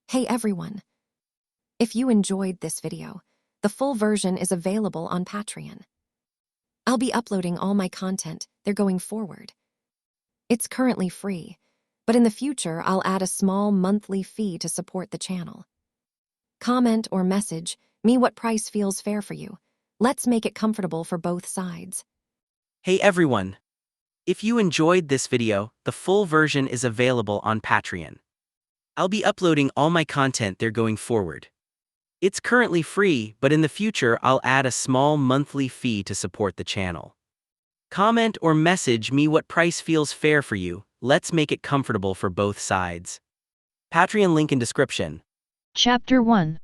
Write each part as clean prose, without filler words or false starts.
Hey everyone! If you enjoyed this video, the full version is available on Patreon. I'll be uploading all my content there going forward. It's currently free, but in the future I'll add a small monthly fee to support the channel. Comment or message me what price feels fair for you. Let's make it comfortable for both sides. Hey everyone! If you enjoyed this video, the full version is available on Patreon. I'll be uploading all my content there going forward. It's currently free, but in the future I'll add a small monthly fee to support the channel. Comment or message me what price feels fair for you. Let's make it comfortable for both sides. Patreon link in description. Chapter 1.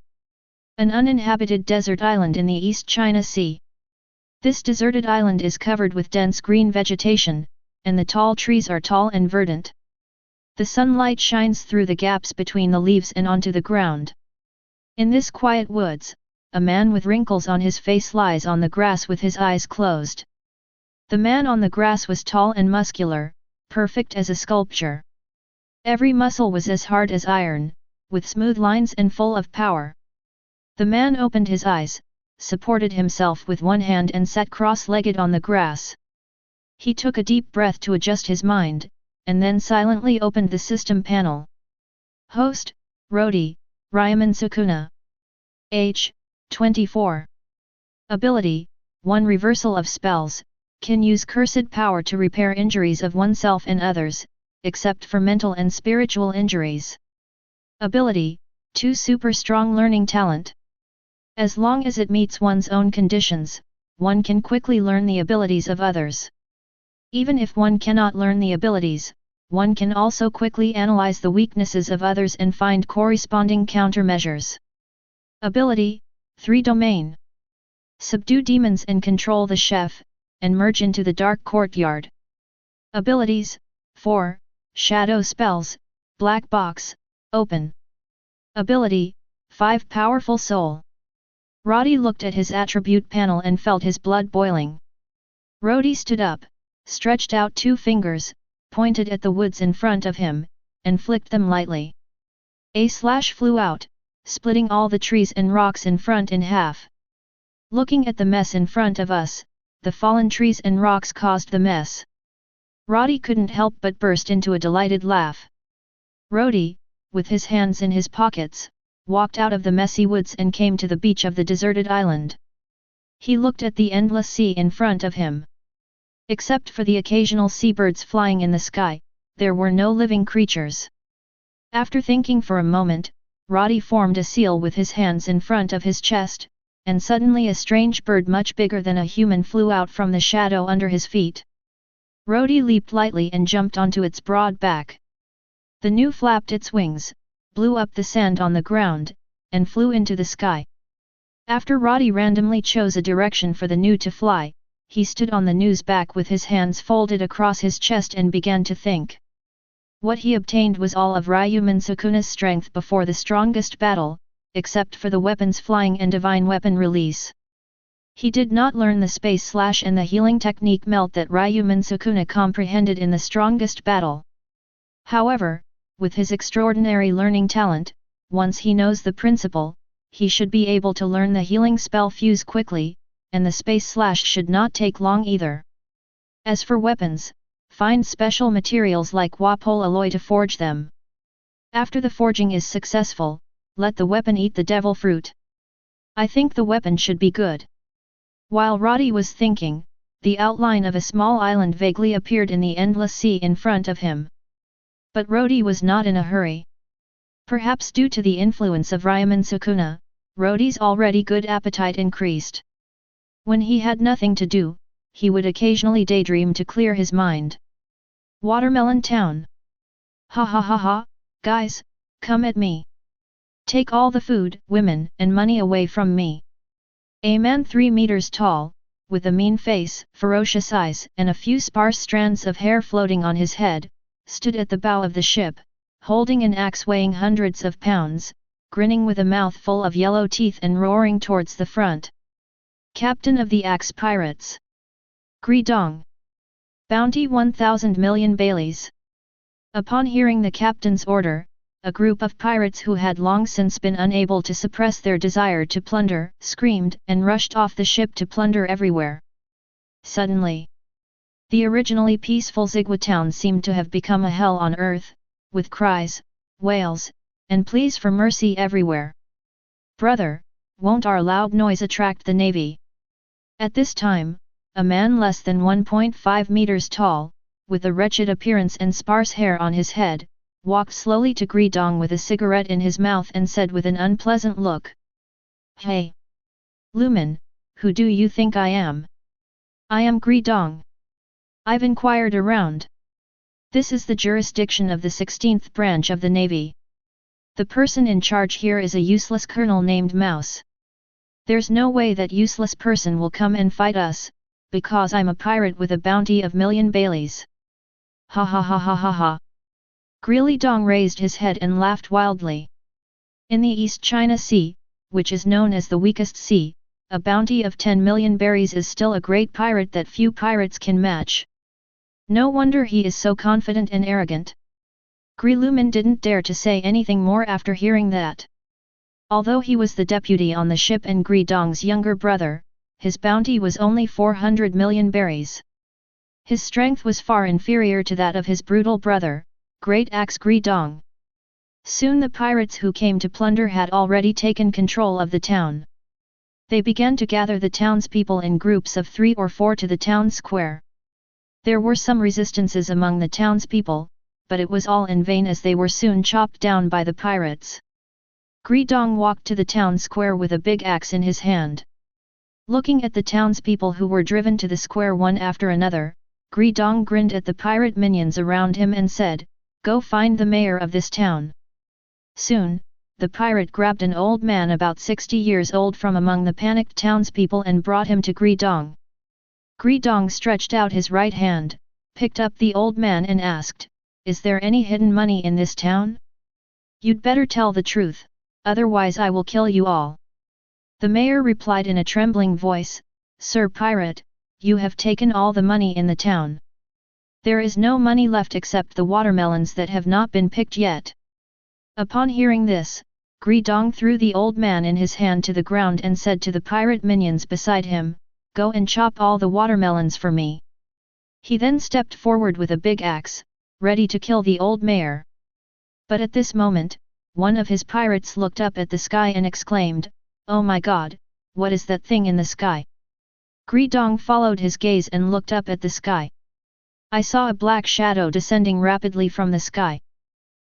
An uninhabited desert island in the East China Sea. This deserted island is covered with dense green vegetation, and the tall trees are tall and verdant. The sunlight shines through the gaps between the leaves and onto the ground. In this quiet woods, a man with wrinkles on his face lies on the grass with his eyes closed. The man on the grass was tall and muscular, perfect as a sculpture. Every muscle was as hard as iron, with smooth lines and full of power. The man opened his eyes, supported himself with one hand and sat cross-legged on the grass. He took a deep breath to adjust his mind, and then silently opened the system panel. Host, Rody, Sukuna. Age, 24. Ability, 1 Reversal of spells, can use cursed power to repair injuries of oneself and others, except for mental and spiritual injuries. Ability, 2 Super Strong Learning Talent. As long as it meets one's own conditions, one can quickly learn the abilities of others. Even if one cannot learn the abilities, one can also quickly analyze the weaknesses of others and find corresponding countermeasures. Ability, 3 Domain. Subdue demons and control the chef, and merge into the dark courtyard. Abilities, 4 Shadow Spells, Black Box, Open. Ability, 5 Powerful Soul. Rody looked at his attribute panel and felt his blood boiling. Rody stood up, stretched out 2 fingers, pointed at the woods in front of him, and flicked them lightly. A slash flew out, splitting all the trees and rocks in front in half. Looking at the mess in front of us, the fallen trees and rocks caused the mess. Rody couldn't help but burst into a delighted laugh. Rody, with his hands in his pockets, walked out of the messy woods and came to the beach of the deserted island. He looked at the endless sea in front of him. Except for the occasional seabirds flying in the sky, there were no living creatures. After thinking for a moment, Rody formed a seal with his hands in front of his chest, and suddenly a strange bird much bigger than a human flew out from the shadow under his feet. Rody leaped lightly and jumped onto its broad back. The gnu flapped its wings, blew up the sand on the ground, and flew into the sky. After Rody randomly chose a direction for the gnu to fly, he stood on the gnu's back with his hands folded across his chest and began to think. What he obtained was all of Sukuna's strength before the strongest battle, except for the weapons flying and divine weapon release. He did not learn the space slash and the healing technique melt that Sukuna comprehended in the strongest battle. However, with his extraordinary learning talent, once he knows the principle, he should be able to learn the healing spell fuse quickly, and the space slash should not take long either. As for weapons, find special materials like wapole alloy to forge them. After the forging is successful, let the weapon eat the devil fruit. I think the weapon should be good. While Rody was thinking, the outline of a small island vaguely appeared in the endless sea in front of him. But Rody was not in a hurry. Perhaps due to the influence of Sukuna, Rody's already good appetite increased. When he had nothing to do, he would occasionally daydream to clear his mind. Watermelon Town. Ha ha ha ha, guys, come at me. Take all the food, women, and money away from me. A man 3 meters tall, with a mean face, ferocious eyes, and a few sparse strands of hair floating on his head, stood at the bow of the ship, holding an axe weighing hundreds of pounds, grinning with a mouth full of yellow teeth and roaring towards the front. Captain of the Axe Pirates. Gridong. Bounty 1,000 million Baileys. Upon hearing the captain's order, a group of pirates who had long since been unable to suppress their desire to plunder, screamed and rushed off the ship to plunder everywhere. Suddenly, the originally peaceful Zigua town seemed to have become a hell on earth, with cries, wails, and pleas for mercy everywhere. "Brother, won't our loud noise attract the navy?" At this time, a man less than 1.5 meters tall, with a wretched appearance and sparse hair on his head, walked slowly to Gridong with a cigarette in his mouth and said with an unpleasant look, "Hey! Lumen, who do you think I am? I am Gridong. I've inquired around. This is the jurisdiction of the 16th branch of the Navy. The person in charge here is a useless colonel named Mouse. There's no way that useless person will come and fight us, because I'm a pirate with a bounty of 1,000,000 Baileys." Ha ha ha ha ha ha. Gridong raised his head and laughed wildly. In the East China Sea, which is known as the weakest sea, a bounty of 10,000,000 berries is still a great pirate that few pirates can match. No wonder he is so confident and arrogant. Gridong didn't dare to say anything more after hearing that. Although he was the deputy on the ship and Gridong's younger brother, his bounty was only 400,000,000 berries. His strength was far inferior to that of his brutal brother, Great Axe Gridong. Soon the pirates who came to plunder had already taken control of the town. They began to gather the townspeople in groups of 3 or 4 to the town square. There were some resistances among the townspeople, but it was all in vain as they were soon chopped down by the pirates. Gridong walked to the town square with a big axe in his hand. Looking at the townspeople who were driven to the square one after another, Gridong grinned at the pirate minions around him and said, "Go find the mayor of this town." Soon, the pirate grabbed an old man about 60 years old from among the panicked townspeople and brought him to Gridong. Gridong stretched out his right hand, picked up the old man and asked, "Is there any hidden money in this town? You'd better tell the truth, otherwise I will kill you all." The mayor replied in a trembling voice, "Sir Pirate, you have taken all the money in the town. There is no money left except the watermelons that have not been picked yet." Upon hearing this, Gridong threw the old man in his hand to the ground and said to the pirate minions beside him, "Go and chop all the watermelons for me." He then stepped forward with a big axe, ready to kill the old mayor. But at this moment, one of his pirates looked up at the sky and exclaimed, "Oh my God, what is that thing in the sky?" Gridong followed his gaze and looked up at the sky. "I saw a black shadow descending rapidly from the sky."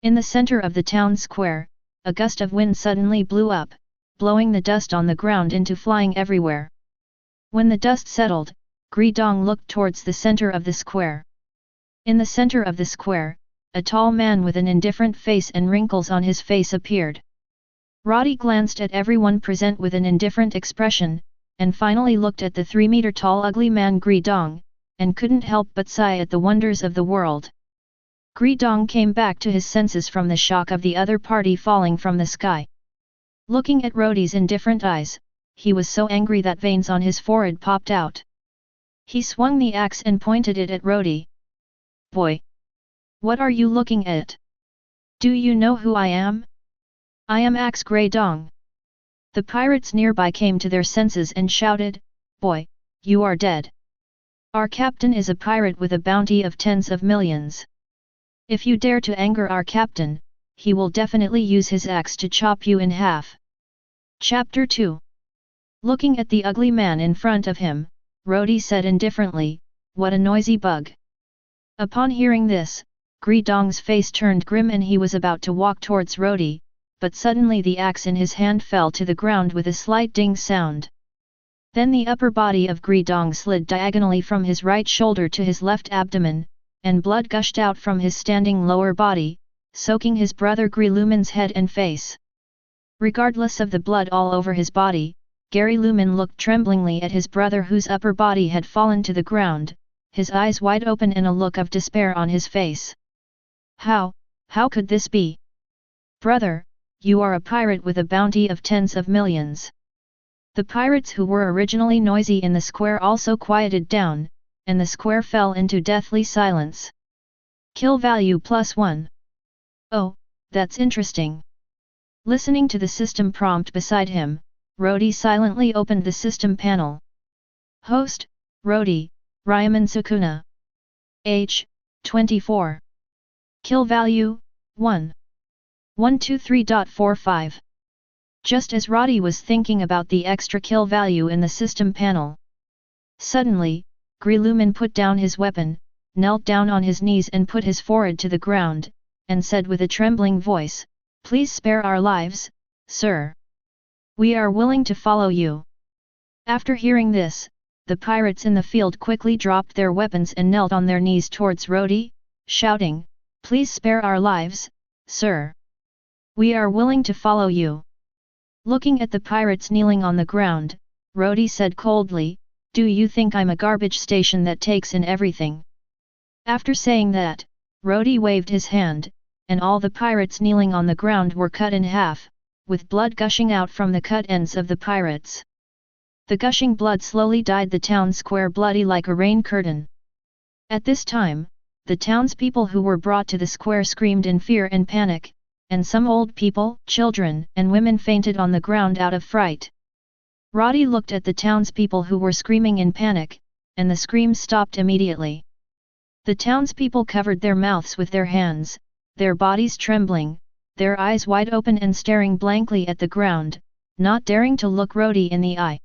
In the center of the town square, a gust of wind suddenly blew up, blowing the dust on the ground into flying everywhere. When the dust settled, Gridong looked towards the center of the square. In the center of the square, a tall man with an indifferent face and wrinkles on his face appeared. Rody glanced at everyone present with an indifferent expression, and finally looked at the 3-meter-tall ugly man Gridong, and couldn't help but sigh at the wonders of the world. Gridong came back to his senses from the shock of the other party falling from the sky. Looking at Rody's indifferent eyes, he was so angry that veins on his forehead popped out. He swung the axe and pointed it at Rody. "Boy! What are you looking at? Do you know who I am? I am Axe Gridong." The pirates nearby came to their senses and shouted, "Boy, you are dead. Our captain is a pirate with a bounty of tens of millions. If you dare to anger our captain, he will definitely use his axe to chop you in half." Chapter 2. Looking at the ugly man in front of him, Rody said indifferently, "What a noisy bug." Upon hearing this, Gridong's face turned grim and he was about to walk towards Rody, but suddenly the axe in his hand fell to the ground with a slight ding sound. Then the upper body of Gridong slid diagonally from his right shoulder to his left abdomen, and blood gushed out from his standing lower body, soaking his brother Gridong's head and face. Regardless of the blood all over his body, Gridong looked tremblingly at his brother whose upper body had fallen to the ground, his eyes wide open and a look of despair on his face. How could this be? Brother, you are a pirate with a bounty of tens of millions." The pirates who were originally noisy in the square also quieted down, and the square fell into deathly silence. Kill value +1. Oh, that's interesting. Listening to the system prompt beside him, Rody silently opened the system panel. Host, Rody, Ryaman Sukuna. Age, 24. Kill value, 1. 123.45. Just as Rody was thinking about the extra kill value in the system panel. Suddenly, Griluman put down his weapon, knelt down on his knees and put his forehead to the ground, and said with a trembling voice, "Please spare our lives, sir. We are willing to follow you." After hearing this, the pirates in the field quickly dropped their weapons and knelt on their knees towards Rody, shouting, "Please spare our lives, sir. We are willing to follow you." Looking at the pirates kneeling on the ground, Rody said coldly, "Do you think I'm a garbage station that takes in everything?" After saying that, Rody waved his hand, and all the pirates kneeling on the ground were cut in half, with blood gushing out from the cut ends of the pirates. The gushing blood slowly dyed the town square bloody like a rain curtain. At this time, the townspeople who were brought to the square screamed in fear and panic, and some old people, children, and women fainted on the ground out of fright. Rody looked at the townspeople who were screaming in panic, and the screams stopped immediately. The townspeople covered their mouths with their hands, their bodies trembling, their eyes wide open and staring blankly at the ground, not daring to look Rody in the eye.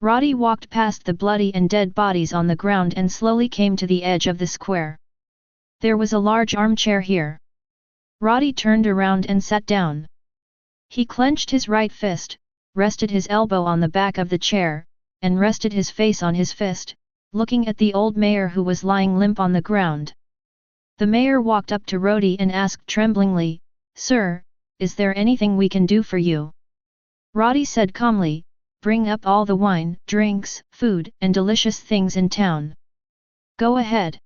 Rody walked past the bloody and dead bodies on the ground and slowly came to the edge of the square. There was a large armchair here. Rody turned around and sat down. He clenched his right fist, rested his elbow on the back of the chair, and rested his face on his fist, looking at the old mayor who was lying limp on the ground. The mayor walked up to Rody and asked tremblingly, "Sir, is there anything we can do for you?" Rody said calmly, "Bring up all the wine, drinks, food, and delicious things in town. Go ahead."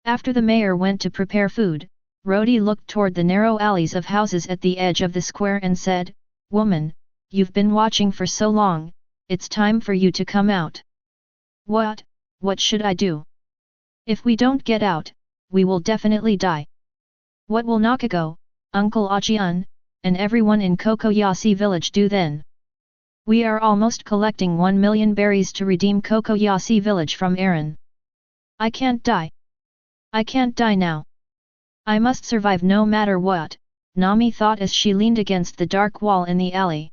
After the mayor went to prepare food, Rody looked toward the narrow alleys of houses at the edge of the square and said, "Woman, you've been watching for so long, it's time for you to come out." What should I do? If we don't get out, we will definitely die. What will Nakago, Uncle Ajian, and everyone in Kokoyasi village do then? We are almost collecting 1 million berries to redeem Kokoyasi village from Aaron. I can't die. I can't die now. I must survive no matter what, Nami thought as she leaned against the dark wall in the alley.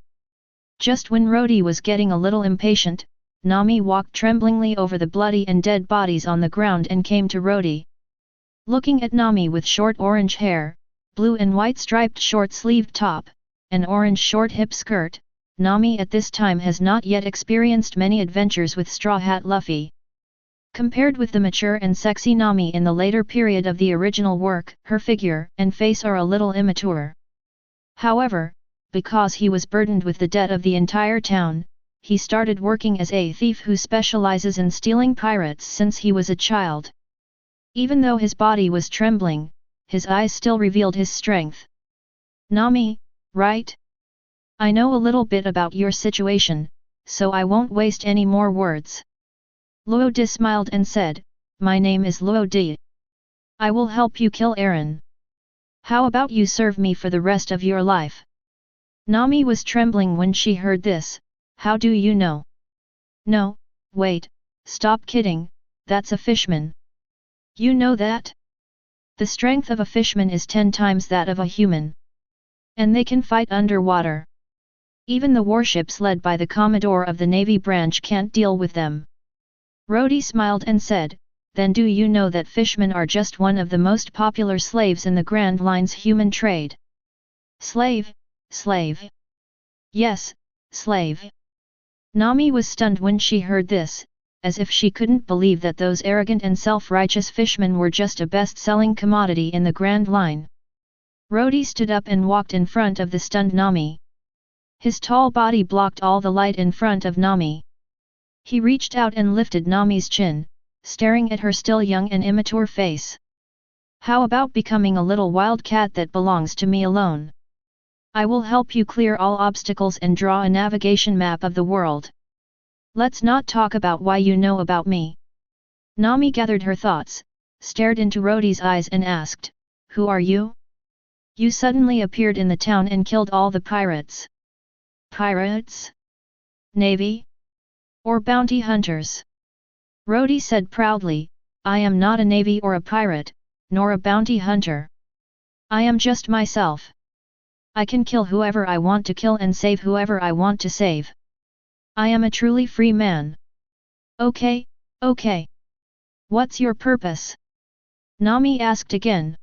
Just when Rody was getting a little impatient, Nami walked tremblingly over the bloody and dead bodies on the ground and came to Rody. Looking at Nami with short orange hair, blue and white striped short-sleeved top, and orange short hip skirt, Nami at this time has not yet experienced many adventures with Straw Hat Luffy. Compared with the mature and sexy Nami in the later period of the original work, her figure and face are a little immature. However, because he was burdened with the debt of the entire town, he started working as a thief who specializes in stealing pirates since he was a child. Even though his body was trembling, his eyes still revealed his strength. "Nami, right? I know a little bit about your situation, so I won't waste any more words." Luodi smiled and said, "My name is Luodi. I will help you kill Aaron. How about you serve me for the rest of your life?" Nami was trembling when she heard this. "How do you know?" "No, wait, stop kidding, that's a fishman." "You know that? The strength of a fishman is 10 times that of a human. And they can fight underwater. Even the warships led by the Commodore of the Navy branch can't deal with them." Rody smiled and said, "Then do you know that fishmen are just one of the most popular slaves in the Grand Line's human trade?" "Slave? Slave?" "Yes, slave." Nami was stunned when she heard this, as if she couldn't believe that those arrogant and self-righteous fishmen were just a best-selling commodity in the Grand Line. Rody stood up and walked in front of the stunned Nami. His tall body blocked all the light in front of Nami. He reached out and lifted Nami's chin, staring at her still young and immature face. "How about becoming a little wildcat that belongs to me alone? I will help you clear all obstacles and draw a navigation map of the world. Let's not talk about why you know about me." Nami gathered her thoughts, stared into Rody's eyes and asked, "Who are you?" You suddenly appeared in the town and killed all the pirates. Pirates? Navy? Or bounty hunters? Rody said proudly, I am not a navy or a pirate, nor a bounty hunter. I am just myself. I can kill whoever I want to kill and save whoever I want to save. I am a truly free man. Okay, okay. What's your purpose? Nami asked again.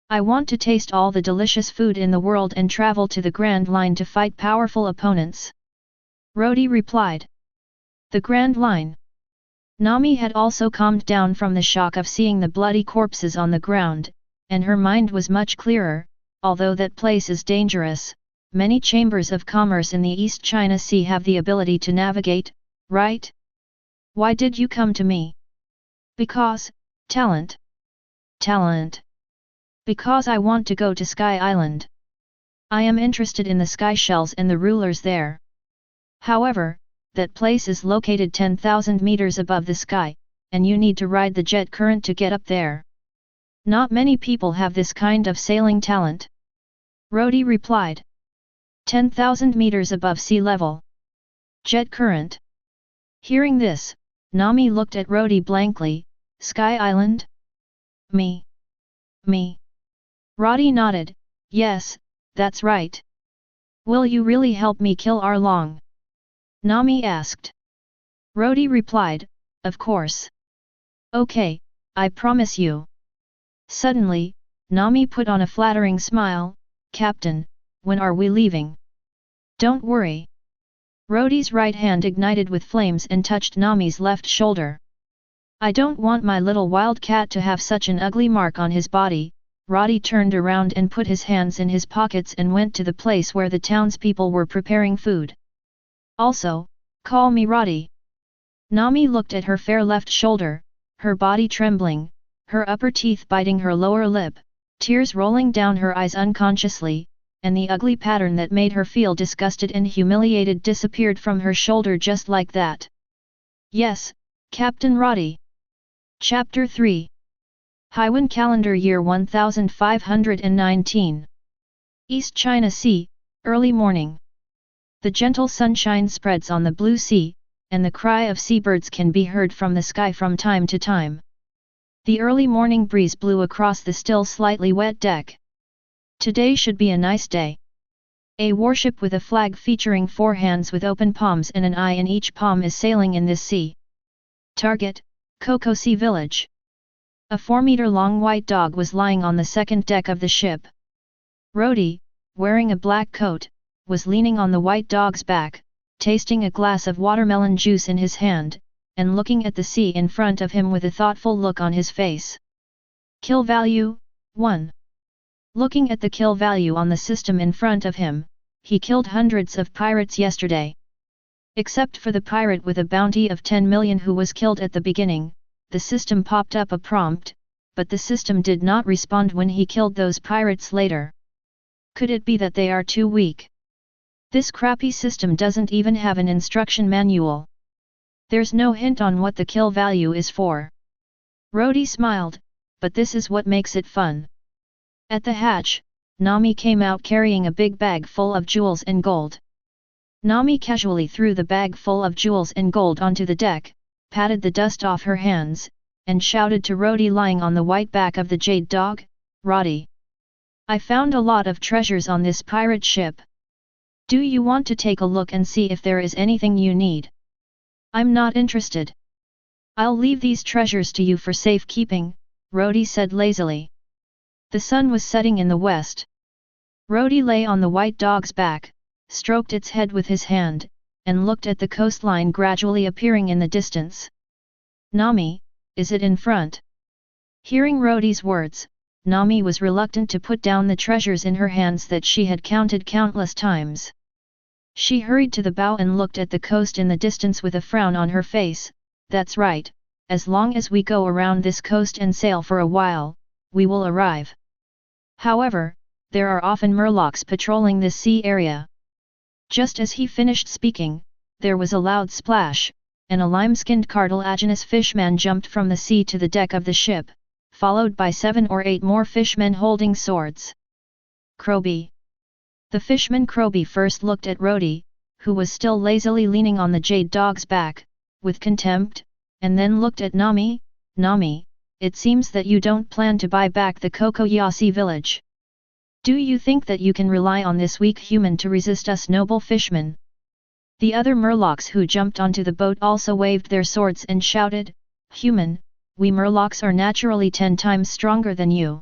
I want to taste all the delicious food in the world and travel to the Grand Line to fight powerful opponents. Rody replied. The Grand Line. Nami had also calmed down from the shock of seeing the bloody corpses on the ground, and her mind was much clearer. Although that place is dangerous, many chambers of commerce in the East China Sea have the ability to navigate, right? Why did you come to me? Because, talent. Talent. Because I want to go to Sky Island. I am interested in the sky shells and the rulers there. However, that place is located 10,000 meters above the sky, and you need to ride the jet current to get up there. Not many people have this kind of sailing talent. Rody replied. 10,000 meters above sea level. Jet current. Hearing this, Nami looked at Rody blankly. Sky Island? Me. Rody nodded. Yes, that's right. Will you really help me kill Arlong? Nami asked. Rody replied, of course. Okay, I promise you. Suddenly, Nami put on a flattering smile. Captain, when are we leaving? Don't worry. Rody's right hand ignited with flames and touched Nami's left shoulder. I don't want my little wildcat to have such an ugly mark on his body. Rody turned around and put his hands in his pockets and went to the place where the townspeople were preparing food. Also, call me Rody. Nami looked at her fair left shoulder, her body trembling, her upper teeth biting her lower lip, tears rolling down her eyes unconsciously, and the ugly pattern that made her feel disgusted and humiliated disappeared from her shoulder just like that. Yes, Captain Rody. Chapter 3. Haiwan Calendar Year 1519. East China Sea, early morning. The gentle sunshine spreads on the blue sea, and the cry of seabirds can be heard from the sky from time to time. The early morning breeze blew across the still slightly wet deck. Today should be a nice day. A warship with a flag featuring 4 hands with open palms and an eye in each palm is sailing in this sea. Target, Coco Sea Village. A 4-meter-long white dog was lying on the second deck of the ship. Rody, wearing a black coat, was leaning on the white dog's back, tasting a glass of watermelon juice in his hand, and looking at the sea in front of him with a thoughtful look on his face. Kill value, 1. Looking at the kill value on the system in front of him, he killed hundreds of pirates yesterday. Except for the pirate with a bounty of 10 million who was killed at the beginning, the system popped up a prompt, but the system did not respond when he killed those pirates later. Could it be that they are too weak? This crappy system doesn't even have an instruction manual. There's no hint on what the kill value is for. Rody smiled, but this is what makes it fun. At the hatch, Nami came out carrying a big bag full of jewels and gold. Nami casually threw the bag full of jewels and gold onto the deck, patted the dust off her hands, and shouted to Rody lying on the white back of the jade dog, Rody. I found a lot of treasures on this pirate ship. Do you want to take a look and see if there is anything you need? I'm not interested. I'll leave these treasures to you for safekeeping, Rody said lazily. The sun was setting in the west. Rody lay on the white dog's back, stroked its head with his hand, and looked at the coastline gradually appearing in the distance. Nami, is it in front? Hearing Rody's words, Nami was reluctant to put down the treasures in her hands that she had counted countless times. She hurried to the bow and looked at the coast in the distance with a frown on her face. That's right, as long as we go around this coast and sail for a while, we will arrive. However, there are often murlocs patrolling this sea area. Just as he finished speaking, there was a loud splash, and a lime-skinned cartilaginous fishman jumped from the sea to the deck of the ship, followed by 7 or 8 more fishmen holding swords. Rody. The fishman Rody first looked at Rody, who was still lazily leaning on the jade dog's back, with contempt, and then looked at Nami. Nami, it seems that you don't plan to buy back the Kokoyasi village. Do you think that you can rely on this weak human to resist us noble fishmen? The other murlocs who jumped onto the boat also waved their swords and shouted, Human, we murlocs are naturally 10 times stronger than you.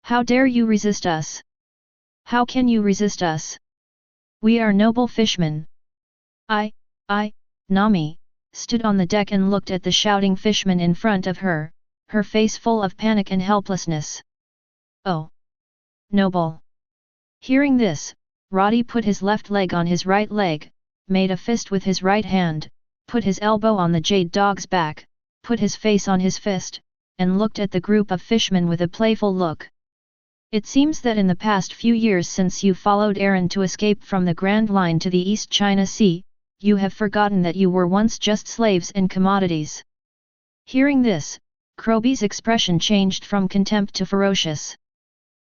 How dare you resist us? How can you resist us? We are noble fishmen. Nami, stood on the deck and looked at the shouting fishmen in front of her, her face full of panic and helplessness. Oh! Noble! Hearing this, Rody put his left leg on his right leg, made a fist with his right hand, put his elbow on the jade dog's back, put his face on his fist, and looked at the group of fishmen with a playful look. It seems that in the past few years since you followed Aaron to escape from the Grand Line to the East China Sea, you have forgotten that you were once just slaves and commodities. Hearing this, Rody's expression changed from contempt to ferocious.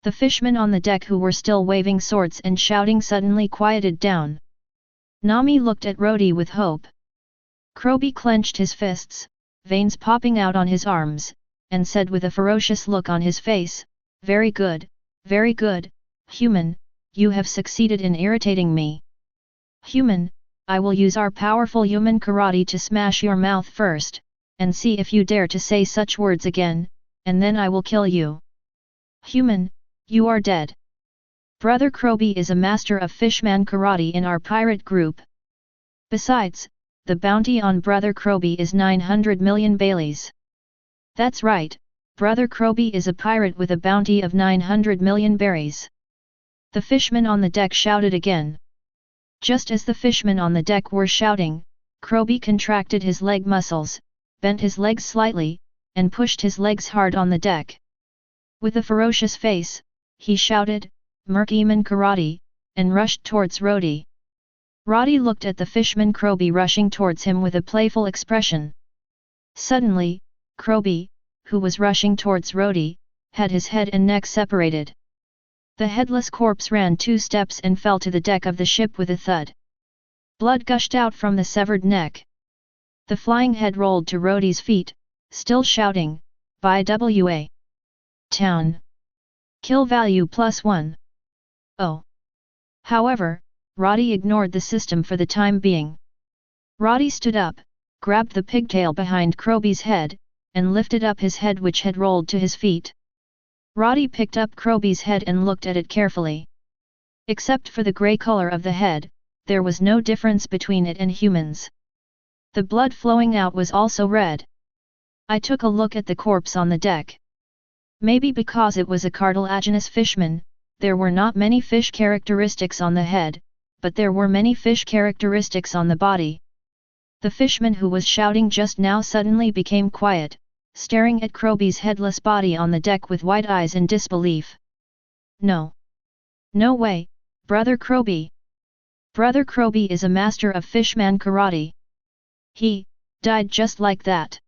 The fishmen on the deck who were still waving swords and shouting suddenly quieted down. Nami looked at Rody with hope. Rody clenched his fists, veins popping out on his arms, and said with a ferocious look on his face, very good, human, you have succeeded in irritating me. Human, I will use our powerful human karate to smash your mouth first, and see if you dare to say such words again, and then I will kill you. Human, you are dead. Brother Rody is a master of fishman karate in our pirate group. Besides, the bounty on Brother Rody is 900 million Baileys. That's right, Brother Rody is a pirate with a bounty of 900 million berries. The fishmen on the deck shouted again. Just as the fishmen on the deck were shouting, Rody contracted his leg muscles, bent his legs slightly, and pushed his legs hard on the deck. With a ferocious face, he shouted, Merkiman karate, and rushed towards Rody. Rody looked at the fishman Rody rushing towards him with a playful expression. Suddenly, Rody, who was rushing towards Rody, had his head and neck separated. The headless corpse ran 2 steps and fell to the deck of the ship with a thud. Blood gushed out from the severed neck. The flying head rolled to Rody's feet, still shouting, by WA! Town! Kill value +1. Oh! However, Rody ignored the system for the time being. Rody stood up, grabbed the pigtail behind Rody's head, and lifted up his head which had rolled to his feet. Rody picked up Rody's head and looked at it carefully. Except for the grey color of the head, there was no difference between it and humans. The blood flowing out was also red. I took a look at the corpse on the deck. Maybe because it was a cartilaginous fishman, there were not many fish characteristics on the head, but there were many fish characteristics on the body. The fishman who was shouting just now suddenly became quiet, staring at Rody's headless body on the deck with wide eyes in disbelief. No! No way, Brother Rody! Brother Rody is a master of fishman karate. He died just like that.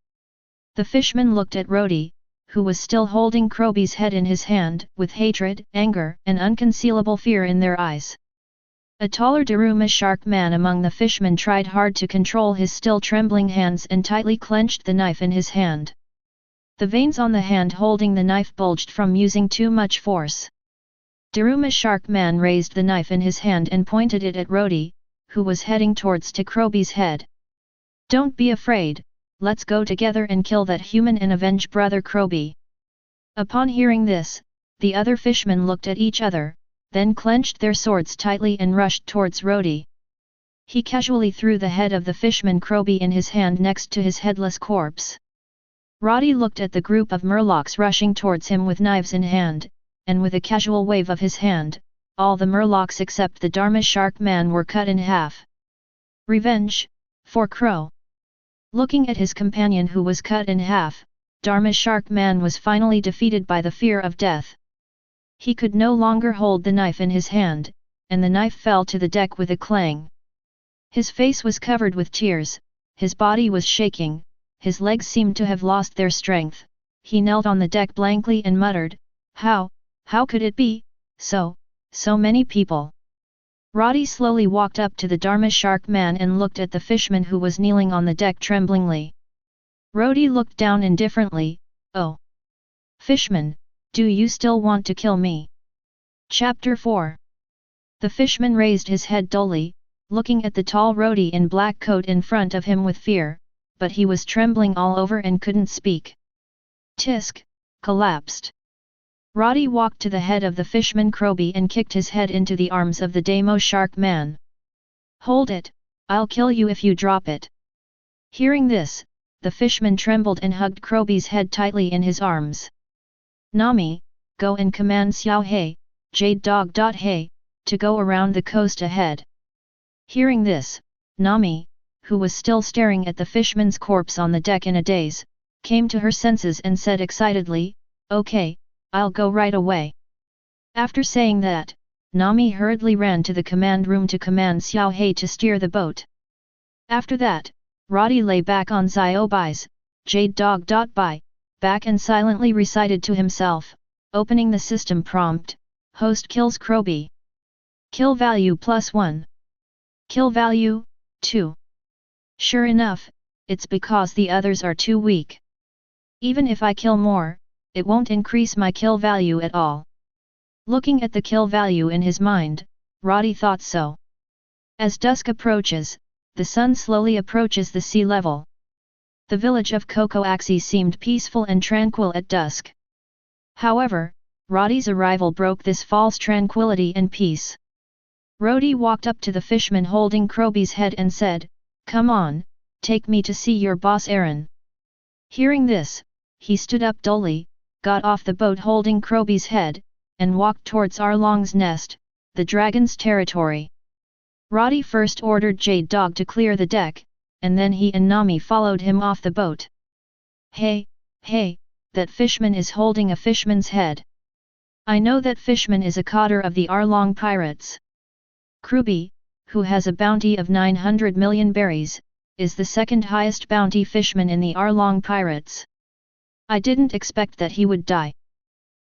The fishman looked at Rody, who was still holding Rody's head in his hand, with hatred, anger, and unconcealable fear in their eyes. A taller Daruma shark man among the fishmen tried hard to control his still trembling hands and tightly clenched the knife in his hand. The veins on the hand holding the knife bulged from using too much force. Daruma shark man raised the knife in his hand and pointed it at Rody, who was heading towards Rody's head. Don't be afraid, let's go together and kill that human and avenge Brother Rody. Upon hearing this, the other fishmen looked at each other, then clenched their swords tightly and rushed towards Rody. He casually threw the head of the fishman Rody in his hand next to his headless corpse. Rody looked at the group of murlocs rushing towards him with knives in hand, and with a casual wave of his hand, all the murlocs except the Dharma shark man were cut in half. Revenge, for Crow. Looking at his companion who was cut in half, Dharma shark man was finally defeated by the fear of death. He could no longer hold the knife in his hand, and the knife fell to the deck with a clang. His face was covered with tears, his body was shaking, his legs seemed to have lost their strength. He knelt on the deck blankly and muttered, How could it be, so so many people. Rody slowly walked up to the Dharma Shark man and looked at the fishman who was kneeling on the deck tremblingly. Rody looked down indifferently. Oh! Fishman, do you still want to kill me? Chapter 4. The fishman raised his head dully, looking at the tall Rody in black coat in front of him with fear, but he was trembling all over and couldn't speak. Tisk! Collapsed. Rody walked to the head of the fishman Krobi and kicked his head into the arms of the Damo Shark man. Hold it, I'll kill you if you drop it. Hearing this, the fishman trembled and hugged Krobi's head tightly in his arms. Nami, go and command Xiao He, Jade Dog. Hey, to go around the coast ahead. Hearing this, Nami, who was still staring at the fishman's corpse on the deck in a daze, came to her senses and said excitedly, Okay, I'll go right away. After saying that, Nami hurriedly ran to the command room to command Xiao He to steer the boat. After that, Rody lay back on Xiaobai's, Jade Dog. By, back and silently recited to himself, opening the system prompt, Host kills Krobi. Kill value +1. Kill value, 2. Sure enough, it's because the others are too weak. Even if I kill more, it won't increase my kill value at all. Looking at the kill value in his mind, Rody thought so. As dusk approaches, the sun slowly approaches the sea level. The village of Cocoaxi seemed peaceful and tranquil at dusk. However, Rody's arrival broke this false tranquility and peace. Rody walked up to the fishman holding Krobi's head and said, Come on, take me to see your boss Aaron. Hearing this, he stood up dully, got off the boat holding Krobi's head, and walked towards Arlong's nest, the dragon's territory. Rody first ordered Jade Dog to clear the deck, and then he and Nami followed him off the boat. Hey, that fishman is holding a fishman's head. I know that fishman is a cadre of the Arlong pirates. Krobi, who has a bounty of 900 million berries, is the second highest bounty fishman in the Arlong pirates. I didn't expect that he would die.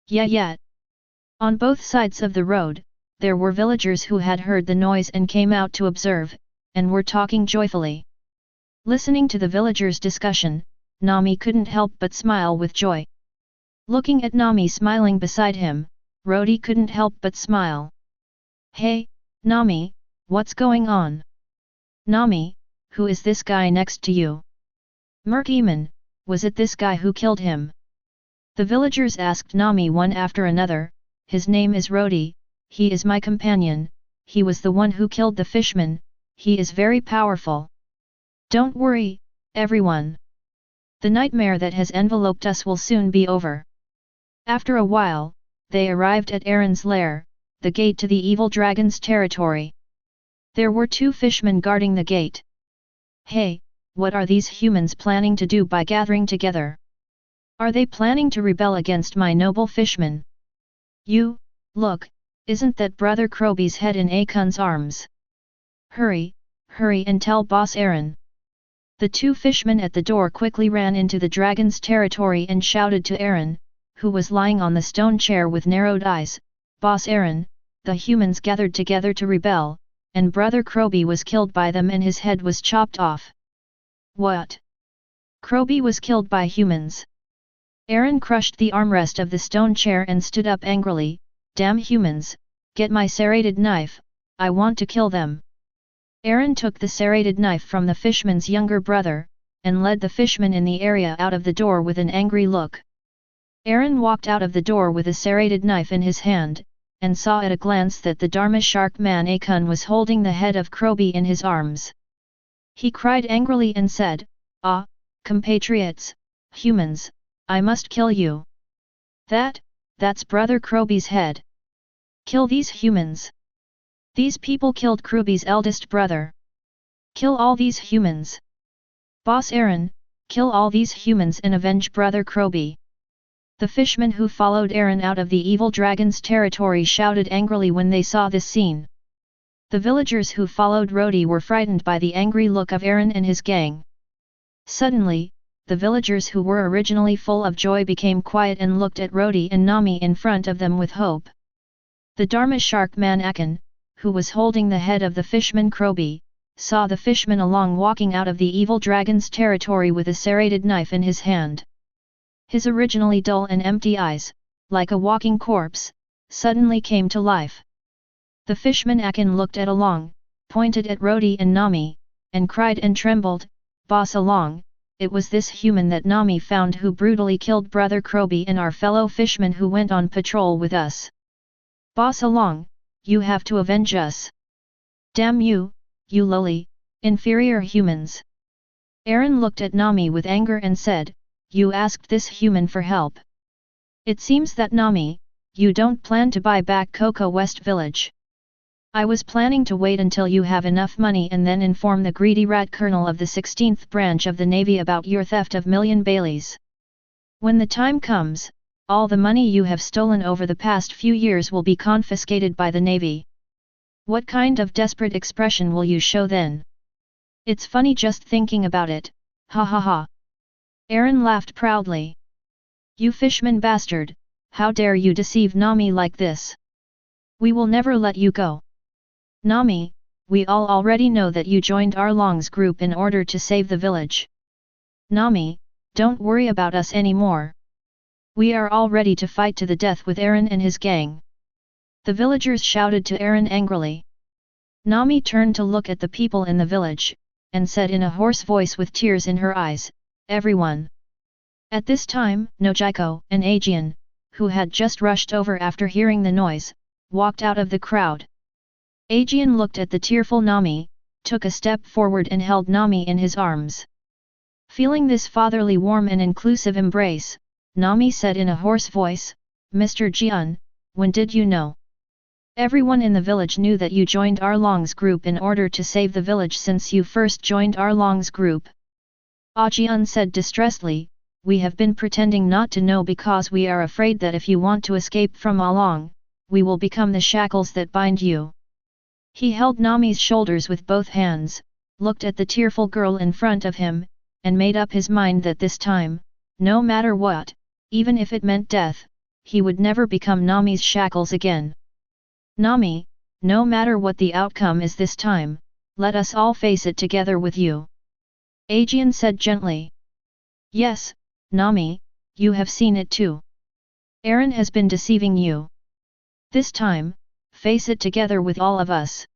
Yeah. On both sides of the road, there were villagers who had heard the noise and came out to observe, and were talking joyfully. Listening to the villagers' discussion, Nami couldn't help but smile with joy. Looking at Nami smiling beside him, Rody couldn't help but smile. Hey, Nami, what's going on? Nami, who is this guy next to you? Merkiman, was it this guy who killed him? The villagers asked Nami one after another. His name is Rody, he is my companion, he was the one who killed the fishman, he is very powerful. Don't worry, everyone. The nightmare that has enveloped us will soon be over. After a while, they arrived at Aaron's lair, the gate to the evil dragon's territory. There were 2 fishmen guarding the gate. Hey, what are these humans planning to do by gathering together? Are they planning to rebel against my noble fishman? You, look, isn't that brother Krobi's head in Akun's arms? Hurry and tell boss Aaron. The 2 fishmen at the door quickly ran into the dragon's territory and shouted to Aaron, who was lying on the stone chair with narrowed eyes, Boss Aaron, the humans gathered together to rebel, and brother Krobi was killed by them and his head was chopped off. What? Krobi was killed by humans? Aaron crushed the armrest of the stone chair and stood up angrily, Damn humans, get my serrated knife, I want to kill them. Aaron took the serrated knife from the fishman's younger brother, and led the fishman in the area out of the door with an angry look. Aaron walked out of the door with a serrated knife in his hand, and saw at a glance that the Dharma Shark man Akun was holding the head of Krobi in his arms. He cried angrily and said, Ah, compatriots, humans, I must kill you. That's brother Krobi's head. Kill these humans. These people killed Krobi's eldest brother. Kill all these humans. Boss Aaron, kill all these humans and avenge brother Krobi. The fishmen who followed Aaron out of the evil dragon's territory shouted angrily when they saw this scene. The villagers who followed Rody were frightened by the angry look of Aaron and his gang. Suddenly, the villagers who were originally full of joy became quiet and looked at Rody and Nami in front of them with hope. The Dharma shark man Akan, who was holding the head of the fishman Rody, saw the fishman Arlong walking out of the evil dragon's territory with a serrated knife in his hand. His originally dull and empty eyes, like a walking corpse, suddenly came to life. The fishman Akan looked at Arlong, pointed at Rody and Nami, and cried and trembled, "Boss Arlong, it was this human that Nami found who brutally killed brother Rody and our fellow fishmen who went on patrol with us. Boss Arlong, you have to avenge us. Damn you, you lowly, inferior humans." Aaron looked at Nami with anger and said, "You asked this human for help. It seems that Nami, you don't plan to buy back Coco West Village. I was planning to wait until you have enough money and then inform the greedy rat colonel of the 16th branch of the Navy about your theft of million Baileys. When the time comes, all the money you have stolen over the past few years will be confiscated by the Navy. What kind of desperate expression will you show then? It's funny just thinking about it, ha ha ha." Aaron laughed proudly. "You fishman bastard, how dare you deceive Nami like this? We will never let you go. Nami, we all already know that you joined Arlong's group in order to save the village. Nami, don't worry about us anymore. We are all ready to fight to the death with Aaron and his gang." The villagers shouted to Aaron angrily. Nami turned to look at the people in the village, and said in a hoarse voice with tears in her eyes, "Everyone." At this time, Nojiko and Aegean, who had just rushed over after hearing the noise, walked out of the crowd. Aegean looked at the tearful Nami, took a step forward and held Nami in his arms. Feeling this fatherly warm and inclusive embrace, Nami said in a hoarse voice, "Mr. Jian, when did you know? Everyone in the village knew that you joined Arlong's group in order to save the village since you first joined Arlong's group." Jian said distressedly, "We have been pretending not to know because we are afraid that if you want to escape from Arlong, we will become the shackles that bind you." He held Nami's shoulders with both hands, looked at the tearful girl in front of him, and made up his mind that this time, no matter what, even if it meant death, he would never become Nami's shackles again. "Nami, no matter what the outcome is this time, let us all face it together with you," Aegean said gently. "Yes, Nami, you have seen it too. Aaron has been deceiving you. This time, face it together with all of us."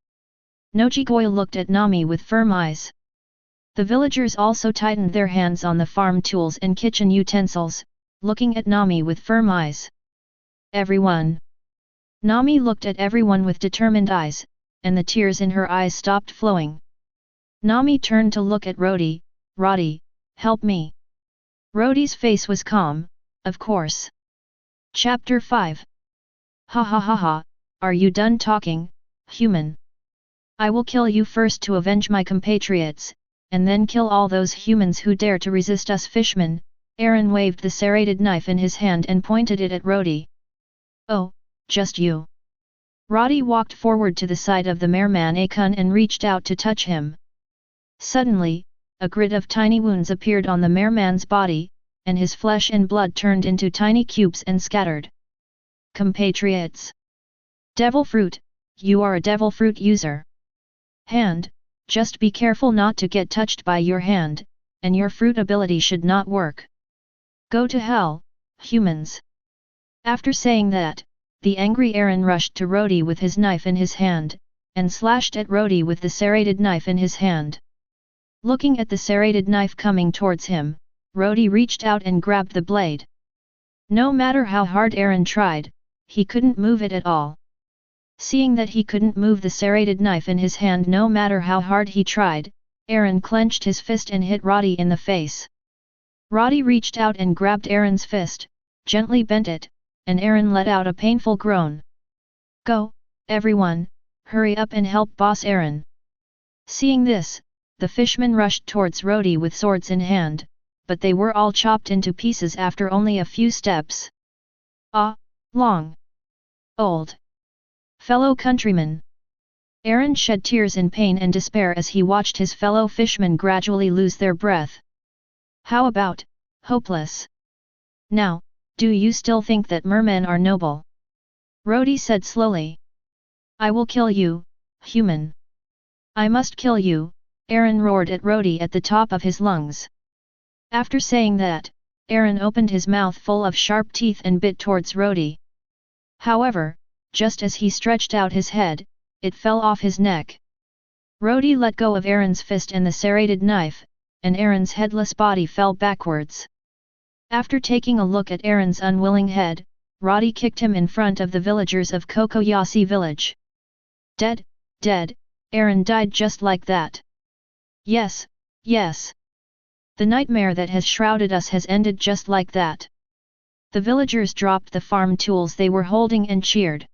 Nojigoi looked at Nami with firm eyes. The villagers also tightened their hands on the farm tools and kitchen utensils, looking at Nami with firm eyes. "Everyone." Nami looked at everyone with determined eyes, and the tears in her eyes stopped flowing. Nami turned to look at Rody. "Rody, help me." Rody's face was calm, of course. Chapter 5. "Ha ha ha ha, are you done talking, human? I will kill you first to avenge my compatriots, and then kill all those humans who dare to resist us fishmen." Aaron waved the serrated knife in his hand and pointed it at Rody. "Oh, just you." Rody walked forward to the side of the merman Akun and reached out to touch him. Suddenly, a grid of tiny wounds appeared on the merman's body, and his flesh and blood turned into tiny cubes and scattered. "Compatriots! Devil fruit, you are a devil fruit user. Hand, just be careful not to get touched by your hand, and your fruit ability should not work. Go to hell, humans." After saying that, the angry Aaron rushed to Rody with his knife in his hand, and slashed at Rody with the serrated knife in his hand. Looking at the serrated knife coming towards him, Rody reached out and grabbed the blade. No matter how hard Aaron tried, he couldn't move it at all. Seeing that he couldn't move the serrated knife in his hand no matter how hard he tried, Aaron clenched his fist and hit Rody in the face. Rody reached out and grabbed Aaron's fist, gently bent it, and Aaron let out a painful groan. "Go, everyone, hurry up and help Boss Aaron." Seeing this, the fishmen rushed towards Rody with swords in hand, but they were all chopped into pieces after only a few steps. "Ah, long. Old. Fellow countrymen." Aaron shed tears in pain and despair as he watched his fellow fishmen gradually lose their breath. "How about, hopeless? Now, do you still think that mermen are noble? Rody said slowly. I will kill you, human. I must kill you, Aaron roared at Rody at the top of his lungs. After saying that, Aaron opened his mouth full of sharp teeth and bit towards Rody. However, just as he stretched out his head, it fell off his neck. Rody let go of Aaron's fist and the serrated knife, and Aaron's headless body fell backwards. After taking a look at Aaron's unwilling head, Rody kicked him in front of the villagers of Kokoyasi village. Dead, dead, Aaron died just like that. Yes, yes. The nightmare that has shrouded us has ended just like that. The villagers dropped the farm tools they were holding and cheered.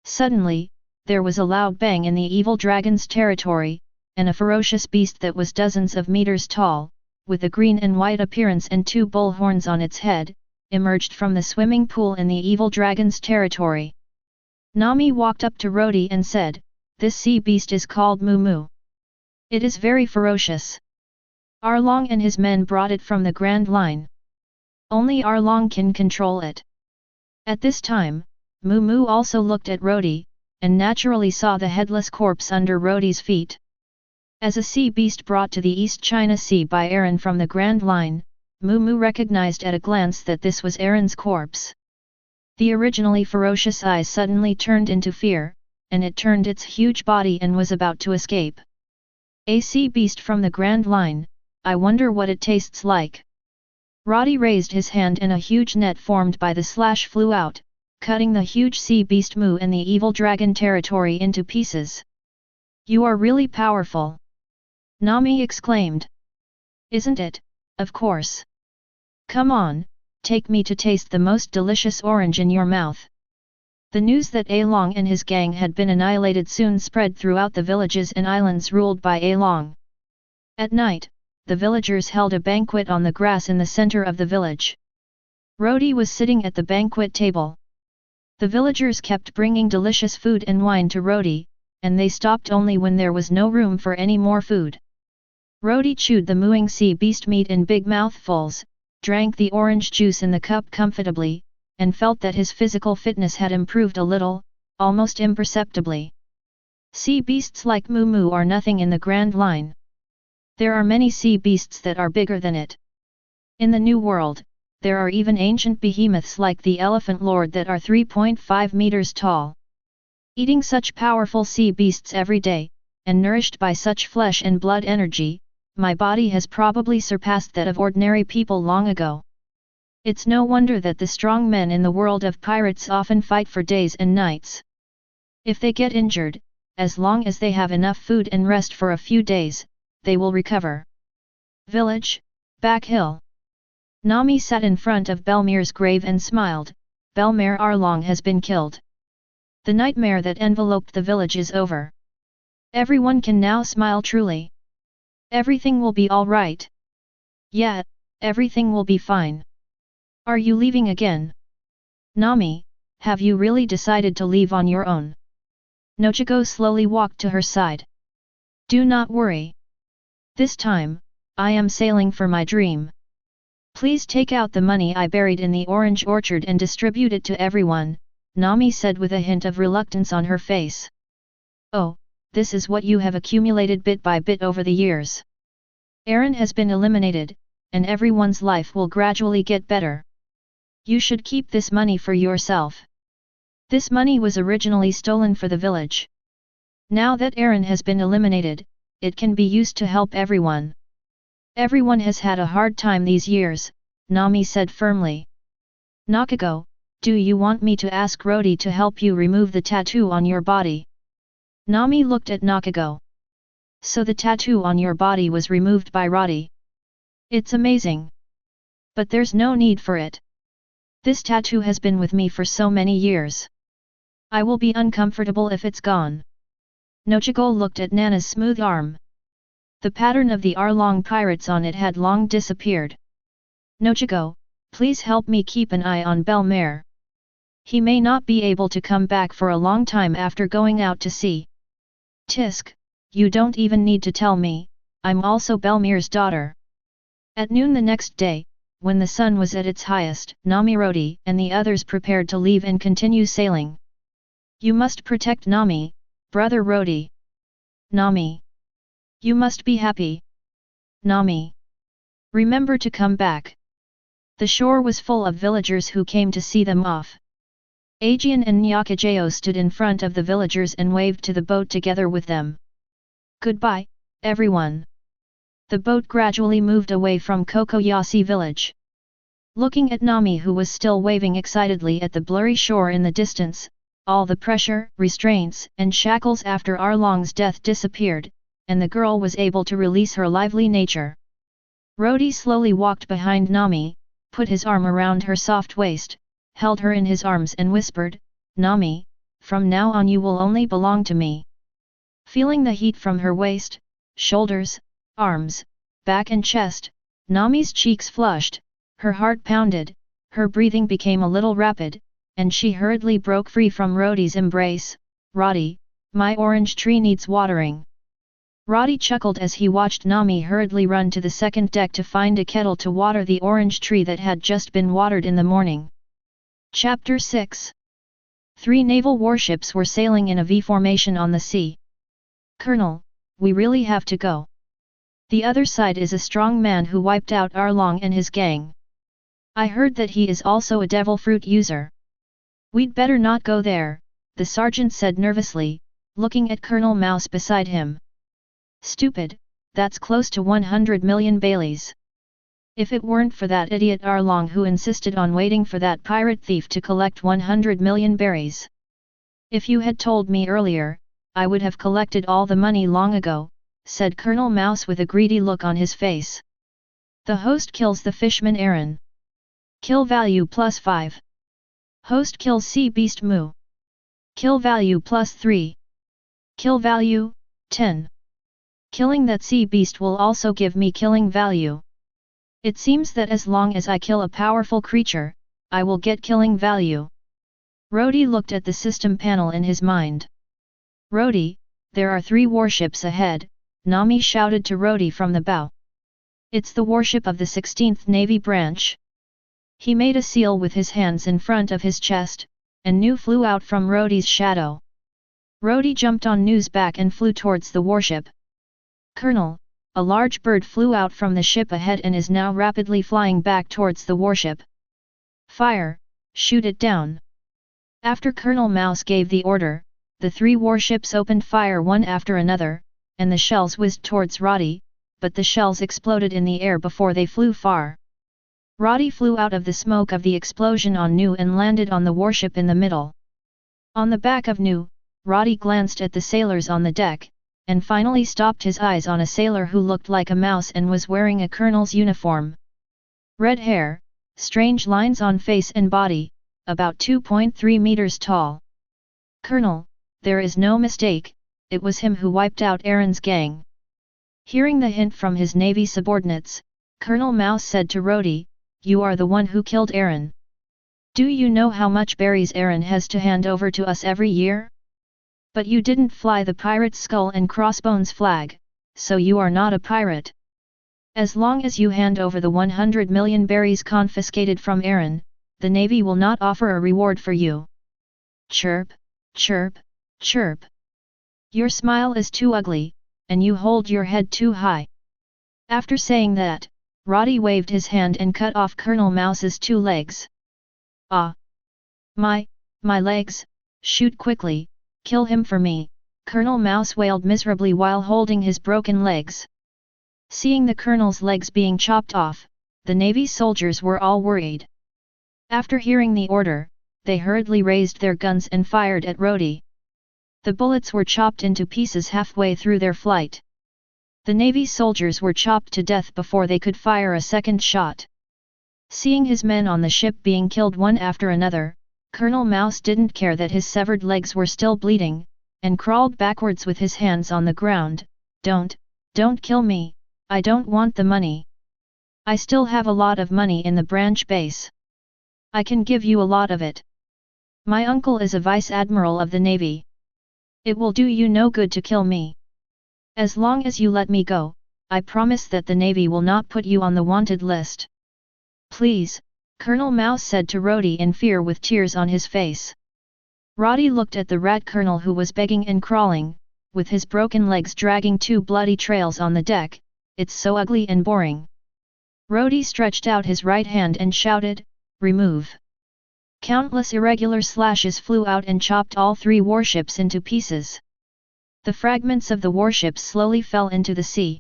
Suddenly, there was a loud bang in the evil dragon's territory, and a ferocious beast that was dozens of meters tall, with a green and white appearance and 2 bull horns on its head, emerged from the swimming pool in the evil dragon's territory. Nami walked up to Rody and said, "This sea beast is called Moo. It is very ferocious. Arlong and his men brought it from the Grand Line. Only Arlong can control it." At this time, Moo also looked at Rody, and naturally saw the headless corpse under Rody's feet. As a sea beast brought to the East China Sea by Aaron from the Grand Line, Moo recognized at a glance that this was Aaron's corpse. The originally ferocious eyes suddenly turned into fear, and it turned its huge body and was about to escape. A sea beast from the Grand Line, I wonder what it tastes like. Rody raised his hand and a huge net formed by the slash flew out, cutting the huge sea beast Moo and the evil dragon territory into pieces. You are really powerful. Nami exclaimed. Isn't it? Of course. Come on, take me to taste the most delicious orange in your mouth. The news that Arlong and his gang had been annihilated soon spread throughout the villages and islands ruled by Arlong. At night, the villagers held a banquet on the grass in the center of the village. Rody was sitting at the banquet table. The villagers kept bringing delicious food and wine to Rody, and they stopped only when there was no room for any more food. Rody chewed the mooing sea beast meat in big mouthfuls, drank the orange juice in the cup comfortably, and felt that his physical fitness had improved a little, almost imperceptibly. Sea beasts like Moo are nothing in the Grand Line. There are many sea beasts that are bigger than it. In the New World, there are even ancient behemoths like the Elephant Lord that are 3.5 meters tall. Eating such powerful sea beasts every day, and nourished by such flesh and blood energy, my body has probably surpassed that of ordinary people long ago. It's no wonder that the strong men in the world of pirates often fight for days and nights. If they get injured, as long as they have enough food and rest for a few days, they will recover. Village, back hill. Nami sat in front of Belmir's grave and smiled. Belmir Arlong has been killed. The nightmare that enveloped the village is over. Everyone can now smile truly. Everything will be all right. Yeah, everything will be fine. Are you leaving again? Nami, have you really decided to leave on your own? Nochigo slowly walked to her side. Do not worry. This time, I am sailing for my dream. Please take out the money I buried in the orange orchard and distribute it to everyone, Nami said with a hint of reluctance on her face. Oh, this is what you have accumulated bit by bit over the years. Aaron has been eliminated, and everyone's life will gradually get better. You should keep this money for yourself. This money was originally stolen for the village. Now that Aaron has been eliminated, it can be used to help everyone. Everyone has had a hard time these years, Nami said firmly. Nakago, do you want me to ask Rody to help you remove the tattoo on your body? Nami looked at Nakago. So the tattoo on your body was removed by Rody. It's amazing. But there's no need for it. This tattoo has been with me for so many years. I will be uncomfortable if it's gone. Nochigo looked at Nana's smooth arm. The pattern of the Arlong pirates on it had long disappeared. Nochigo, please help me keep an eye on Belmir. He may not be able to come back for a long time after going out to sea. Tisk, you don't even need to tell me, I'm also Belmir's daughter. At noon the next day, when the sun was at its highest, Nami, Rody and the others prepared to leave and continue sailing. You must protect Nami, brother Rody. Nami. You must be happy. Nami. Remember to come back. The shore was full of villagers who came to see them off. Aegean and Nyakajeo stood in front of the villagers and waved to the boat together with them. Goodbye, everyone. The boat gradually moved away from Kokoyasi village. Looking at Nami, who was still waving excitedly at the blurry shore in the distance, all the pressure, restraints, and shackles after Arlong's death disappeared, and the girl was able to release her lively nature. Rody slowly walked behind Nami, put his arm around her soft waist, held her in his arms and whispered, "Nami, from now on you will only belong to me." Feeling the heat from her waist, shoulders, arms, back and chest, Nami's cheeks flushed, her heart pounded, her breathing became a little rapid, and she hurriedly broke free from Rody's embrace. "Rody, my orange tree needs watering." Rody chuckled as he watched Nami hurriedly run to the second deck to find a kettle to water the orange tree that had just been watered in the morning. Chapter 6. 3 naval warships were sailing in a V formation on the sea. "Colonel, we really have to go. The other side is a strong man who wiped out Arlong and his gang. I heard that he is also a devil fruit user. We'd better not go there," the sergeant said nervously, looking at Colonel Mouse beside him. "Stupid, that's close to 100 million Baileys. If it weren't for that idiot Arlong who insisted on waiting for that pirate thief to collect 100 million berries. If you had told me earlier, I would have collected all the money long ago," said Colonel Mouse with a greedy look on his face. The host kills the fishman Aaron. Kill value +5. Host kills sea beast Moo. Kill value +3. Kill value, 10. Killing that sea beast will also give me killing value. It seems that as long as I kill a powerful creature, I will get killing value. Rody looked at the system panel in his mind. "Rody, there are 3 warships ahead," Nami shouted to Rody from the bow. "It's the warship of the 16th Navy branch." He made a seal with his hands in front of his chest, and Nu flew out from Rody's shadow. Rody jumped on Nu's back and flew towards the warship. "Colonel, a large bird flew out from the ship ahead and is now rapidly flying back towards the warship. Fire, shoot it down." After Colonel Mouse gave the order, the 3 warships opened fire one after another, and the shells whizzed towards Rody, but the shells exploded in the air before they flew far. Rody flew out of the smoke of the explosion on Nu and landed on the warship in the middle. On the back of Nu, Rody glanced at the sailors on the deck, and finally stopped his eyes on a sailor who looked like a mouse and was wearing a colonel's uniform. Red hair, strange lines on face and body, about 2.3 meters tall. "Colonel, there is no mistake, it was him who wiped out Aaron's gang." Hearing the hint from his navy subordinates, Colonel Mouse said to Rody, "You are the one who killed Aaron. Do you know how much berries Aaron has to hand over to us every year? But you didn't fly the pirate's skull and crossbones flag, so you are not a pirate. As long as you hand over the 100 million berries confiscated from Aaron, the Navy will not offer a reward for you." Chirp, chirp, chirp. Your smile is too ugly, and you hold your head too high. After saying that, Rody waved his hand and cut off Colonel Mouse's 2 legs. "Ah! My legs, shoot quickly, kill him for me," Colonel Mouse wailed miserably while holding his broken legs. Seeing the colonel's legs being chopped off, the Navy soldiers were all worried. After hearing the order, they hurriedly raised their guns and fired at Rody. The bullets were chopped into pieces halfway through their flight. The Navy soldiers were chopped to death before they could fire a second shot. Seeing his men on the ship being killed one after another, Colonel Mouse didn't care that his severed legs were still bleeding, and crawled backwards with his hands on the ground. Don't kill me, I don't want the money. I still have a lot of money in the branch base. I can give you a lot of it. My uncle is a vice admiral of the Navy. It will do you no good to kill me. As long as you let me go, I promise that the Navy will not put you on the wanted list." "Please," Colonel Mouse said to Rody in fear with tears on his face. Rody looked at the rat colonel who was begging and crawling, with his broken legs dragging 2 bloody trails on the deck. It's so ugly and boring. Rody stretched out his right hand and shouted, "Remove!" Countless irregular slashes flew out and chopped all 3 warships into pieces. The fragments of the warships slowly fell into the sea.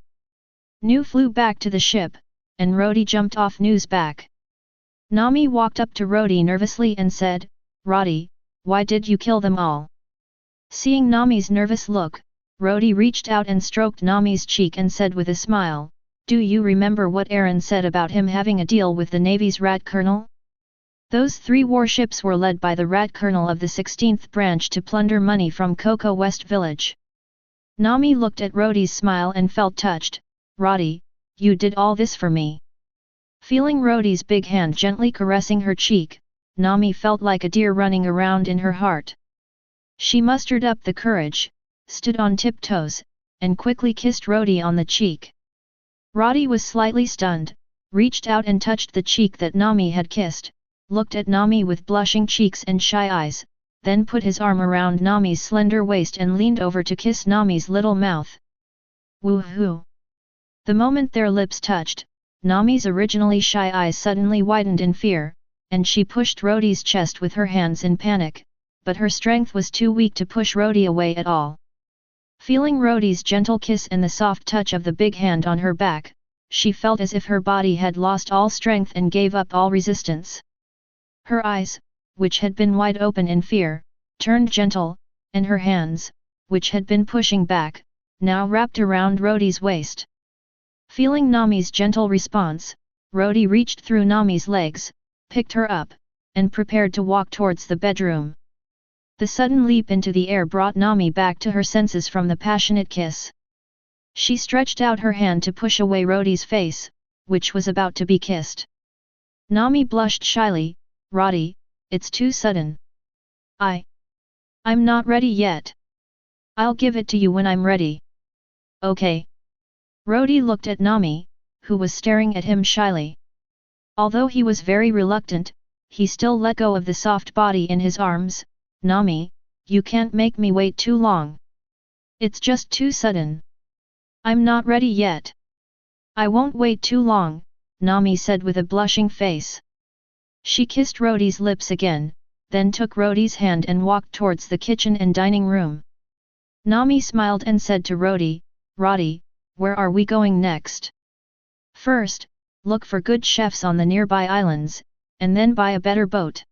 Nu flew back to the ship, and Rody jumped off Nu's back. Nami walked up to Rody nervously and said, "Rody, why did you kill them all?" Seeing Nami's nervous look, Rody reached out and stroked Nami's cheek and said with a smile, "Do you remember what Aaron said about him having a deal with the Navy's rat colonel? Those 3 warships were led by the rat colonel of the 16th branch to plunder money from Coco West Village." Nami looked at Rody's smile and felt touched. "Rody, you did all this for me." Feeling Rody's big hand gently caressing her cheek, Nami felt like a deer running around in her heart. She mustered up the courage, stood on tiptoes, and quickly kissed Rody on the cheek. Rody was slightly stunned, reached out and touched the cheek that Nami had kissed, looked at Nami with blushing cheeks and shy eyes, then put his arm around Nami's slender waist and leaned over to kiss Nami's little mouth. Woohoo! The moment their lips touched, Nami's originally shy eyes suddenly widened in fear, and she pushed Rody's chest with her hands in panic, but her strength was too weak to push Rody away at all. Feeling Rody's gentle kiss and the soft touch of the big hand on her back, she felt as if her body had lost all strength and gave up all resistance. Her eyes, which had been wide open in fear, turned gentle, and her hands, which had been pushing back, now wrapped around Rody's waist. Feeling Nami's gentle response, Rody reached through Nami's legs, picked her up, and prepared to walk towards the bedroom. The sudden leap into the air brought Nami back to her senses from the passionate kiss. She stretched out her hand to push away Rody's face, which was about to be kissed. Nami blushed shyly, "Rody, it's too sudden. I'm not ready yet. I'll give it to you when I'm ready." "Okay." Rody looked at Nami, who was staring at him shyly. Although he was very reluctant, he still let go of the soft body in his arms. "Nami, you can't make me wait too long. It's just too sudden. I'm not ready yet." "I won't wait too long," Nami said with a blushing face. She kissed Rody's lips again, then took Rody's hand and walked towards the kitchen and dining room. Nami smiled and said to Rody, "Rody, where are we going next?" "First, look for good chefs on the nearby islands, and then buy a better boat.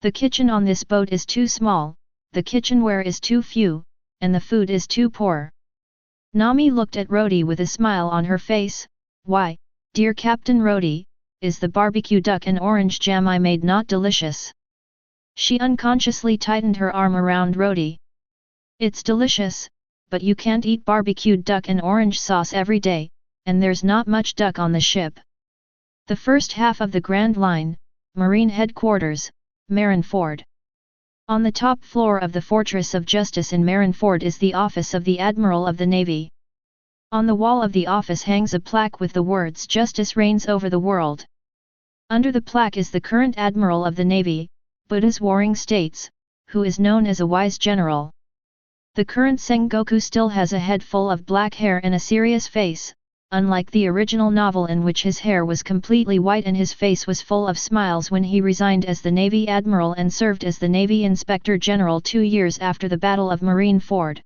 The kitchen on this boat is too small, the kitchenware is too few, and the food is too poor." Nami looked at Rody with a smile on her face. "Why, dear Captain Rody, is the barbecue duck and orange jam I made not delicious?" She unconsciously tightened her arm around Rody. "It's delicious, but you can't eat barbecued duck and orange sauce every day, and there's not much duck on the ship." The first half of the Grand Line, Marine Headquarters, Marineford. On the top floor of the Fortress of Justice in Marineford is the office of the Admiral of the Navy. On the wall of the office hangs a plaque with the words "Justice reigns over the world." Under the plaque is the current Admiral of the Navy, Buddha's Warring States, who is known as a wise general. The current Sengoku still has a head full of black hair and a serious face, unlike the original novel in which his hair was completely white and his face was full of smiles when he resigned as the Navy Admiral and served as the Navy Inspector General 2 years after the Battle of Marineford.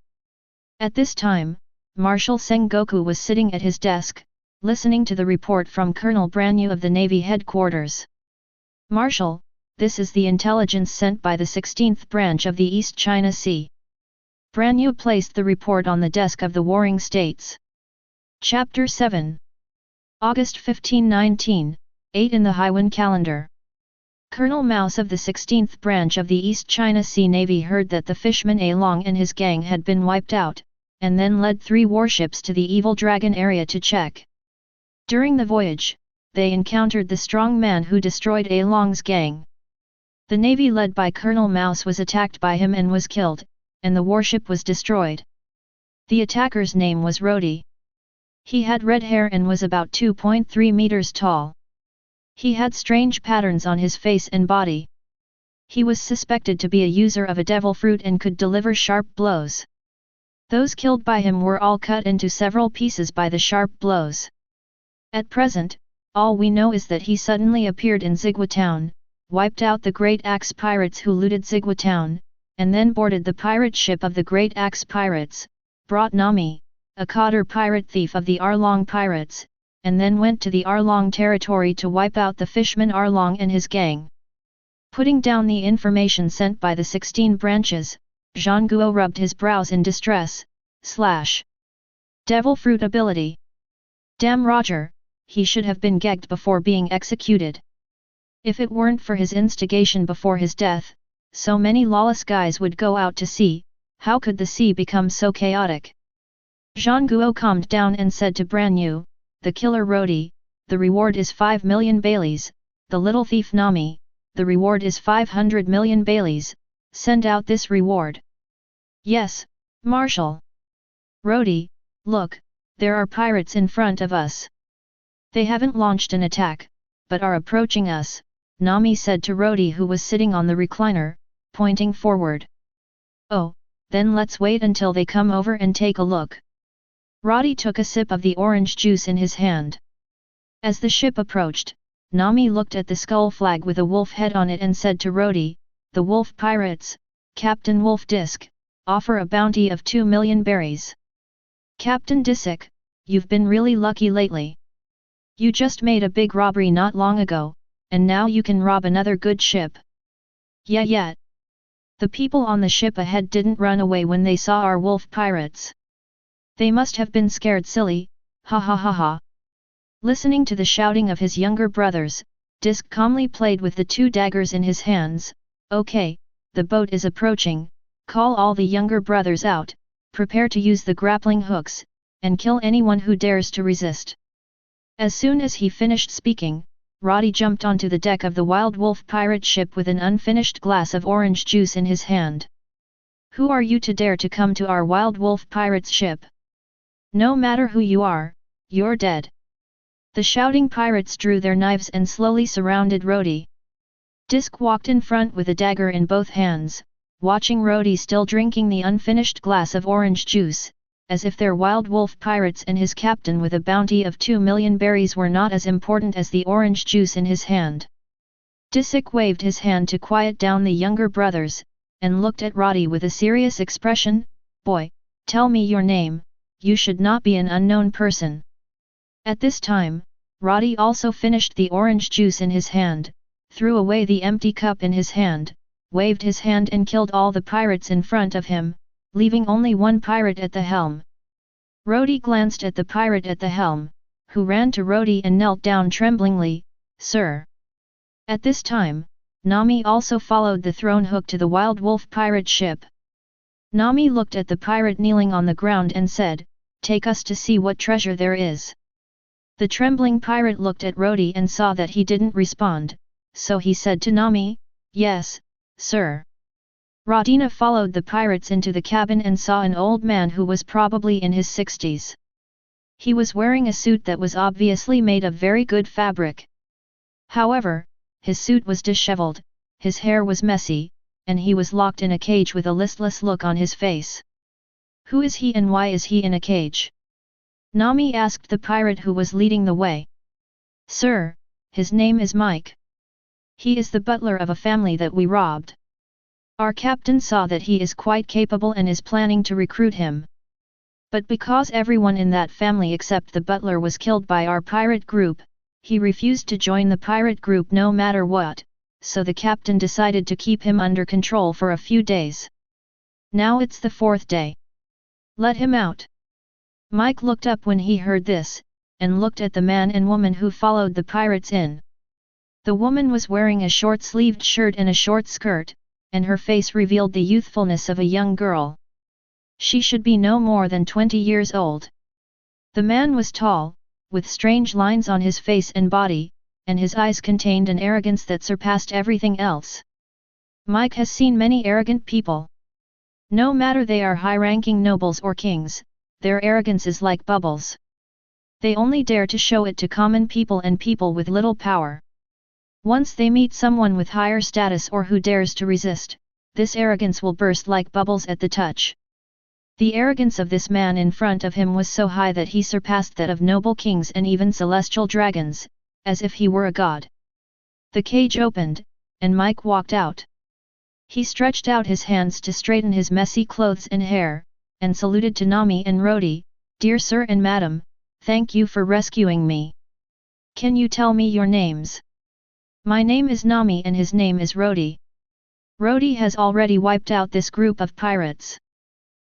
At this time, Marshal Sengoku was sitting at his desk, listening to the report from Colonel Branyu of the Navy Headquarters. "Marshal, this is the intelligence sent by the 16th branch of the East China Sea." Branyu placed the report on the desk of the Warring States. Chapter 7. August 1519, 8 in the Haiwan calendar. Colonel Mouse of the 16th branch of the East China Sea Navy heard that the fisherman Arlong and his gang had been wiped out, and then led 3 warships to the Evil Dragon area to check. During the voyage, they encountered the strong man who destroyed Arlong's gang. The navy led by Colonel Mouse was attacked by him and was killed, and the warship was destroyed. The attacker's name was Rody. He had red hair and was about 2.3 meters tall. He had strange patterns on his face and body. He was suspected to be a user of a devil fruit and could deliver sharp blows. Those killed by him were all cut into several pieces by the sharp blows. At present, all we know is that he suddenly appeared in Zigua town, wiped out the Great Axe pirates who looted Zigua town, and then boarded the pirate ship of the Great Axe pirates, brought Nami, a cotter pirate thief of the Arlong pirates, and then went to the Arlong territory to wipe out the fishman Arlong and his gang. Putting down the information sent by the 16 branches, Zhangguo rubbed his brows in distress. Devil fruit ability. Damn Roger, he should have been gagged before being executed. If it weren't for his instigation before his death, so many lawless guys would go out to sea. How could the sea become so chaotic? Zhangguo calmed down and said to Branyu, the killer Rody, the reward is 5 million baileys, the little thief Nami, the reward is 500 million baileys, send out this reward. Yes, Marshal. Rody, look, there are pirates in front of us. They haven't launched an attack, but are approaching us, Nami said to Rody who was sitting on the recliner, pointing forward. Oh, then let's wait until they come over and take a look. Rody took a sip of the orange juice in his hand. As the ship approached, Nami looked at the skull flag with a wolf head on it and said to Rody, the wolf pirates, Captain Wolf Disc, offer a bounty of 2 million berries. Captain Disc, you've been really lucky lately. You just made a big robbery not long ago, and now you can rob another good ship. Yeah. The people on the ship ahead didn't run away when they saw our wolf pirates. They must have been scared silly, ha ha ha ha. Listening to the shouting of his younger brothers, Disc calmly played with the 2 daggers in his hands. Okay, the boat is approaching, call all the younger brothers out, prepare to use the grappling hooks, and kill anyone who dares to resist. As soon as he finished speaking, Rody jumped onto the deck of the Wild Wolf pirate ship with an unfinished glass of orange juice in his hand. Who are you to dare to come to our Wild Wolf pirate's ship? No matter who you are, you're dead. The shouting pirates drew their knives and slowly surrounded Rody. Disc walked in front with a dagger in both hands, watching Rody still drinking the unfinished glass of orange juice, as if their Wild Wolf pirates and his captain with a bounty of 2 million berries were not as important as the orange juice in his hand. Disc waved his hand to quiet down the younger brothers, and looked at Rody with a serious expression. Boy, tell me your name, you should not be an unknown person. At this time, Rody also finished the orange juice in his hand, threw away the empty cup in his hand, waved his hand and killed all the pirates in front of him, leaving only one pirate at the helm. Rody glanced at the pirate at the helm, who ran to Rody and knelt down tremblingly, Sir. At this time, Nami also followed the thrown hook to the Wild Wolf pirate ship. Nami looked at the pirate kneeling on the ground and said, Take us to see what treasure there is. The trembling pirate looked at Rody and saw that he didn't respond, so he said to Nami, Yes, sir. Rodina followed the pirates into the cabin and saw an old man who was probably in his 60s. He was wearing a suit that was obviously made of very good fabric. However, his suit was disheveled, his hair was messy, and he was locked in a cage with a listless look on his face. Who is he and why is he in a cage? Nami asked the pirate who was leading the way. Sir, his name is Mike. He is the butler of a family that we robbed. Our captain saw that he is quite capable and is planning to recruit him. But because everyone in that family except the butler was killed by our pirate group, he refused to join the pirate group no matter what, so the captain decided to keep him under control for a few days. Now it's the 4th day. Let him out. Mike looked up when he heard this, and looked at the man and woman who followed the pirates in. The woman was wearing a short-sleeved shirt and a short skirt, and her face revealed the youthfulness of a young girl. She should be no more than 20 years old. The man was tall, with strange lines on his face and body, and his eyes contained an arrogance that surpassed everything else. Mike has seen many arrogant people. No matter they are high-ranking nobles or kings, their arrogance is like bubbles. They only dare to show it to common people and people with little power. Once they meet someone with higher status or who dares to resist, this arrogance will burst like bubbles at the touch. The arrogance of this man in front of him was so high that he surpassed that of noble kings and even celestial dragons, as if he were a god. The cage opened, and Mike walked out. He stretched out his hands to straighten his messy clothes and hair, and saluted to Nami and Rody, "Dear sir and madam, thank you for rescuing me. Can you tell me your names?" "My name is Nami and his name is Rody. Rody has already wiped out this group of pirates.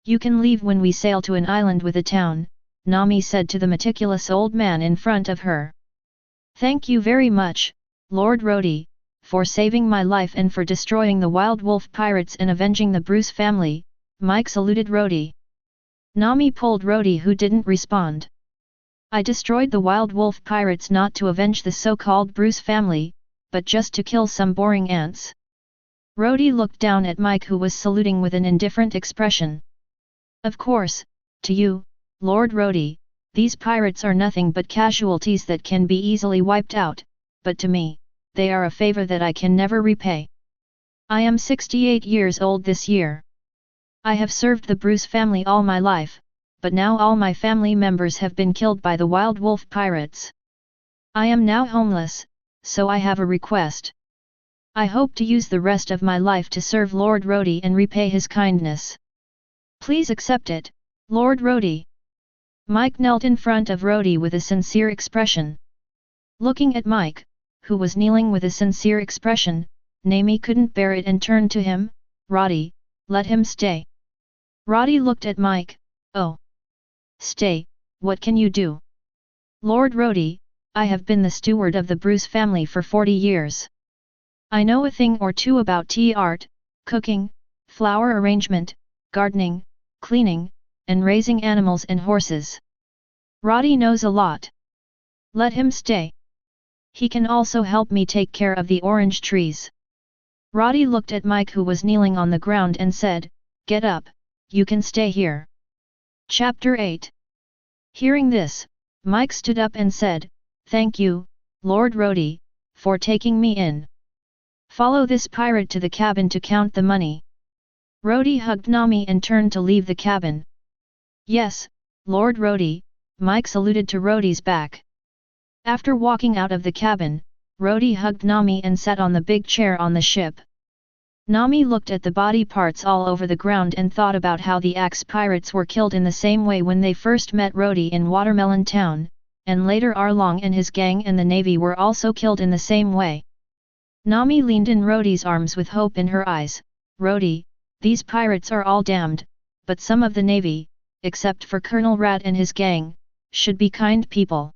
You can leave when we sail to an island with a town," Nami said to the meticulous old man in front of her. "Thank you very much, Lord Rody, for saving my life and for destroying the wild wolf pirates and avenging the Bruce family," Mike saluted Rody. Nami pulled Rody, who didn't respond. "I destroyed the wild wolf pirates not to avenge the so-called Bruce family, but just to kill some boring ants." Rody looked down at Mike, who was saluting with an indifferent expression. "Of course, to you, Lord Rody, these pirates are nothing but casualties that can be easily wiped out, but to me, they are a favor that I can never repay. I am 68 years old this year. I have served the Bruce family all my life, but now all my family members have been killed by the wild wolf pirates. I am now homeless, so I have a request. I hope to use the rest of my life to serve Lord Rody and repay his kindness. Please accept it, Lord Rody." Mike knelt in front of Rody with a sincere expression. Looking at Mike, who was kneeling with a sincere expression, Nami couldn't bear it and turned to him, "Rody, let him stay." Rody looked at Mike, "Oh. Stay, what can you do?" "Lord Rody, I have been the steward of the Bruce family for 40 years. I know a thing or two about tea art, cooking, flower arrangement, gardening, cleaning, and raising animals and horses. Rody knows a lot. Let him stay. He can also help me take care of the orange trees." Rody looked at Mike, who was kneeling on the ground, and said, "Get up, you can stay here." Chapter 8. Hearing this, Mike stood up and said, "Thank you, Lord Rody, for taking me in. Follow this pirate to the cabin to count the money." Rody hugged Nami and turned to leave the cabin. "Yes, Lord Rody," Mike saluted to Rody's back. After walking out of the cabin, Rody hugged Nami and sat on the big chair on the ship. Nami looked at the body parts all over the ground and thought about how the axe pirates were killed in the same way when they first met Rody in Watermelon Town, and later Arlong and his gang and the Navy were also killed in the same way. Nami leaned in Rody's arms with hope in her eyes. "Rody, these pirates are all damned, but some of the Navy, except for Colonel Rat and his gang, should be kind people.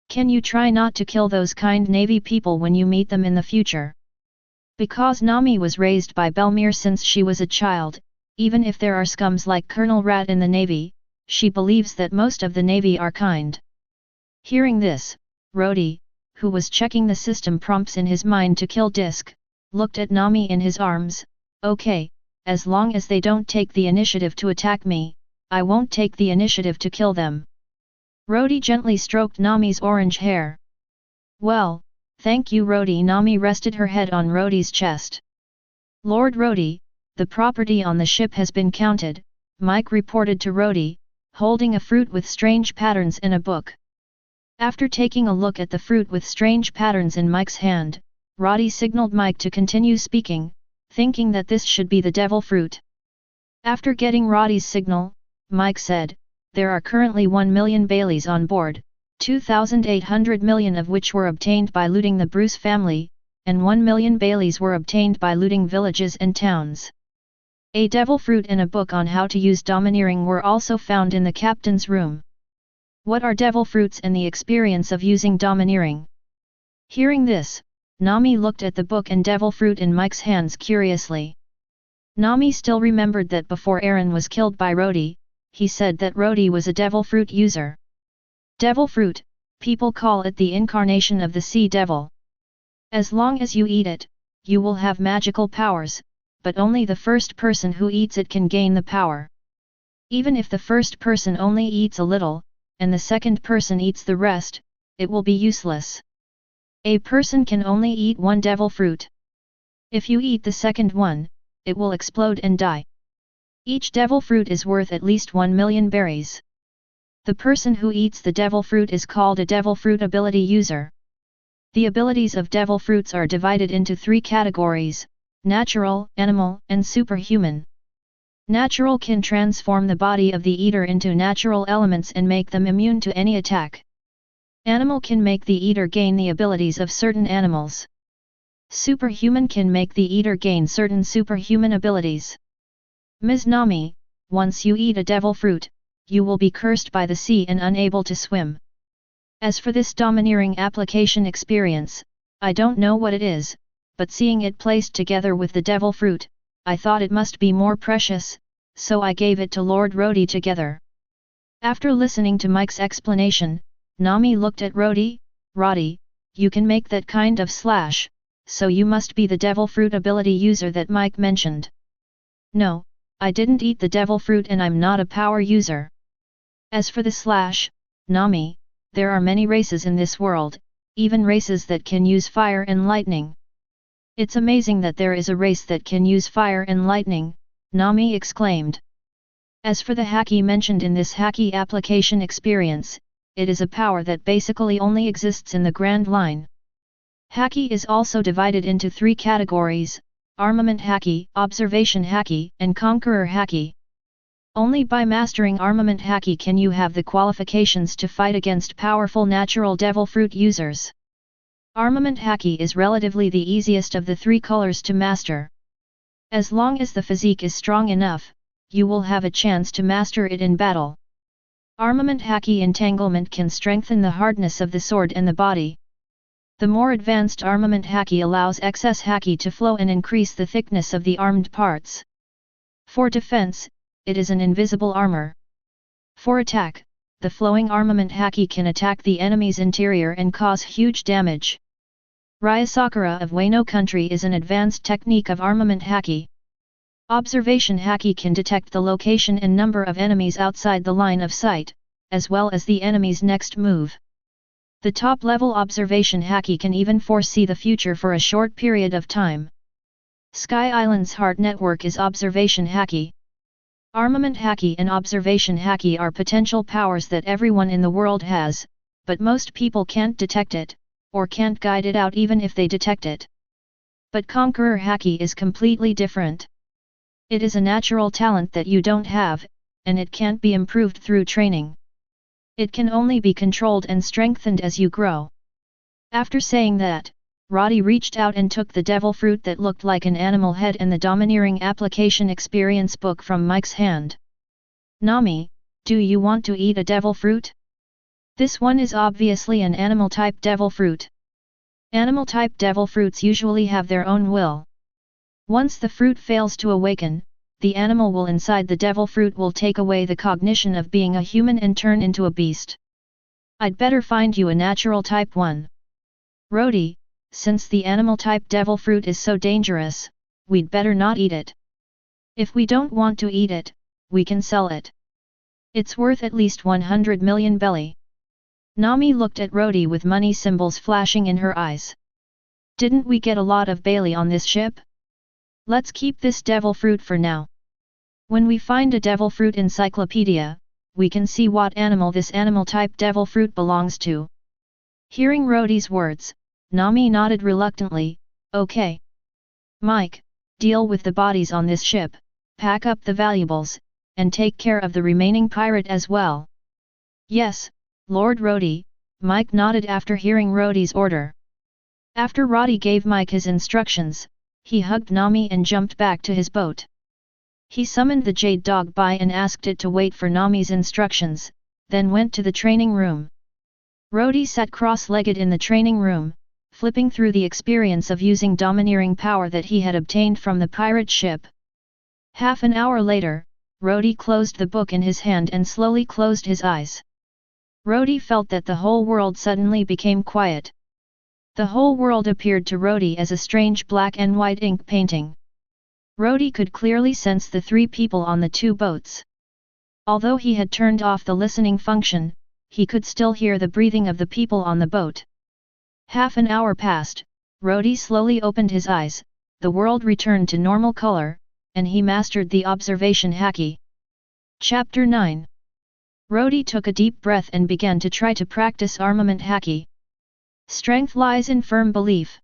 Can you try not to kill those kind Navy people when you meet them in the future?" Because Nami was raised by Belmere since she was a child, even if there are scums like Colonel Rat in the Navy, she believes that most of the Navy are kind. Hearing this, Rody, who was checking the system prompts in his mind to kill Disc, looked at Nami in his arms. "Okay, as long as they don't take the initiative to attack me, I won't take the initiative to kill them." Rody gently stroked Nami's orange hair. "Well, thank you Rody." Nami rested her head on Rody's chest. "Lord Rody, the property on the ship has been counted," Mike reported to Rody, holding a fruit with strange patterns in a book. After taking a look at the fruit with strange patterns in Mike's hand, Rody signaled Mike to continue speaking, thinking that this should be the devil fruit. After getting Roddy's signal, Mike said, "There are currently 1 million Baileys on board, 2,800 million of which were obtained by looting the Bruce family, and 1 million Baileys were obtained by looting villages and towns. A devil fruit and a book on how to use domineering were also found in the captain's room." "What are devil fruits and the experience of using domineering?" Hearing this, Nami looked at the book and devil fruit in Mike's hands curiously. Nami still remembered that before Aaron was killed by Rody, he said that Rody was a devil fruit user. Devil fruit, people call it the incarnation of the sea devil. As long as you eat it, you will have magical powers, but only the first person who eats it can gain the power. Even if the first person only eats a little, and the second person eats the rest, it will be useless. A person can only eat one devil fruit. If you eat the second one, it will explode and die. Each devil fruit is worth at least 1 million berries. The person who eats the devil fruit is called a devil fruit ability user. The abilities of devil fruits are divided into 3 categories: natural, animal, and superhuman. Natural can transform the body of the eater into natural elements and make them immune to any attack. Animal can make the eater gain the abilities of certain animals. Superhuman can make the eater gain certain superhuman abilities. Ms. Nami, once you eat a devil fruit, you will be cursed by the sea and unable to swim. As for this domineering application experience, I don't know what it is, but seeing it placed together with the devil fruit, I thought it must be more precious, so I gave it to Lord Rody together. After listening to Mike's explanation, Nami looked at Rody. Rody, you can make that kind of slash, so you must be the devil fruit ability user that Mike mentioned. No, I didn't eat the devil fruit and I'm not a power user. As for the slash, Nami, there are many races in this world, even races that can use fire and lightning. It's amazing that there is a race that can use fire and lightning, Nami exclaimed. As for the Haki mentioned in this Haki application experience, it is a power that basically only exists in the Grand Line. Haki is also divided into 3 categories: Armament Haki, Observation Haki, and Conqueror Haki. Only by mastering Armament Haki can you have the qualifications to fight against powerful natural devil fruit users. Armament Haki is relatively the easiest of the 3 colors to master. As long as the physique is strong enough, you will have a chance to master it in battle. Armament Haki entanglement can strengthen the hardness of the sword and the body. The more advanced Armament Haki allows excess Haki to flow and increase the thickness of the armed parts. For defense, it is an invisible armor. For attack, the flowing Armament Haki can attack the enemy's interior and cause huge damage. Ryasakura of Wano country is an advanced technique of Armament Haki. Observation Haki can detect the location and number of enemies outside the line of sight, as well as the enemy's next move. The top-level Observation Haki can even foresee the future for a short period of time. Sky Island's heart network is Observation Haki. Armament Haki and Observation Haki are potential powers that everyone in the world has, but most people can't detect it, or can't guide it out even if they detect it. But Conqueror Haki is completely different. It is a natural talent that you don't have, and it can't be improved through training. It can only be controlled and strengthened as you grow. After saying that, Rody reached out and took the devil fruit that looked like an animal head and the domineering application experience book from Mike's hand. Nami, do you want to eat a devil fruit? This one is obviously an animal-type devil fruit. Animal-type devil fruits usually have their own will. Once the fruit fails to awaken, the animal will inside the devil fruit will take away the cognition of being a human and turn into a beast. I'd better find you a natural type one. Rody, since the animal-type devil fruit is so dangerous, we'd better not eat it. If we don't want to eat it, we can sell it. It's worth at least 100 million belly. Nami looked at Rody with money symbols flashing in her eyes. Didn't we get a lot of Bailey on this ship? Let's keep this devil fruit for now. When we find a devil fruit encyclopedia, we can see what animal this animal-type devil fruit belongs to. Hearing Rody's words, Nami nodded reluctantly, okay. Mike, deal with the bodies on this ship, pack up the valuables, and take care of the remaining pirate as well. Yes, Lord Rody, Mike nodded after hearing Rody's order. After Rody gave Mike his instructions, he hugged Nami and jumped back to his boat. He summoned the jade dog by and asked it to wait for Nami's instructions, then went to the training room. Rody sat cross-legged in the training room, flipping through the experience of using domineering power that he had obtained from the pirate ship. Half an hour later, Rody closed the book in his hand and slowly closed his eyes. Rody felt that the whole world suddenly became quiet. The whole world appeared to Rody as a strange black and white ink painting. Rody could clearly sense the 3 people on the 2 boats. Although he had turned off the listening function, he could still hear the breathing of the people on the boat. Half an hour passed, Rody slowly opened his eyes, the world returned to normal color, and he mastered the observation Haki. Chapter 9. Rody took a deep breath and began to try to practice armament Haki. Strength lies in firm belief.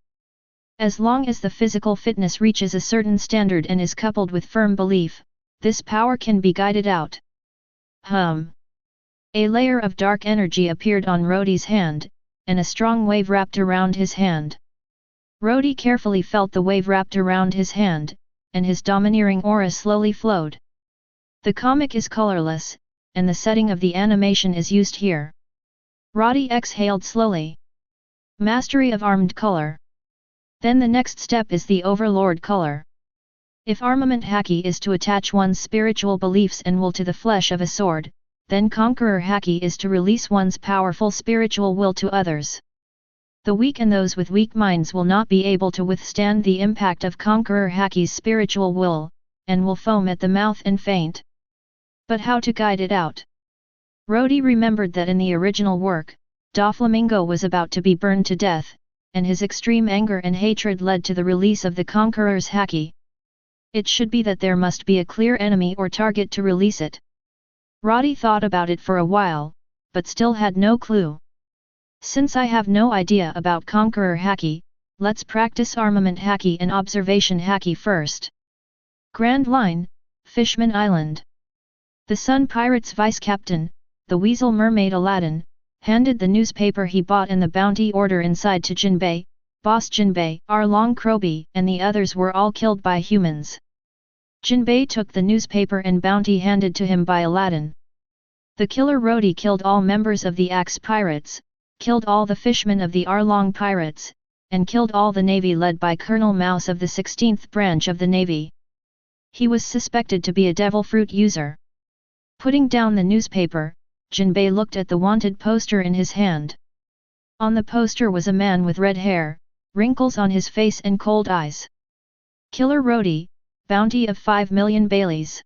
As long as the physical fitness reaches a certain standard and is coupled with firm belief, this power can be guided out. A layer of dark energy appeared on Rody's hand, and a strong wave wrapped around his hand. Rody carefully felt the wave wrapped around his hand, and his domineering aura slowly flowed. The comic is colorless, and the setting of the animation is used here. Rody exhaled slowly. Mastery of armed color. Then the next step is the overlord color. If armament Haki is to attach one's spiritual beliefs and will to the flesh of a sword, then conqueror Haki is to release one's powerful spiritual will to others. The weak and those with weak minds will not be able to withstand the impact of conqueror Haki's spiritual will, and will foam at the mouth and faint. But how to guide it out? Rody remembered that in the original work, Doflamingo was about to be burned to death, and his extreme anger and hatred led to the release of the conqueror's Haki. It should be that there must be a clear enemy or target to release it. Rody thought about it for a while, but still had no clue. Since I have no idea about conqueror Haki, let's practice armament Haki and observation Haki first. Grand Line, Fishman Island. The Sun Pirates Vice Captain, the Weasel Mermaid Aladdin, handed the newspaper he bought and the bounty order inside to Jinbei. Boss Jinbei, Arlong Krobi, and the others were all killed by humans. Jinbei took the newspaper and bounty handed to him by Aladdin. The killer Rody killed all members of the Axe Pirates, killed all the fishmen of the Arlong Pirates, and killed all the navy led by Colonel Mouse of the 16th branch of the navy. He was suspected to be a devil fruit user. Putting down the newspaper, Jinbei looked at the wanted poster in his hand. On the poster was a man with red hair, wrinkles on his face and cold eyes. Killer Rody, bounty of 5 million Baileys.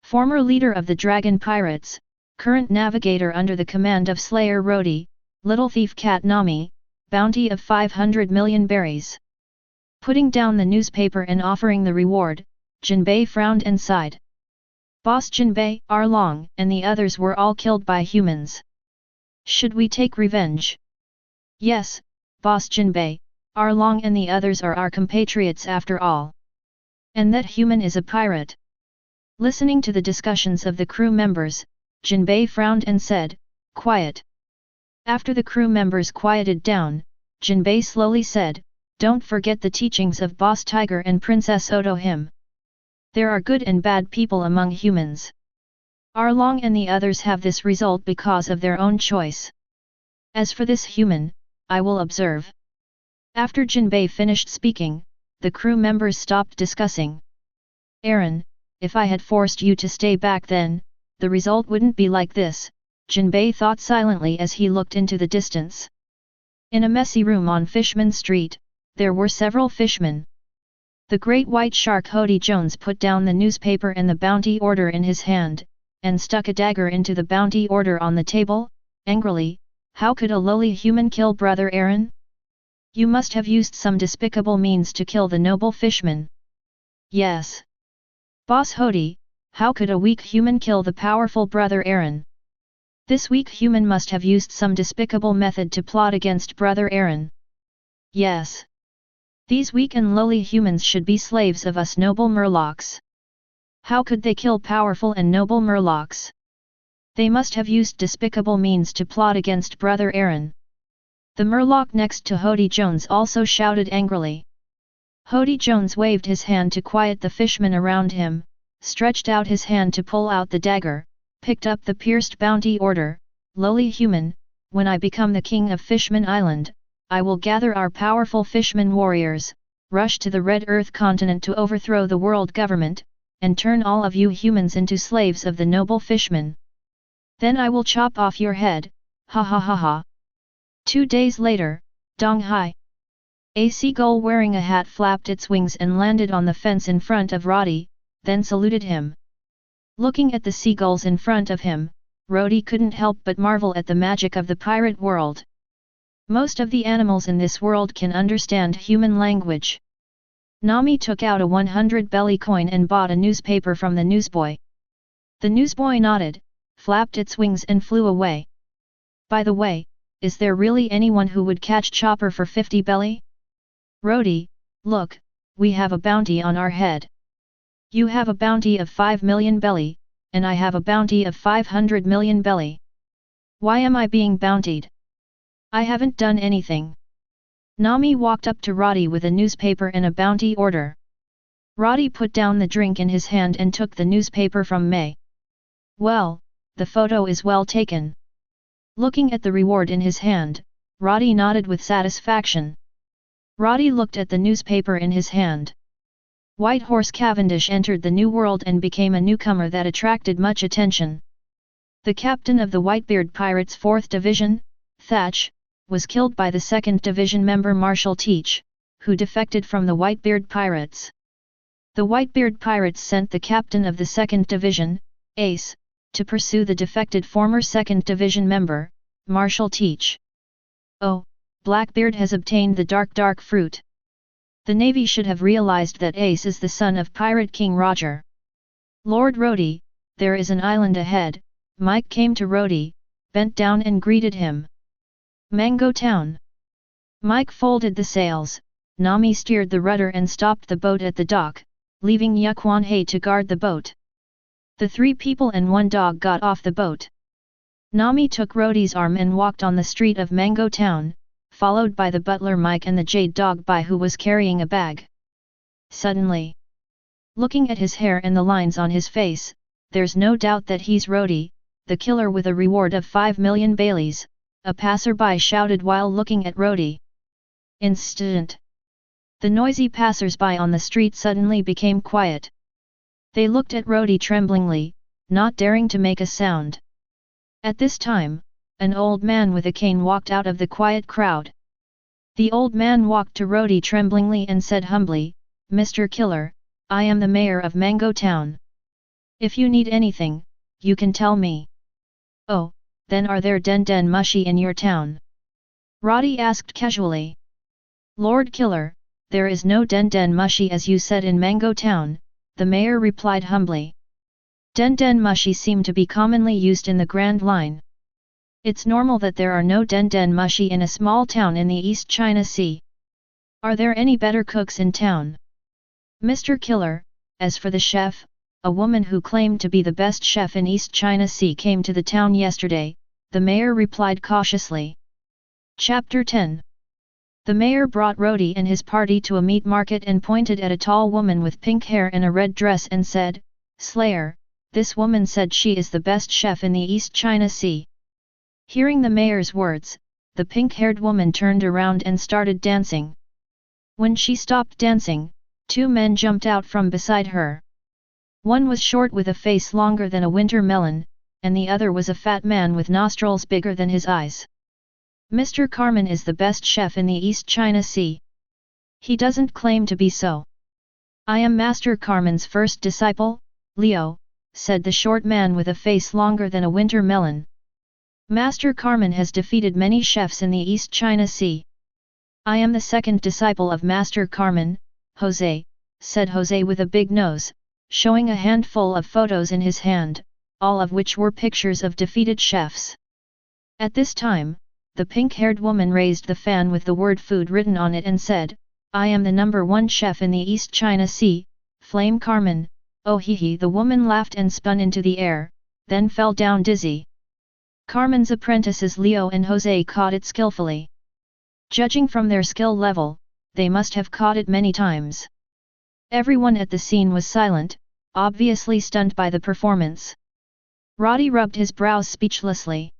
Former leader of the Dragon Pirates, current navigator under the command of Slayer Rody, little thief cat Nami, bounty of 500 million berries. Putting down the newspaper and offering the reward, Jinbei frowned and sighed. Boss Jinbei, Arlong, and the others were all killed by humans. Should we take revenge? Yes, Boss Jinbei, Arlong and the others are our compatriots after all. And that human is a pirate. Listening to the discussions of the crew members, Jinbei frowned and said, "Quiet." After the crew members quieted down, Jinbei slowly said, "Don't forget the teachings of Boss Tiger and Princess Oto Him. There are good and bad people among humans. Arlong and the others have this result because of their own choice. As for this human, I will observe." After Jinbei finished speaking, the crew members stopped discussing. "Aaron, if I had forced you to stay back then, the result wouldn't be like this," Jinbei thought silently as he looked into the distance. In a messy room on Fishman Street, there were several fishmen. The great white shark Hody Jones put down the newspaper and the bounty order in his hand, and stuck a dagger into the bounty order on the table, angrily. "How could a lowly human kill Brother Aaron? You must have used some despicable means to kill the noble fishman." "Yes. Boss Hody, how could a weak human kill the powerful Brother Aaron? This weak human must have used some despicable method to plot against Brother Aaron." "Yes. These weak and lowly humans should be slaves of us noble murlocs. How could they kill powerful and noble murlocs? They must have used despicable means to plot against Brother Aaron." The murloc next to Hody Jones also shouted angrily. Hody Jones waved his hand to quiet the fishmen around him, stretched out his hand to pull out the dagger, picked up the pierced bounty order. "Lowly human, when I become the king of Fishman Island, I will gather our powerful fishmen warriors, rush to the Red Earth continent to overthrow the world government, and turn all of you humans into slaves of the noble fishmen. Then I will chop off your head, ha ha ha ha." 2 days later, Donghai. A seagull wearing a hat flapped its wings and landed on the fence in front of Rody, then saluted him. Looking at the seagulls in front of him, Rody couldn't help but marvel at the magic of the pirate world. Most of the animals in this world can understand human language. Nami took out a 100 belly coin and bought a newspaper from the newsboy. The newsboy nodded, flapped its wings and flew away. By the way, is there really anyone who would catch Chopper for 50 belly? Rody, look, we have a bounty on our head. You have a bounty of 5 million belly, and I have a bounty of 500 million belly. Why am I being bountied? I haven't done anything. Nami walked up to Rody with a newspaper and a bounty order. Rody put down the drink in his hand and took the newspaper from May. Well, the photo is well taken. Looking at the reward in his hand, Rody nodded with satisfaction. Rody looked at the newspaper in his hand. White Horse Cavendish entered the New World and became a newcomer that attracted much attention. The captain of the Whitebeard Pirates' 4th Division, Thatch, was killed by the 2nd Division member Marshal Teach, who defected from the Whitebeard Pirates. The Whitebeard Pirates sent the captain of the 2nd Division, Ace, to pursue the defected former 2nd Division member, Marshal Teach. Oh, Blackbeard has obtained the dark fruit. The Navy should have realized that Ace is the son of Pirate King Roger. Lord Rody, there is an island ahead. Mike came to Rody, bent down and greeted him. Mango Town. Mike folded the sails, Nami steered the rudder and stopped the boat at the dock, leaving Yuquanhei to guard the boat. The 3 people and 1 dog got off the boat. Nami took Rody's arm and walked on the street of Mango Town, followed by the butler Mike and the jade dog Bai who was carrying a bag. Suddenly, looking at his hair and the lines on his face, there's no doubt that he's Rody, the killer with a reward of 5 million baileys, a passerby shouted while looking at Rody. Instant. The noisy passersby on the street suddenly became quiet. They looked at Rody tremblingly, not daring to make a sound. At this time, an old man with a cane walked out of the quiet crowd. The old man walked to Rody tremblingly and said humbly, "Mr. Killer, I am the mayor of Mango Town. If you need anything, you can tell me." "Oh, then are there den mushi in your town?" Rody asked casually. "Lord Killer, there is no den mushi as you said in Mango Town," the mayor replied humbly. Den mushi seem to be commonly used in the Grand Line. It's normal that there are no den mushi in a small town in the East China Sea. Are there any better cooks in town? Mr. Killer, as for the chef, a woman who claimed to be the best chef in East China Sea came to the town yesterday, the mayor replied cautiously. Chapter 10. The mayor brought Rody and his party to a meat market and pointed at a tall woman with pink hair and a red dress and said, "Slayer, this woman said she is the best chef in the East China Sea." Hearing the mayor's words, the pink-haired woman turned around and started dancing. When she stopped dancing, 2 men jumped out from beside her. One was short with a face longer than a winter melon, and the other was a fat man with nostrils bigger than his eyes. "Mr. Carmen is the best chef in the East China Sea. He doesn't claim to be so." "I am Master Carmen's first disciple, Leo," said the short man with a face longer than a winter melon. "Master Carmen has defeated many chefs in the East China Sea. I am the second disciple of Master Carmen, Jose," said Jose with a big nose, showing a handful of photos in his hand, all of which were pictures of defeated chefs. At this time, the pink-haired woman raised the fan with the word food written on it and said, "I am the #1 chef in the East China Sea, Flame Carmen." "Oh hee hee," the woman laughed and spun into the air, then fell down dizzy. Carmen's apprentices Leo and Jose caught it skillfully. Judging from their skill level, they must have caught it many times. Everyone at the scene was silent, obviously stunned by the performance. Rody rubbed his brows speechlessly.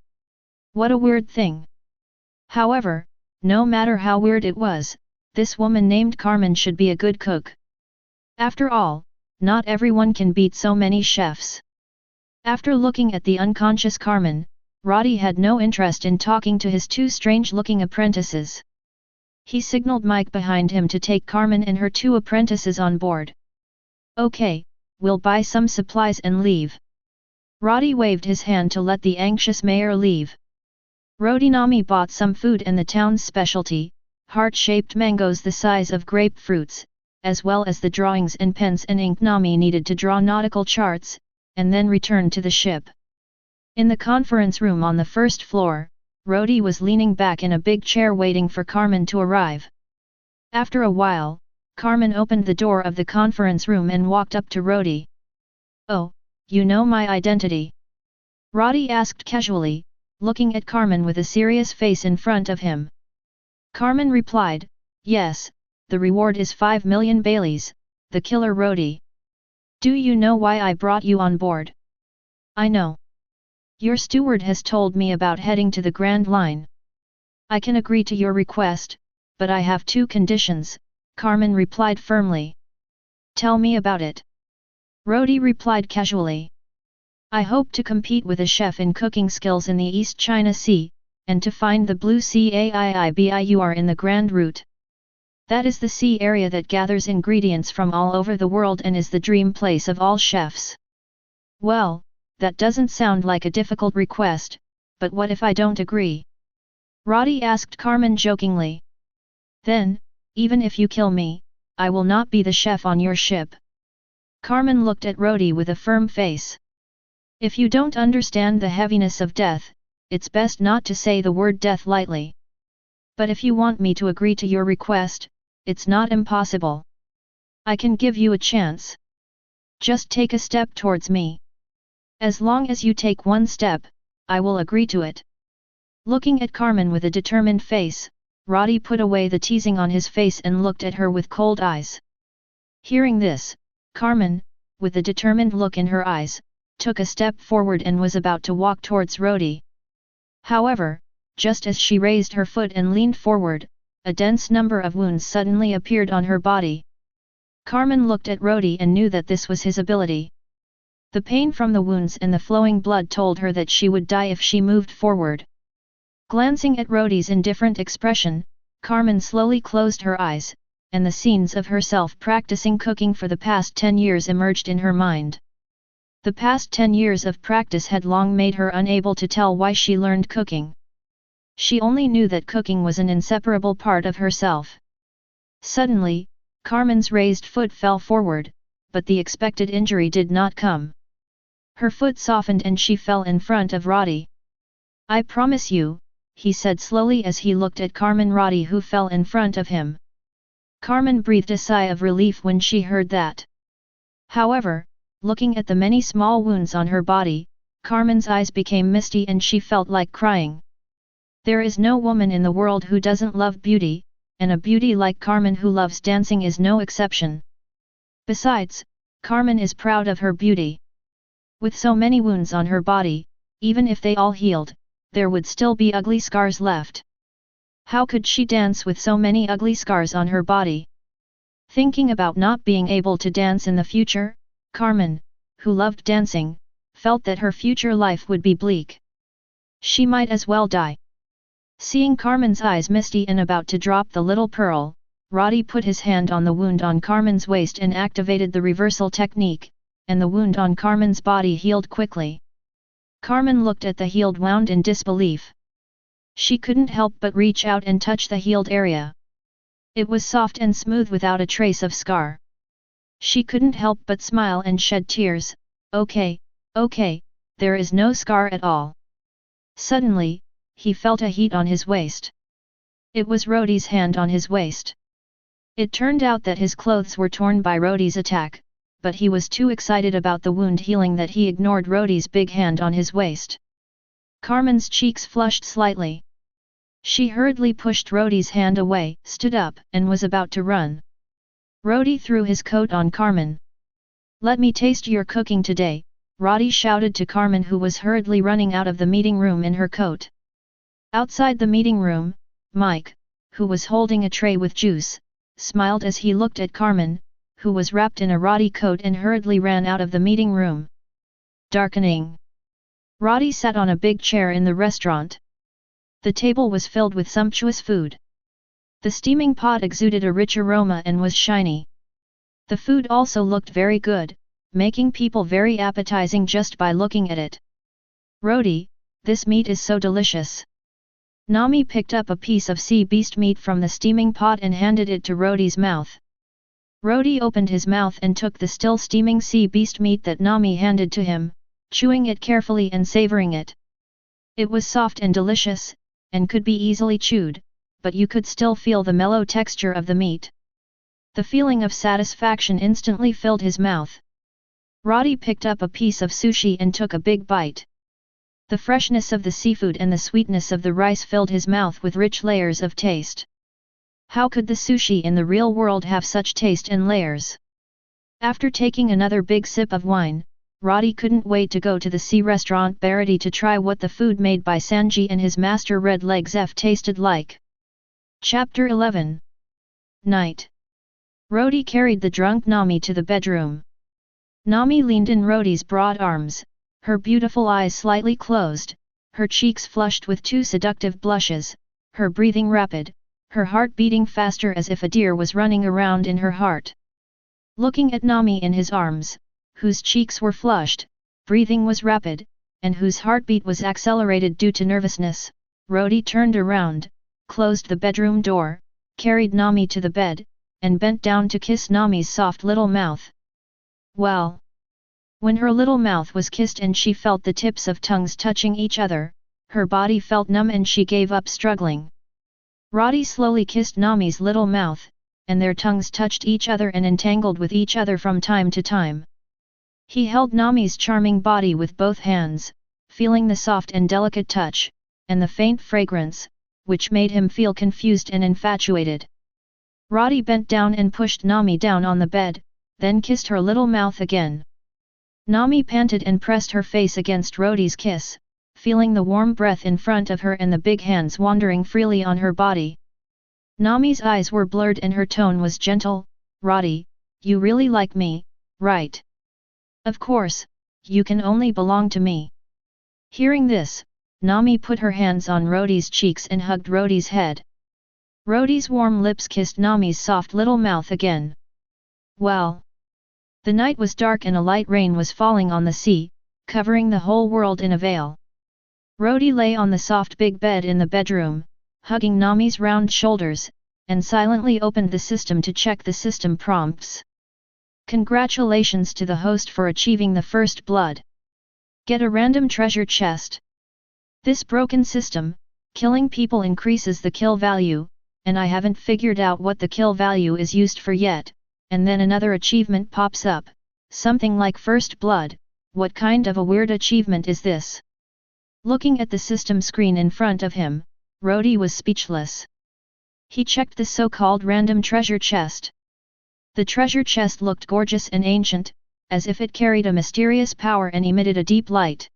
What a weird thing. However, no matter how weird it was, this woman named Carmen should be a good cook. After all, not everyone can beat so many chefs. After looking at the unconscious Carmen, Rody had no interest in talking to his 2 strange-looking apprentices. He signaled Mike behind him to take Carmen and her 2 apprentices on board. "Okay, we'll buy some supplies and leave." Rody waved his hand to let the anxious mayor leave. Rody Nami bought some food and the town's specialty, heart-shaped mangoes the size of grapefruits, as well as the drawings and pens and ink Nami needed to draw nautical charts, and then returned to the ship. In the conference room on the first floor, Rody was leaning back in a big chair waiting for Carmen to arrive. After a while, Carmen opened the door of the conference room and walked up to Rody. "Oh, you know my identity?" Rody asked casually, looking at Carmen with a serious face in front of him. Carmen replied, "Yes, the reward is 5 million Baileys, the killer Rody. Do you know why I brought you on board?" "I know. Your steward has told me about heading to the Grand Line. I can agree to your request, but I have 2 conditions," Carmen replied firmly. "Tell me about it." Rody replied casually. "I hope to compete with a chef in cooking skills in the East China Sea, and to find the blue Caiibur in the Grand Route. That is the sea area that gathers ingredients from all over the world and is the dream place of all chefs." "Well, that doesn't sound like a difficult request, but what if I don't agree?" Rody asked Carmen jokingly. "Then, even if you kill me, I will not be the chef on your ship." Carmen looked at Rody with a firm face. "If you don't understand the heaviness of death, it's best not to say the word death lightly. But if you want me to agree to your request, it's not impossible. I can give you a chance. Just take a step towards me. As long as you take 1 step, I will agree to it." Looking at Carmen with a determined face, Rody put away the teasing on his face and looked at her with cold eyes. Hearing this, Carmen, with a determined look in her eyes, took a step forward and was about to walk towards Rody. However, just as she raised her foot and leaned forward, a dense number of wounds suddenly appeared on her body. Carmen looked at Rody and knew that this was his ability. The pain from the wounds and the flowing blood told her that she would die if she moved forward. Glancing at Rody's indifferent expression, Carmen slowly closed her eyes, and the scenes of herself practicing cooking for the past 10 years emerged in her mind. The past 10 years of practice had long made her unable to tell why she learned cooking. She only knew that cooking was an inseparable part of herself. Suddenly, Carmen's raised foot fell forward, but the expected injury did not come. Her foot softened and she fell in front of Rody. "I promise you," he said slowly as he looked at Carmen. Rody who fell in front of him. Carmen breathed a sigh of relief when she heard that. However, looking at the many small wounds on her body, Carmen's eyes became misty and she felt like crying. There is no woman in the world who doesn't love beauty, and a beauty like Carmen who loves dancing is no exception. Besides, Carmen is proud of her beauty. With so many wounds on her body, even if they all healed, there would still be ugly scars left. How could she dance with so many ugly scars on her body? Thinking about not being able to dance in the future, Carmen, who loved dancing, felt that her future life would be bleak. She might as well die. Seeing Carmen's eyes misty and about to drop the little pearl, Rody put his hand on the wound on Carmen's waist and activated the reversal technique, and the wound on Carmen's body healed quickly. Carmen looked at the healed wound in disbelief. She couldn't help but reach out and touch the healed area. It was soft and smooth without a trace of scar. She couldn't help but smile and shed tears. Okay, there is no scar at all." Suddenly, he felt a heat on his waist. It was Rody's hand on his waist. It turned out that his clothes were torn by Rody's attack, but he was too excited about the wound healing that he ignored Rody's big hand on his waist. Carmen's cheeks flushed slightly. She hurriedly pushed Rody's hand away, stood up, and was about to run. Rody threw his coat on Carmen. "Let me taste your cooking today," Rody shouted to Carmen who was hurriedly running out of the meeting room in her coat. Outside the meeting room, Mike, who was holding a tray with juice, smiled as he looked at Carmen, who was wrapped in a Rody coat and hurriedly ran out of the meeting room. Darkening. Rody sat on a big chair in the restaurant. The table was filled with sumptuous food. The steaming pot exuded a rich aroma and was shiny. The food also looked very good, making people very appetizing just by looking at it. "Rody, this meat is so delicious. Nami picked up a piece of sea beast meat from the steaming pot and handed it to Rody's mouth. Rody opened his mouth and took the still steaming sea beast meat that Nami handed to him, chewing it carefully and savoring it. It was soft and delicious, and could be easily chewed, but you could still feel the mellow texture of the meat. The feeling of satisfaction instantly filled his mouth. Rody picked up a piece of sushi and took a big bite. The freshness of the seafood and the sweetness of the rice filled his mouth with rich layers of taste. How could the sushi in the real world have such taste and layers? After taking another big sip of wine, Rody couldn't wait to go to the sea restaurant Baratie to try what the food made by Sanji and his master Red Legs F tasted like. Chapter 11. Night. Rody carried the drunk Nami to the bedroom. Nami leaned in Rody's broad arms, her beautiful eyes slightly closed, her cheeks flushed with two seductive blushes, her breathing rapid, her heart beating faster as if a deer was running around in her heart. Looking at Nami in his arms, whose cheeks were flushed, breathing was rapid, and whose heartbeat was accelerated due to nervousness, Rody turned around, closed the bedroom door, carried Nami to the bed, and bent down to kiss Nami's soft little mouth. Well. When her little mouth was kissed and she felt the tips of tongues touching each other, her body felt numb and she gave up struggling. Rody slowly kissed Nami's little mouth, and their tongues touched each other and entangled with each other from time to time. He held Nami's charming body with both hands, feeling the soft and delicate touch, and the faint fragrance, which made him feel confused and infatuated. Rody bent down and pushed Nami down on the bed, then kissed her little mouth again. Nami panted and pressed her face against Rody's kiss, feeling the warm breath in front of her and the big hands wandering freely on her body. Nami's eyes were blurred and her tone was gentle. Rody, you really like me, right? Of course, you can only belong to me. Hearing this, Nami put her hands on Rody's cheeks and hugged Rody's head. Rody's warm lips kissed Nami's soft little mouth again. Well. The night was dark and a light rain was falling on the sea, covering the whole world in a veil. Rody lay on the soft big bed in the bedroom, hugging Nami's round shoulders, and silently opened the system to check the system prompts. Congratulations to the host for achieving the first blood. Get a random treasure chest. This broken system, killing people increases the kill value, and I haven't figured out what the kill value is used for yet. And then another achievement pops up, something like First Blood. What kind of a weird achievement is this? Looking at the system screen in front of him, Rody was speechless. He checked the so-called random treasure chest. The treasure chest looked gorgeous and ancient, as if it carried a mysterious power and emitted a deep light.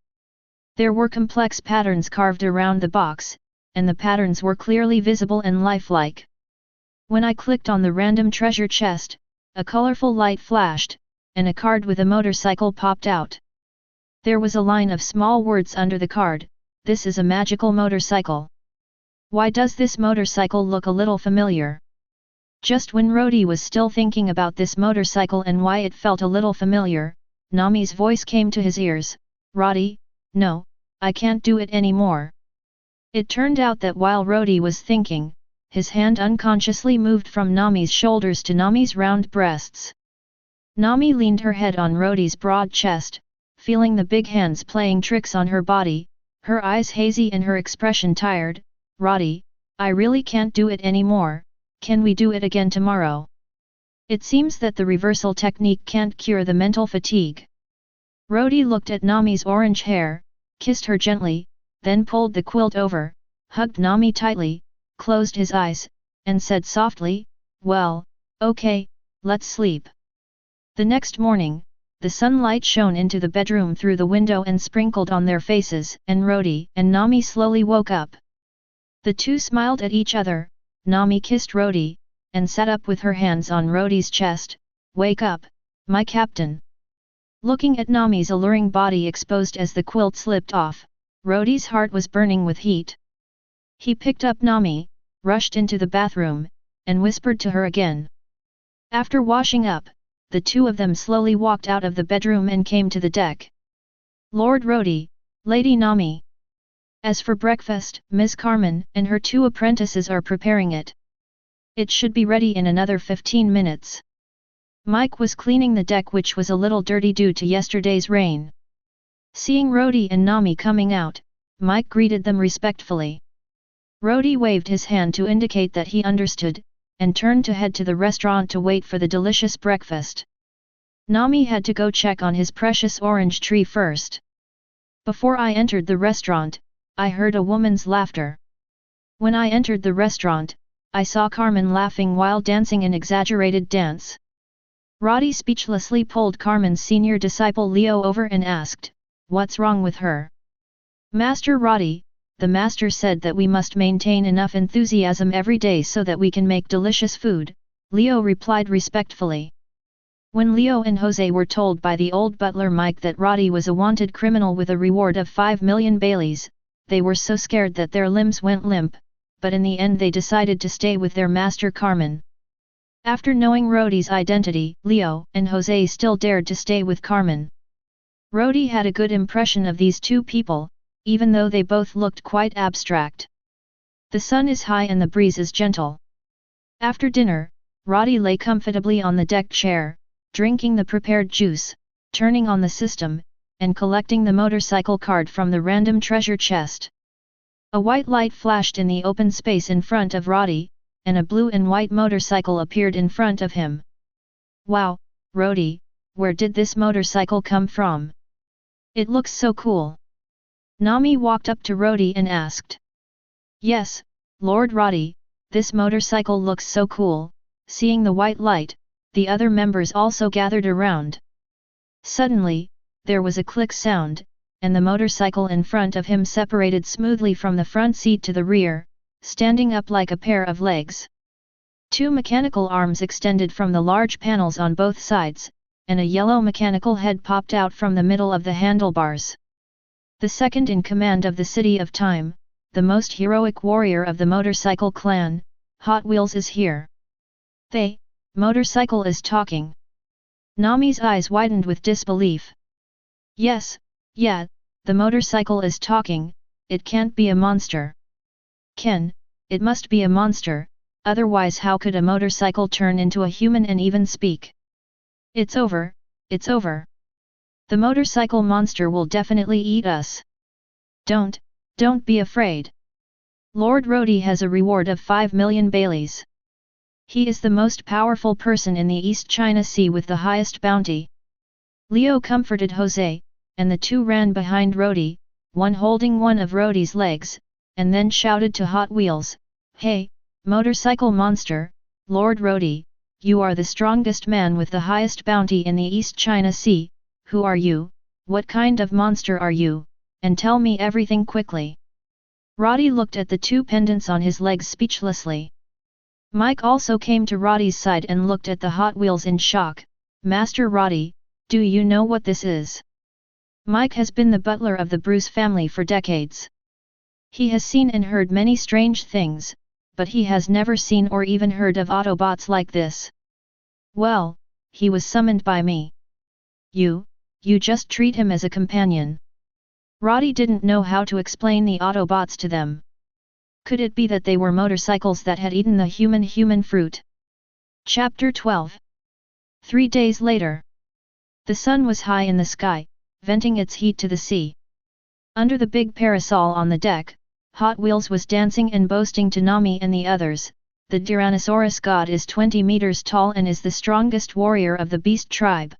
There were complex patterns carved around the box, and the patterns were clearly visible and lifelike. When I clicked on the random treasure chest, a colorful light flashed, and a card with a motorcycle popped out. There was a line of small words under the card, "This is a magical motorcycle." Why does this motorcycle look a little familiar? Just when Rody was still thinking about this motorcycle and why it felt a little familiar, Nami's voice came to his ears, "Rody, no, I can't do it anymore." It turned out that while Rody was thinking, his hand unconsciously moved from Nami's shoulders to Nami's round breasts. Nami leaned her head on Rody's broad chest, feeling the big hands playing tricks on her body, her eyes hazy and her expression tired. "Rody, I really can't do it anymore, can we do it again tomorrow?" It seems that the reversal technique can't cure the mental fatigue. Rody looked at Nami's orange hair, kissed her gently, then pulled the quilt over, hugged Nami tightly, closed his eyes, and said softly, "Well, okay, let's sleep." The next morning, the sunlight shone into the bedroom through the window and sprinkled on their faces, and Rody and Nami slowly woke up. The two smiled at each other. Nami kissed Rody, and sat up with her hands on Rody's chest. "Wake up, my captain." Looking at Nami's alluring body exposed as the quilt slipped off, Rody's heart was burning with heat. He picked up Nami, rushed into the bathroom, and whispered to her again. After washing up, the two of them slowly walked out of the bedroom and came to the deck. "Lord Rody, Lady Nami." As for breakfast, Ms. Carmen and her 2 apprentices are preparing it. It should be ready in another 15 minutes. Mike was cleaning the deck, which was a little dirty due to yesterday's rain. Seeing Rody and Nami coming out, Mike greeted them respectfully. Rody waved his hand to indicate that he understood, and turned to head to the restaurant to wait for the delicious breakfast. Nami had to go check on his precious orange tree first. Before I entered the restaurant, I heard a woman's laughter. When I entered the restaurant, I saw Carmen laughing while dancing an exaggerated dance. Rody speechlessly pulled Carmen's senior disciple Leo over and asked, "What's wrong with her?" "Master Rody, the master said that we must maintain enough enthusiasm every day so that we can make delicious food," Leo replied respectfully. When Leo and Jose were told by the old butler Mike that Rody was a wanted criminal with a reward of 5 million Baileys, they were so scared that their limbs went limp, but in the end they decided to stay with their master Carmen. After knowing Rody's identity, Leo and Jose still dared to stay with Carmen. Rody had a good impression of these 2 people, even though they both looked quite abstract. The sun is high and the breeze is gentle. After dinner, Rody lay comfortably on the deck chair, drinking the prepared juice, turning on the system, and collecting the motorcycle card from the random treasure chest. A white light flashed in the open space in front of Rody, and a blue and white motorcycle appeared in front of him. "Wow, Rody, where did this motorcycle come from? It looks so cool." Nami walked up to Rody and asked. "Yes, Lord Rody, this motorcycle looks so cool." Seeing the white light, the other members also gathered around. Suddenly, there was a click sound, and the motorcycle in front of him separated smoothly from the front seat to the rear, standing up like a pair of legs. 2 mechanical arms extended from the large panels on both sides, and a yellow mechanical head popped out from the middle of the handlebars. The second in command of the City of Time, the most heroic warrior of the motorcycle clan, Hot Wheels, is here. "The motorcycle is talking." Nami's eyes widened with disbelief. "Yes, yeah, the motorcycle is talking, it can't be a monster." It must be a monster, otherwise how could a motorcycle turn into a human and even speak?" It's over, it's over. The motorcycle monster will definitely eat us." Don't be afraid. Lord Rody has a reward of 5 million Baileys. He is the most powerful person in the East China Sea with the highest bounty. Leo comforted Jose, and the 2 ran behind Rody, one holding one of Rody's legs, and then shouted to Hot Wheels, "Hey, motorcycle monster, Lord Rody, you are the strongest man with the highest bounty in the East China Sea. Who are you, what kind of monster are you, and tell me everything quickly." Rody looked at the 2 pendants on his legs speechlessly. Mike also came to Roddy's side and looked at the Hot Wheels in shock. "Master Rody, do you know what this is?" Mike has been the butler of the Bruce family for decades. He has seen and heard many strange things, but he has never seen or even heard of Autobots like this. "Well, he was summoned by me." You just treat him as a companion." Rody didn't know how to explain the Autobots to them. Could it be that they were motorcycles that had eaten the human fruit? Chapter 12. 3 days later. The sun was high in the sky, venting its heat to the sea. Under the big parasol on the deck, Hot Wheels was dancing and boasting to Nami and the others. "The Tyrannosaurus god is 20 meters tall and is the strongest warrior of the beast tribe.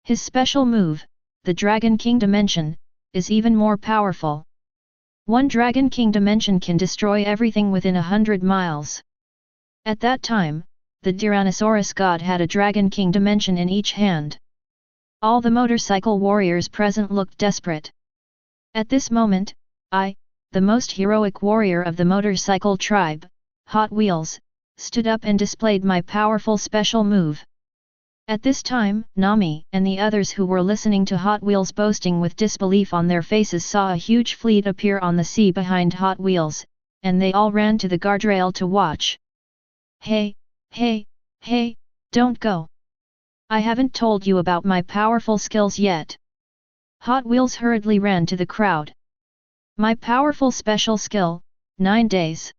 His special move, the Dragon King Dimension, is even more powerful. One Dragon King Dimension can destroy everything within 100 miles. At that time, the Tyrannosaurus god had a Dragon King Dimension in each hand. All the motorcycle warriors present looked desperate. At this moment, I, the most heroic warrior of the motorcycle tribe, Hot Wheels, stood up and displayed my powerful special move. At this time, Nami and the others who were listening to Hot Wheels boasting with disbelief on their faces saw a huge fleet appear on the sea behind Hot Wheels, and they all ran to the guardrail to watch. Hey, don't go! I haven't told you about my powerful skills yet. Hot Wheels hurriedly ran to the crowd. My powerful special skill, 9 days.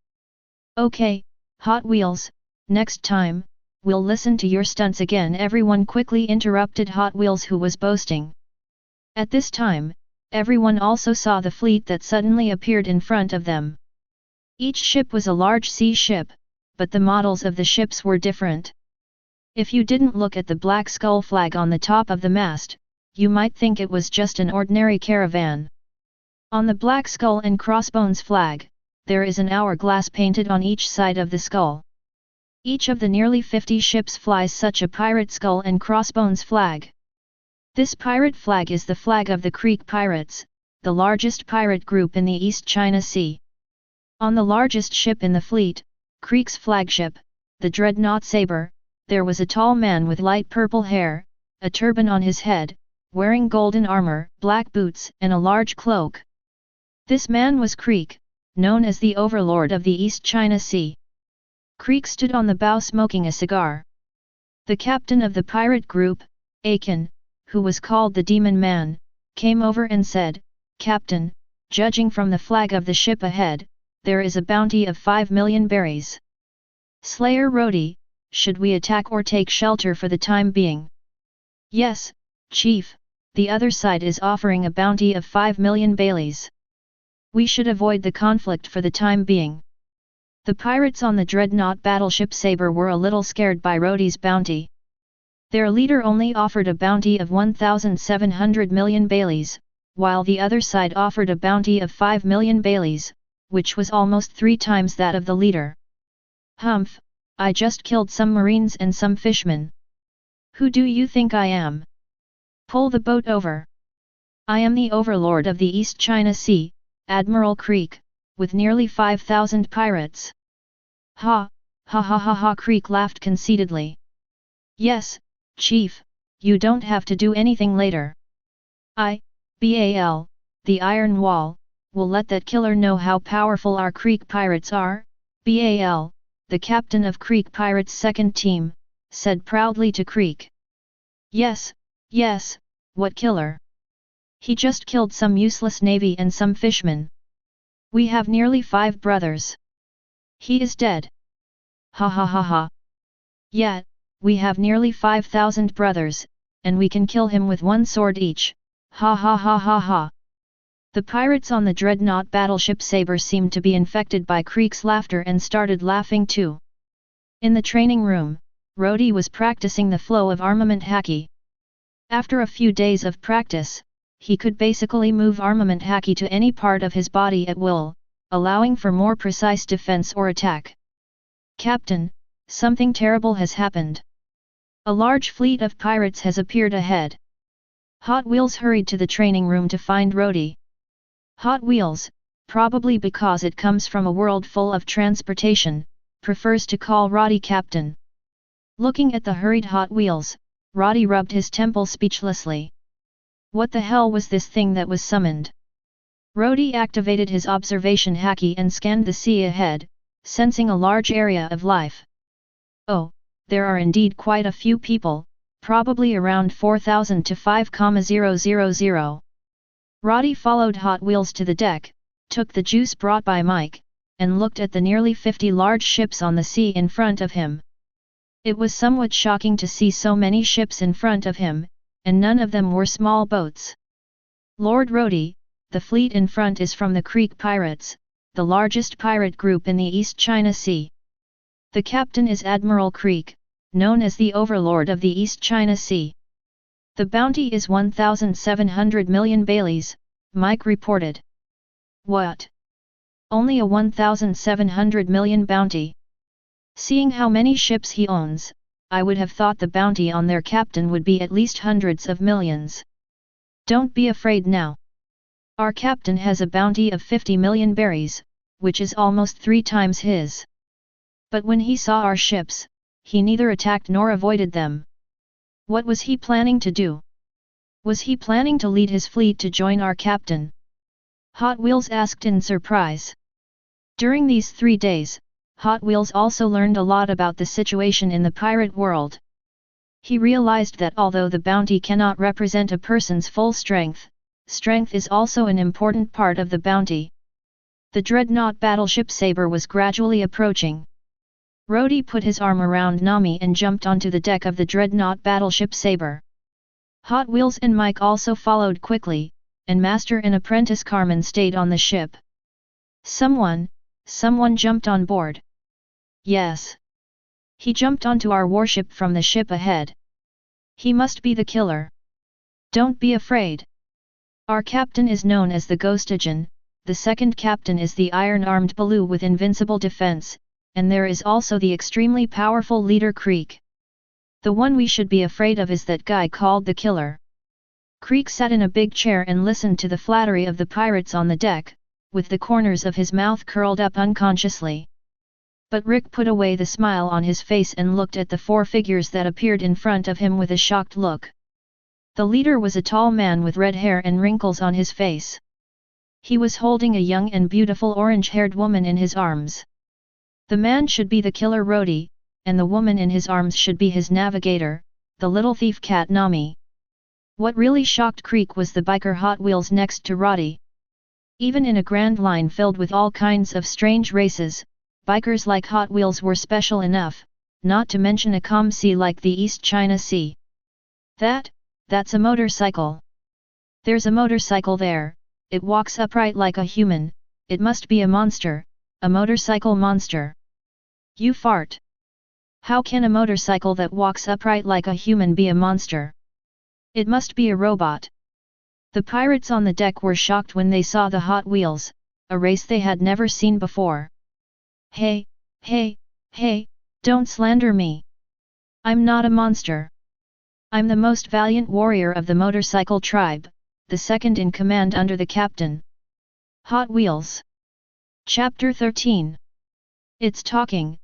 Okay, Hot Wheels, next time, we'll listen to your stunts again. Everyone quickly interrupted Hot Wheels, who was boasting. At this time, everyone also saw the fleet that suddenly appeared in front of them. Each ship was a large sea ship, but the models of the ships were different. If you didn't look at the black skull flag on the top of the mast, you might think it was just an ordinary caravan. On the black skull and crossbones flag, there is an hourglass painted on each side of the skull. Each of the nearly 50 ships flies such a pirate skull and crossbones flag. This pirate flag is the flag of the Creek Pirates, the largest pirate group in the East China Sea. On the largest ship in the fleet, Creek's flagship, the Dreadnought Saber, there was a tall man with light purple hair, a turban on his head, wearing golden armor, black boots, and a large cloak. This man was Creek, known as the Overlord of the East China Sea. Creek stood on the bow smoking a cigar. The captain of the pirate group, Akin, who was called the Demon Man, came over and said, "Captain, judging from the flag of the ship ahead, there is a bounty of 5 million berries. Slayer Rody, should we attack or take shelter for the time being?" "Yes, Chief, the other side is offering a bounty of 5 million baileys. We should avoid the conflict for the time being." The pirates on the dreadnought battleship Saber were a little scared by Rody's bounty. Their leader only offered a bounty of 1,700 million baileys, while the other side offered a bounty of 5 million baileys, which was almost 3 times that of the leader. "Humph, I just killed some marines and some fishmen. Who do you think I am? Pull the boat over. I am the overlord of the East China Sea, Admiral Creek, with nearly 5,000 pirates." Ha, ha ha ha ha, Creek laughed conceitedly. "Yes, Chief, you don't have to do anything later. Bal, the Iron Wall, will let that killer know how powerful our Creek pirates are." Bal, the captain of Creek Pirates' second team, said proudly to Creek. Yes, what killer? He just killed some useless navy and some fishmen. We have nearly 5 brothers. He is dead. Ha ha ha ha. Yeah, we have nearly 5,000 brothers, and we can kill him with 1 sword each. Ha ha ha ha ha. The pirates on the dreadnought battleship Saber seemed to be infected by Creek's laughter and started laughing too. In the training room, Rody was practicing the flow of armament Haki. After a few days of practice, he could basically move armament Haki to any part of his body at will, allowing for more precise defense or attack. "Captain, something terrible has happened. A large fleet of pirates has appeared ahead." Hot Wheels hurried to the training room to find Rody. Hot Wheels, probably because it comes from a world full of transportation, prefers to call Rody Captain. Looking at the hurried Hot Wheels, Rody rubbed his temple speechlessly. What the hell was this thing that was summoned? Rody activated his observation Haki and scanned the sea ahead, sensing a large area of life. Oh, there are indeed quite a few people, probably around 4,000 to 5,000. Rody followed Hot Wheels to the deck, took the juice brought by Mike, and looked at the nearly 50 large ships on the sea in front of him. It was somewhat shocking to see so many ships in front of him, and none of them were small boats. "Lord Rody, the fleet in front is from the Creek Pirates, the largest pirate group in the East China Sea. The captain is Admiral Creek, known as the Overlord of the East China Sea. The bounty is 1,700 million baileys," Mike reported. "What? Only a 1,700 million bounty? Seeing how many ships he owns, I would have thought the bounty on their captain would be at least hundreds of millions. Don't be afraid now. Our captain has a bounty of 50 million berries, which is almost 3 times his. But when he saw our ships, he neither attacked nor avoided them. What was he planning to do? Was he planning to lead his fleet to join our captain?" Hot Wheels asked in surprise. During these 3 days, Hot Wheels also learned a lot about the situation in the pirate world. He realized that although the bounty cannot represent a person's full strength, strength is also an important part of the bounty. The dreadnought battleship Saber was gradually approaching. Rody put his arm around Nami and jumped onto the deck of the dreadnought battleship Saber. Hot Wheels and Mike also followed quickly, and Master and Apprentice Carmen stayed on the ship. Someone jumped on board. Yes. He jumped onto our warship from the ship ahead. He must be the killer. Don't be afraid. Our captain is known as the Ghost Agent, the second captain is the iron-armed Baloo with invincible defense, and there is also the extremely powerful leader Creek. The one we should be afraid of is that guy called the killer. Creek sat in a big chair and listened to the flattery of the pirates on the deck, with the corners of his mouth curled up unconsciously. But Rick put away the smile on his face and looked at the four figures that appeared in front of him with a shocked look. The leader was a tall man with red hair and wrinkles on his face. He was holding a young and beautiful orange-haired woman in his arms. The man should be the killer Rody, and the woman in his arms should be his navigator, the little thief cat Nami. What really shocked Creek was the biker Hot Wheels next to Rody. Even in a grand line filled with all kinds of strange races, bikers like Hot Wheels were special enough, not to mention a calm sea like the East China Sea. That's a motorcycle. There's a motorcycle there, it walks upright like a human, it must be a monster, a motorcycle monster. You fart. How can a motorcycle that walks upright like a human be a monster? It must be a robot. The pirates on the deck were shocked when they saw the Hot Wheels, a race they had never seen before. Hey, don't slander me. I'm not a monster. I'm the most valiant warrior of the motorcycle tribe, the second in command under the captain. Hot Wheels. Chapter 13. It's talking.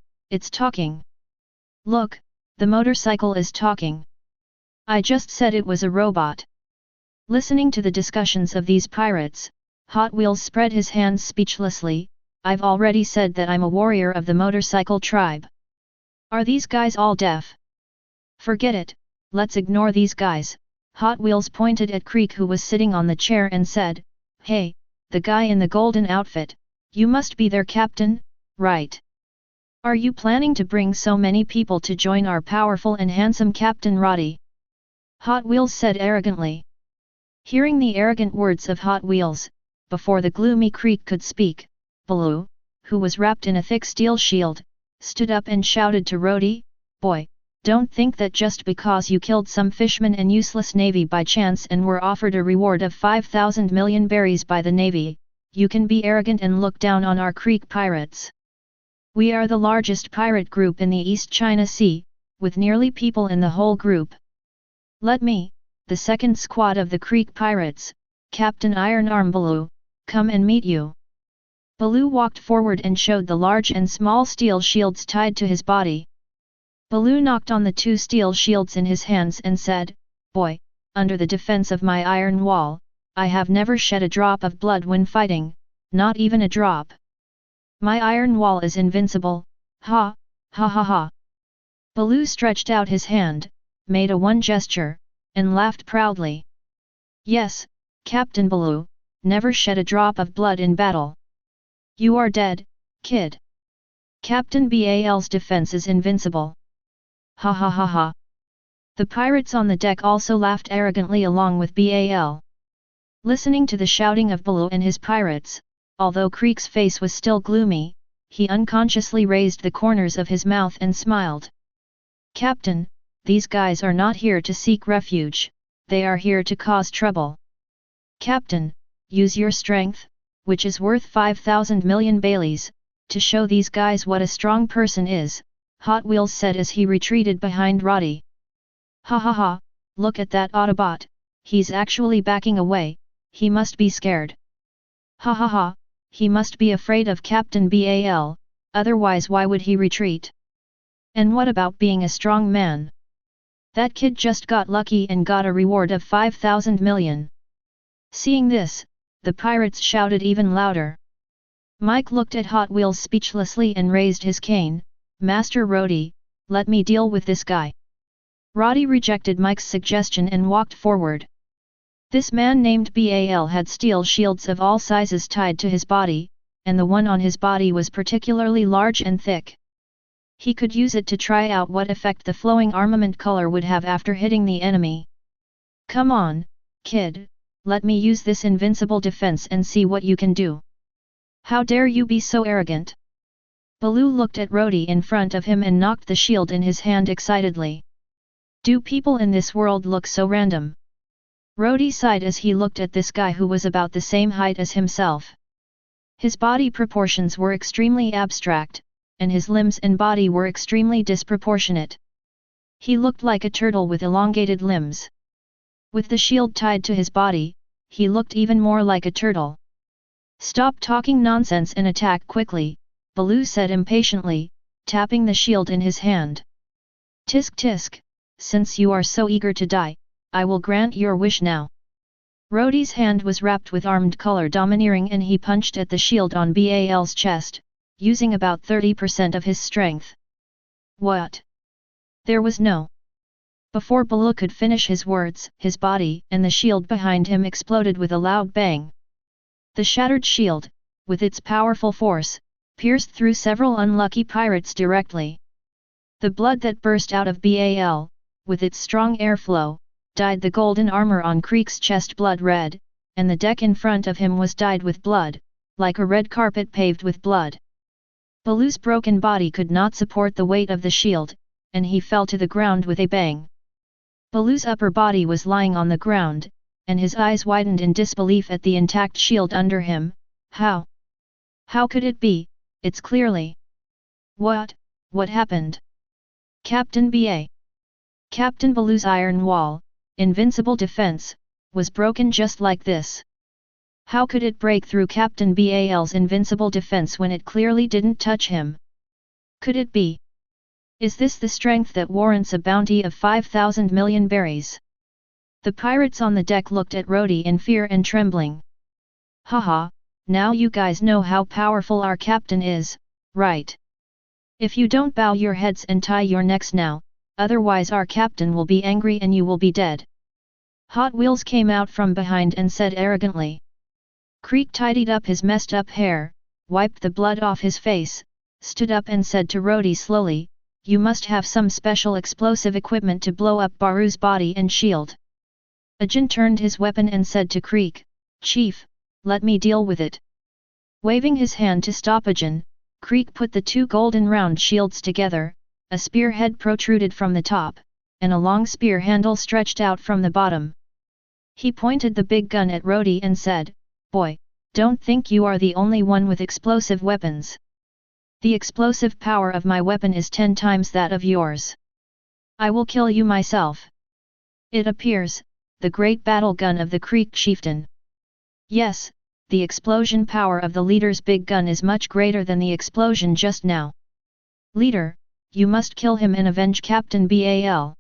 Look, the motorcycle is talking. I just said it was a robot. Listening to the discussions of these pirates, Hot Wheels spread his hands speechlessly. I've already said that I'm a warrior of the motorcycle tribe. Are these guys all deaf? Forget it, let's ignore these guys. Hot Wheels pointed at Creek who was sitting on the chair and said, Hey, the guy in the golden outfit, you must be their captain, right? Are you planning to bring so many people to join our powerful and handsome Captain Rody? Hot Wheels said arrogantly. Hearing the arrogant words of Hot Wheels, before the gloomy Creek could speak, Baloo, who was wrapped in a thick steel shield, stood up and shouted to Rody, Boy, don't think that just because you killed some fishmen and useless navy by chance and were offered a reward of 5,000 million berries by the navy, you can be arrogant and look down on our Creek pirates. We are the largest pirate group in the East China Sea, with nearly people in the whole group. Let me, the second squad of the Creek pirates, Captain Iron Arm Baloo, come and meet you. Baloo walked forward and showed the large and small steel shields tied to his body. Baloo knocked on the two steel shields in his hands and said, Boy, under the defense of my iron wall, I have never shed a drop of blood when fighting, not even a drop. My iron wall is invincible, ha. Baloo stretched out his hand, made a one gesture, and laughed proudly. Yes, Captain Baloo, never shed a drop of blood in battle. You are dead, kid. Captain Bal's defense is invincible. Ha. The pirates on the deck also laughed arrogantly along with Bal. Listening to the shouting of Baloo and his pirates, although Creek's face was still gloomy, he unconsciously raised the corners of his mouth and smiled. Captain, these guys are not here to seek refuge, they are here to cause trouble. Captain, use your strength, which is worth 5,000 million Baileys, to show these guys what a strong person is, Hot Wheels said as he retreated behind Rody. Ha, look at that Autobot, he's actually backing away, he must be scared. Ha, he must be afraid of Captain Bal, otherwise why would he retreat? And what about being a strong man? That kid just got lucky and got a reward of 5,000 million. Seeing this, the pirates shouted even louder. Mike looked at Hot Wheels speechlessly and raised his cane. Master Rody, let me deal with this guy. Rody rejected Mike's suggestion and walked forward. This man named Bal had steel shields of all sizes tied to his body, and the one on his body was particularly large and thick. He could use it to try out what effect the flowing armament color would have after hitting the enemy. Come on, kid, let me use this invincible defense and see what you can do. How dare you be so arrogant? Baloo looked at Rody in front of him and knocked the shield in his hand excitedly. Do people in this world look so random? Rody sighed as he looked at this guy who was about the same height as himself. His body proportions were extremely abstract, and his limbs and body were extremely disproportionate. He looked like a turtle with elongated limbs. With the shield tied to his body, he looked even more like a turtle. Stop talking nonsense and attack quickly, Baloo said impatiently, tapping the shield in his hand. Tisk tisk, since you are so eager to die, I will grant your wish now. Rody's hand was wrapped with armed color domineering and he punched at the shield on Bal's chest, using about 30% of his strength. What? There was no. Before Baloo could finish his words, his body and the shield behind him exploded with a loud bang. The shattered shield, with its powerful force, pierced through several unlucky pirates directly. The blood that burst out of Bal, with its strong airflow, dyed the golden armor on Creek's chest blood red, and the deck in front of him was dyed with blood, like a red carpet paved with blood. Baloo's broken body could not support the weight of the shield, and he fell to the ground with a bang. Baloo's upper body was lying on the ground, and his eyes widened in disbelief at the intact shield under him. How? How could it be? It's clearly. What happened? Captain Ba. Captain Baloo's iron wall, invincible defense, was broken just like this. How could it break through Captain Bal's invincible defense when it clearly didn't touch him? Could it be? Is this the strength that warrants a bounty of 5,000 million berries? The pirates on the deck looked at Rody in fear and trembling. Haha, now you guys know how powerful our captain is, right? If you don't bow your heads and tie your necks now, otherwise our captain will be angry and you will be dead. Hot Wheels came out from behind and said arrogantly. Creek tidied up his messed up hair, wiped the blood off his face, stood up and said to Rody slowly, you must have some special explosive equipment to blow up Baru's body and shield. Ajin turned his weapon and said to Creek, Chief, let me deal with it. Waving his hand to stop Ajin, Creek put the two golden round shields together, a spear head protruded from the top, and a long spear handle stretched out from the bottom. He pointed the big gun at Rody and said, Boy, don't think you are the only one with explosive weapons. The explosive power of my weapon is 10 times that of yours. I will kill you myself. It appears, the great battle gun of the Creek chieftain. Yes, the explosion power of the leader's big gun is much greater than the explosion just now. Leader, you must kill him and avenge Captain Bal.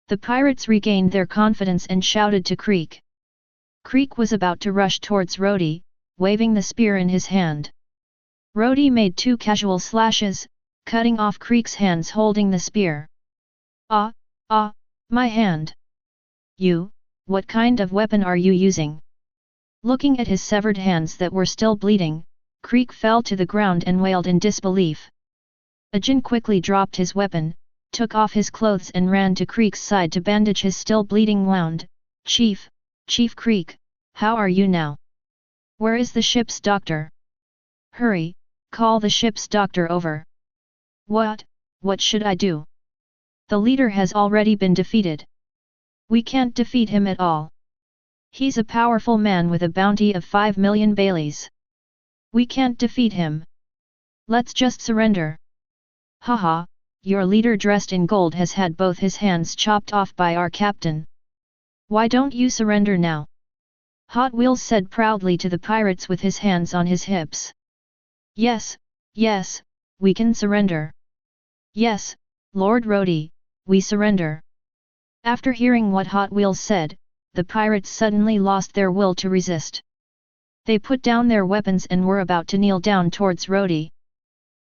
The pirates regained their confidence and shouted to Creek. Creek was about to rush towards Rody, waving the spear in his hand. Rody made 2 casual slashes, cutting off Creek's hands holding the spear. My hand. You, what kind of weapon are you using? Looking at his severed hands that were still bleeding, Creek fell to the ground and wailed in disbelief. Ajin quickly dropped his weapon, took off his clothes and ran to Creek's side to bandage his still bleeding wound. Chief Creek, how are you now? Where is the ship's doctor? Hurry, call the ship's doctor over. What should I do? The leader has already been defeated. We can't defeat him at all. He's a powerful man with a bounty of 5 million Baileys. We can't defeat him. Let's just surrender. Haha, your leader dressed in gold has had both his hands chopped off by our captain. Why don't you surrender now? Hot Wheels said proudly to the pirates with his hands on his hips. Yes, we can surrender. Yes, Lord Rody, we surrender. After hearing what Hot Wheels said, the pirates suddenly lost their will to resist. They put down their weapons and were about to kneel down towards Rody.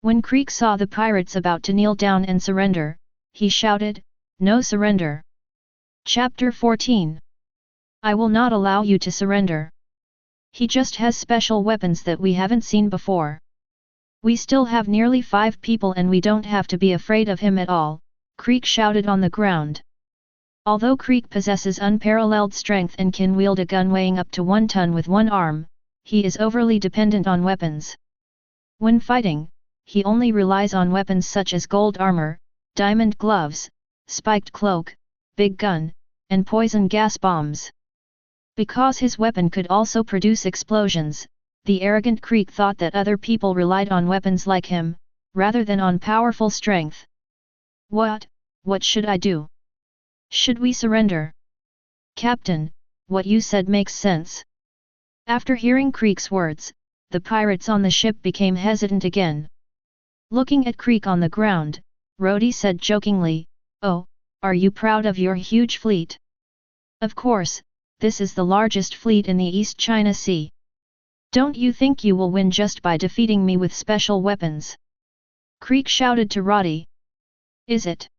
When Creek saw the pirates about to kneel down and surrender, he shouted, No surrender! Chapter 14. I will not allow you to surrender. He just has special weapons that we haven't seen before. We still have nearly 5 people and we don't have to be afraid of him at all, Creek shouted on the ground. Although Creek possesses unparalleled strength and can wield a gun weighing up to 1 ton with one arm, he is overly dependent on weapons. When fighting, he only relies on weapons such as gold armor, diamond gloves, spiked cloak, big gun, and poison gas bombs. Because his weapon could also produce explosions, the arrogant Creek thought that other people relied on weapons like him, rather than on powerful strength. What should I do? Should we surrender? Captain, what you said makes sense. After hearing Creek's words, the pirates on the ship became hesitant again. Looking at Creek on the ground, Rody said jokingly, "Oh, are you proud of your huge fleet?" "Of course, this is the largest fleet in the East China Sea. Don't you think you will win just by defeating me with special weapons?" Creek shouted to Rody. "Is it?"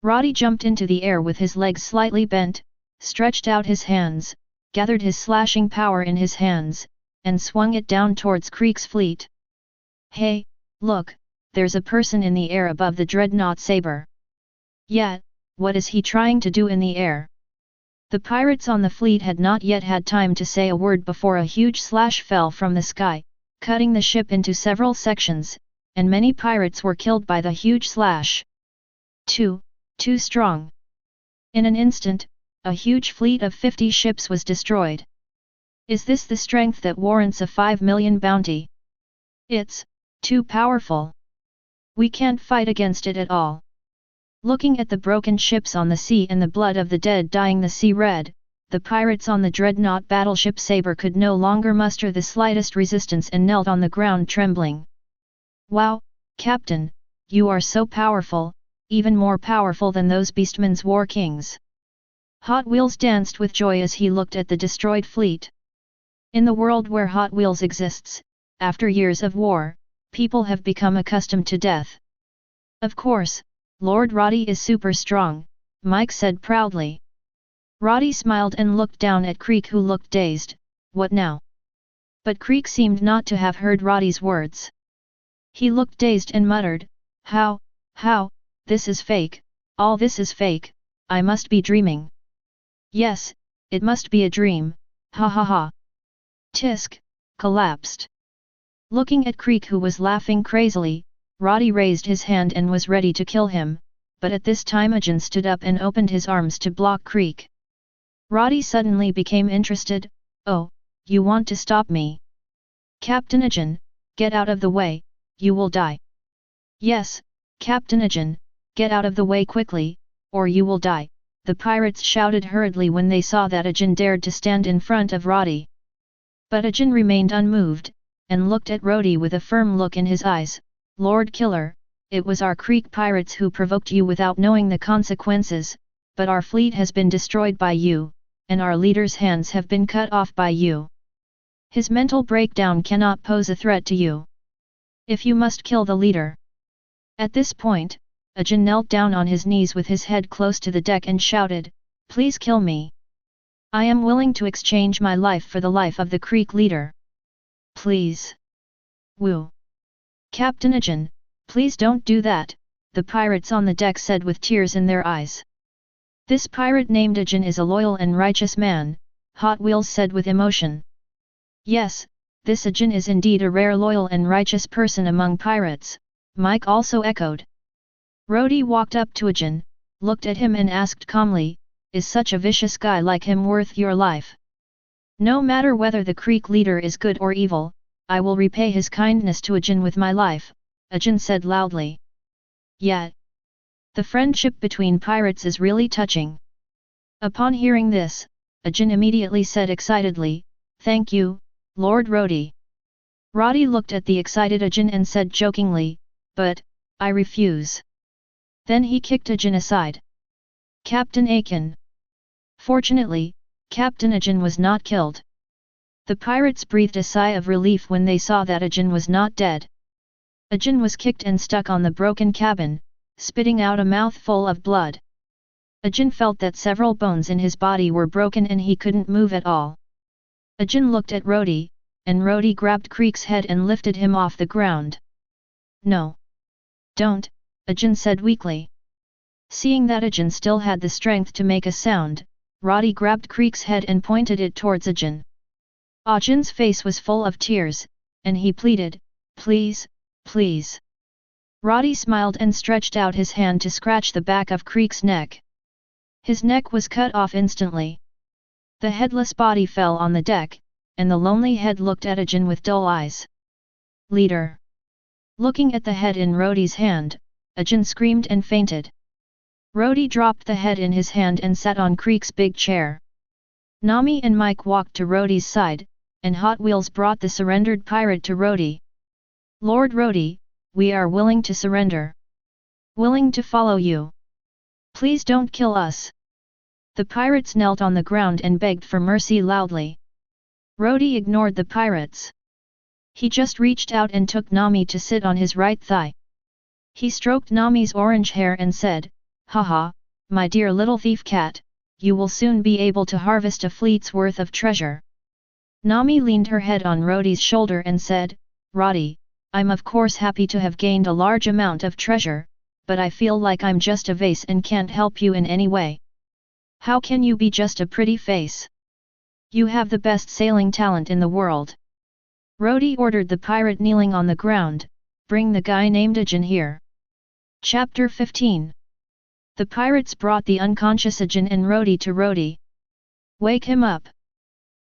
Rody jumped into the air with his legs slightly bent, stretched out his hands, gathered his slashing power in his hands, and swung it down towards Creek's fleet. "Hey, look, there's a person in the air above the dreadnought saber." "Yeah, what is he trying to do in the air?" The pirates on the fleet had not yet had time to say a word before a huge slash fell from the sky, cutting the ship into several sections, and many pirates were killed by the huge slash. Too strong. In an instant, a huge fleet of 50 ships was destroyed. Is this the strength that warrants a 5 million bounty? It's too powerful. We can't fight against it at all. Looking at the broken ships on the sea and the blood of the dead dyeing the sea red, the pirates on the dreadnought battleship Sabre could no longer muster the slightest resistance and knelt on the ground trembling. "Wow, Captain, you are so powerful, even more powerful than those beastmen's war kings." Hot Wheels danced with joy as he looked at the destroyed fleet. In the world where Hot Wheels exists, after years of war, people have become accustomed to death. "Of course, Lord Rody is super strong," Mike said proudly. Rody smiled and looked down at Creek, who looked dazed. "What now?" But Creek seemed not to have heard Roddy's words. He looked dazed and muttered, How, this is fake, all this is fake, I must be dreaming." "Yes, it must be a dream, ha ha ha." Tisk, collapsed. Looking at Creek, who was laughing crazily, Rody raised his hand and was ready to kill him, but at this time Ajin stood up and opened his arms to block Creek. Rody suddenly became interested. "Oh, you want to stop me? Captain Ajin, get out of the way, you will die." "Yes, Captain Ajin, get out of the way quickly, or you will die," the pirates shouted hurriedly when they saw that Ajin dared to stand in front of Rody. But Ajin remained unmoved, and looked at Rody with a firm look in his eyes. "Lord Killer, it was our Creek pirates who provoked you without knowing the consequences, but our fleet has been destroyed by you, and our leader's hands have been cut off by you. His mental breakdown cannot pose a threat to you. If you must kill the leader." At this point, Ajin knelt down on his knees with his head close to the deck and shouted, "Please kill me. I am willing to exchange my life for the life of the Creek leader. Please." "Woo. Captain Ajin, please don't do that," the pirates on the deck said with tears in their eyes. "This pirate named Ajin is a loyal and righteous man," Hot Wheels said with emotion. "Yes, this Ajin is indeed a rare loyal and righteous person among pirates," Mike also echoed. Rody walked up to Ajin, looked at him and asked calmly, "Is such a vicious guy like him worth your life?" "No matter whether the Creek leader is good or evil, I will repay his kindness to Ajin with my life," Ajin said loudly. "Yeah. The friendship between pirates is really touching." Upon hearing this, Ajin immediately said excitedly, "Thank you, Lord Rody." Rody looked at the excited Ajin and said jokingly, "But, I refuse." Then he kicked Ajin aside. "Captain Akin." Fortunately, Captain Ajin was not killed. The pirates breathed a sigh of relief when they saw that Ajin was not dead. Ajin was kicked and stuck on the broken cabin, spitting out a mouthful of blood. Ajin felt that several bones in his body were broken and he couldn't move at all. Ajin looked at Rody, and Rody grabbed Creek's head and lifted him off the ground. No. Don't, Ajin said weakly. Seeing that Ajin still had the strength to make a sound, Rody grabbed Creek's head and pointed it towards Ajin. Ajin's face was full of tears, and he pleaded, "Please, please." Rody smiled and stretched out his hand to scratch the back of Creek's neck. His neck was cut off instantly. The headless body fell on the deck, and the lonely head looked at Ajin with dull eyes. "Leader!" Looking at the head in Rody's hand, Ajin screamed and fainted. Rody dropped the head in his hand and sat on Creek's big chair. Nami and Mike walked to Rody's side, and Hot Wheels brought the surrendered pirate to Rody. "Lord Rody, we are willing to surrender. Willing to follow you. Please don't kill us." The pirates knelt on the ground and begged for mercy loudly. Rody ignored the pirates. He just reached out and took Nami to sit on his right thigh. He stroked Nami's orange hair and said, "Haha, my dear little thief cat, you will soon be able to harvest a fleet's worth of treasure." Nami leaned her head on Rody's shoulder and said, "Rody, I'm of course happy to have gained a large amount of treasure, but I feel like I'm just a vase and can't help you in any way." "How can you be just a pretty face? You have the best sailing talent in the world." Rody ordered the pirate kneeling on the ground, "Bring the guy named Ajin here." Chapter 15. The pirates brought the unconscious Ajin and Rody to Rody. "Wake him up."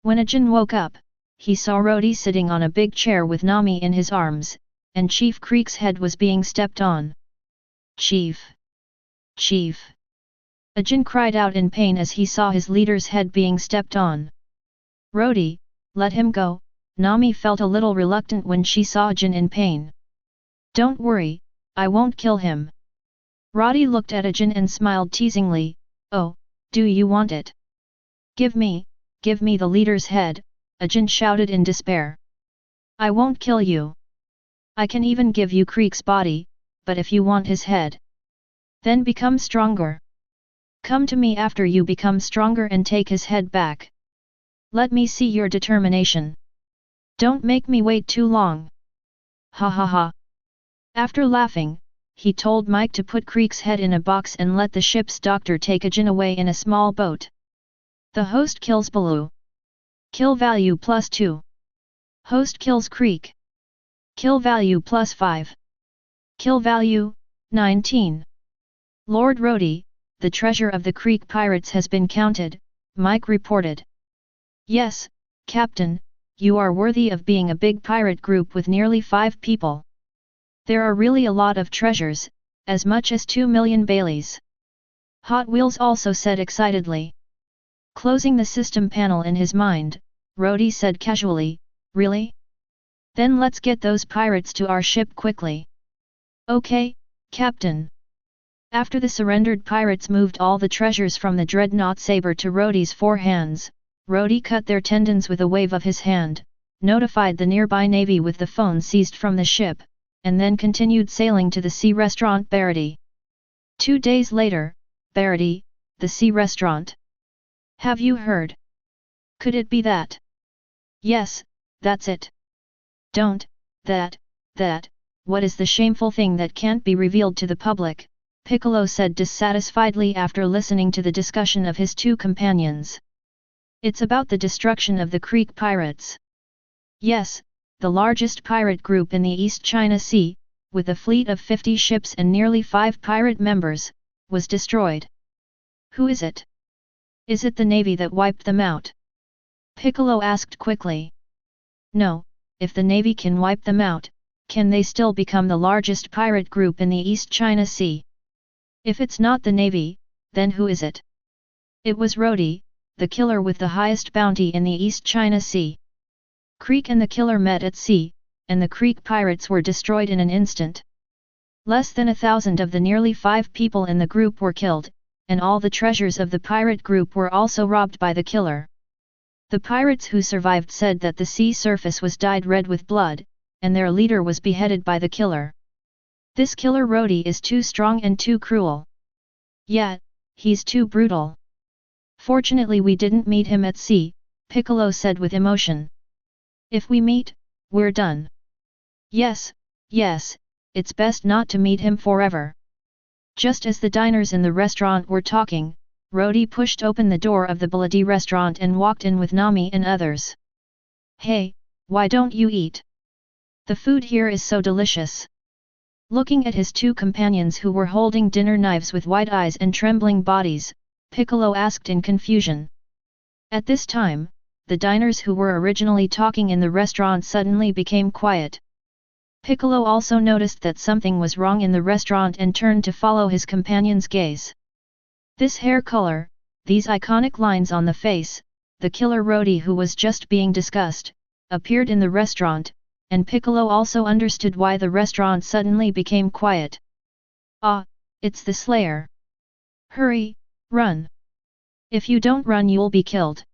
When Ajin woke up, he saw Rody sitting on a big chair with Nami in his arms, and Chief Creek's head was being stepped on. "Chief! Chief!" Ajin cried out in pain as he saw his leader's head being stepped on. "Rody, let him go." Nami felt a little reluctant when she saw Ajin in pain. "Don't worry, I won't kill him." Rody looked at Ajin and smiled teasingly, "Oh, do you want it? Give me the leader's head," Ajin shouted in despair. "I won't kill you. I can even give you Creek's body, but if you want his head, then become stronger. Come to me after you become stronger and take his head back. Let me see your determination. Don't make me wait too long." Ha ha ha. After laughing, he told Mike to put Creek's head in a box and let the ship's doctor take Ajin away in a small boat. The host kills Baloo. Kill value +2. Host kills Creek. Kill value +5. Kill value, 19. Lord Rody, the treasure of the Creek pirates has been counted, Mike reported. "Yes, Captain, you are worthy of being a big pirate group with nearly 5 people. There are really a lot of treasures, as much as 2 million Baileys." Hot Wheels also said excitedly. Closing the system panel in his mind, Rody said casually, "Really? Then let's get those pirates to our ship quickly." "Okay, Captain." After the surrendered pirates moved all the treasures from the dreadnought saber to Rody's 4 hands, Rody cut their tendons with a wave of his hand, notified the nearby navy with the phone seized from the ship, and then continued sailing to the sea restaurant Baratie. 2 days later, Baratie, the sea restaurant. "Have you heard? Could it be that?" "Yes, that's it." "Don't, that, what is the shameful thing that can't be revealed to the public?" Piccolo said dissatisfiedly after listening to the discussion of his 2 companions. "It's about the destruction of the Creek pirates." "Yes, the largest pirate group in the East China Sea, with a fleet of 50 ships and nearly 5 pirate members, was destroyed." "Who is it? Is it the Navy that wiped them out?" Piccolo asked quickly. "No, if the Navy can wipe them out, can they still become the largest pirate group in the East China Sea? If it's not the Navy, then who is it?" "It was Rody, the killer with the highest bounty in the East China Sea." Creek and the killer met at sea, and the Creek pirates were destroyed in an instant. Less than 1,000 of the nearly 5 people in the group were killed, and all the treasures of the pirate group were also robbed by the killer. The pirates who survived said that the sea surface was dyed red with blood, and their leader was beheaded by the killer. "This killer Rody is too strong and too cruel. Yeah, he's too brutal. Fortunately we didn't meet him at sea, Piccolo said with emotion. If we meet, we're done. Yes, it's best not to meet him forever. Just as the diners in the restaurant were talking, Rody pushed open the door of the Baratie restaurant and walked in with Nami and others. Hey, why don't you eat? The food here is so delicious. Looking at his two companions who were holding dinner knives with wide eyes and trembling bodies, Piccolo asked in confusion. At this time, the diners who were originally talking in the restaurant suddenly became quiet. Piccolo also noticed that something was wrong in the restaurant and turned to follow his companion's gaze. This hair color, these iconic lines on the face, the killer Rody who was just being discussed, appeared in the restaurant, and Piccolo also understood why the restaurant suddenly became quiet. Ah, it's the Slayer. Hurry, run. If you don't run you'll be killed.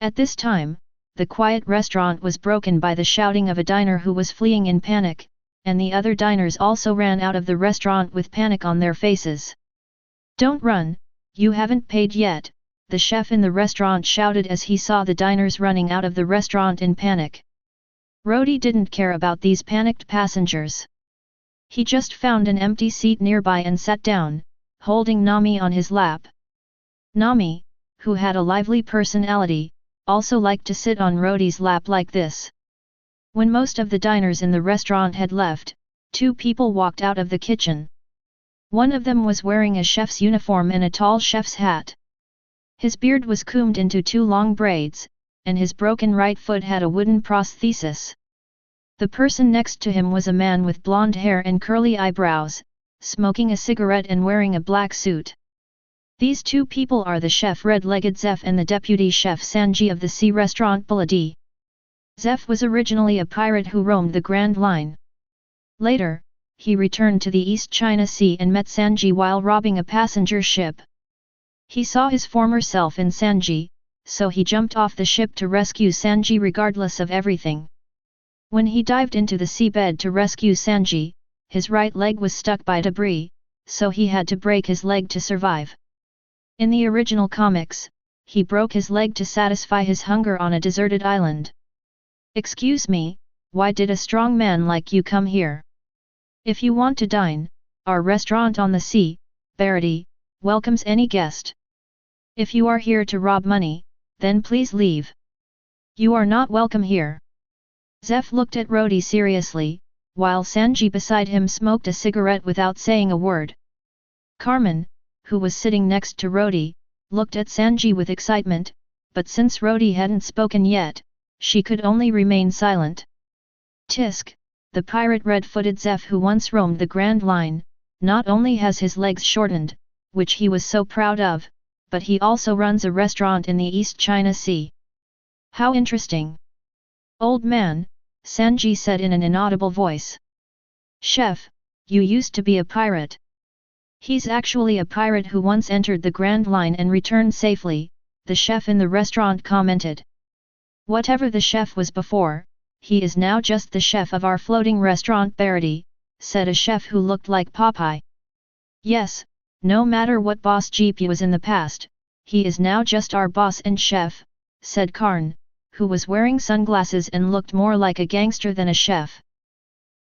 At this time, the quiet restaurant was broken by the shouting of a diner who was fleeing in panic, and the other diners also ran out of the restaurant with panic on their faces. Don't run, you haven't paid yet, the chef in the restaurant shouted as he saw the diners running out of the restaurant in panic. Rody didn't care about these panicked passengers. He just found an empty seat nearby and sat down, holding Nami on his lap. Nami, who had a lively personality, also liked to sit on Rody's lap like this. When most of the diners in the restaurant had left, two people walked out of the kitchen. One of them was wearing a chef's uniform and a tall chef's hat. His beard was combed into two long braids, and his broken right foot had a wooden prosthesis. The person next to him was a man with blonde hair and curly eyebrows, smoking a cigarette and wearing a black suit. These two people are the chef Red-Legged Zeph and the deputy chef Sanji of the sea restaurant Baratie. Zeph was originally a pirate who roamed the Grand Line. Later, he returned to the East China Sea and met Sanji while robbing a passenger ship. He saw his former self in Sanji, so he jumped off the ship to rescue Sanji regardless of everything. When he dived into the seabed to rescue Sanji, his right leg was stuck by debris, so he had to break his leg to survive. In the original comics, he broke his leg to satisfy his hunger on a deserted island. Excuse me, why did a strong man like you come here? If you want to dine, our restaurant on the sea, Baratie, welcomes any guest. If you are here to rob money, then please leave. You are not welcome here. Zeph looked at Rody seriously, while Sanji beside him smoked a cigarette without saying a word. Carmen, who was sitting next to Rody, looked at Sanji with excitement, but since Rody hadn't spoken yet, she could only remain silent. Tisk, the pirate red-footed Zeph who once roamed the Grand Line, not only has his legs shortened, which he was so proud of, but he also runs a restaurant in the East China Sea. How interesting! Old man, Sanji said in an inaudible voice. Chef, you used to be a pirate. He's actually a pirate who once entered the Grand Line and returned safely, the chef in the restaurant commented. Whatever the chef was before, he is now just the chef of our floating restaurant Baratie, said a chef who looked like Popeye. Yes, no matter what boss GP was in the past, he is now just our boss and chef, said Karn, who was wearing sunglasses and looked more like a gangster than a chef.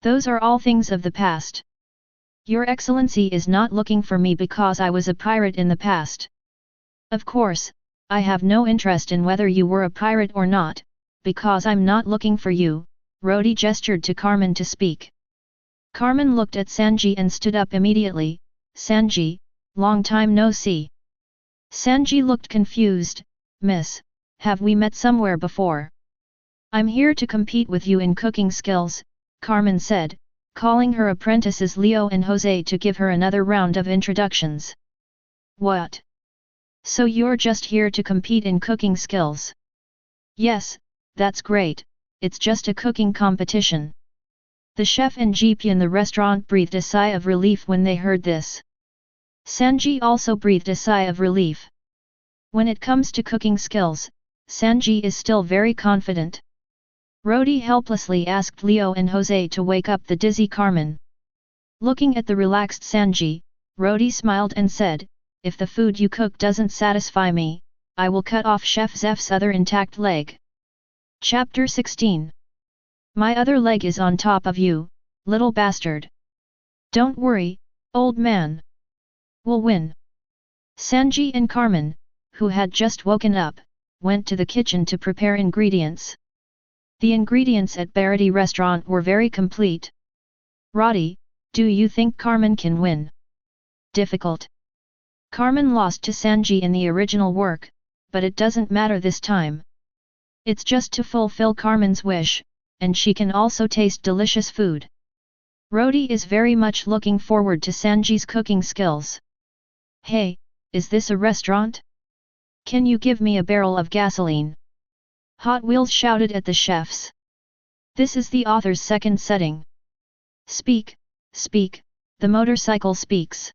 Those are all things of the past. Your Excellency is not looking for me because I was a pirate in the past. Of course, I have no interest in whether you were a pirate or not, because I'm not looking for you, Rody gestured to Carmen to speak. Carmen looked at Sanji and stood up immediately. Sanji, long time no see. Sanji looked confused. Miss, have we met somewhere before? I'm here to compete with you in cooking skills, Carmen said, calling her apprentices Leo and Jose to give her another round of introductions. What? So you're just here to compete in cooking skills? Yes, that's great, it's just a cooking competition. The chef and GP in the restaurant breathed a sigh of relief when they heard this. Sanji also breathed a sigh of relief. When it comes to cooking skills, Sanji is still very confident. Rody helplessly asked Leo and Jose to wake up the dizzy Carmen. Looking at the relaxed Sanji, Rody smiled and said, if the food you cook doesn't satisfy me, I will cut off Chef Zef's other intact leg. Chapter 16. My other leg is on top of you, little bastard. Don't worry, old man. We'll win. Sanji and Carmen, who had just woken up, went to the kitchen to prepare ingredients. The ingredients at Baratie restaurant were very complete. Rody, do you think Carmen can win? Difficult. Carmen lost to Sanji in the original work, but it doesn't matter this time. It's just to fulfill Carmen's wish, and she can also taste delicious food. Rody is very much looking forward to Sanji's cooking skills. Hey, is this a restaurant? Can you give me a barrel of gasoline? Hot Wheels shouted at the chefs. This is the author's second setting. Speak, speak, the motorcycle speaks.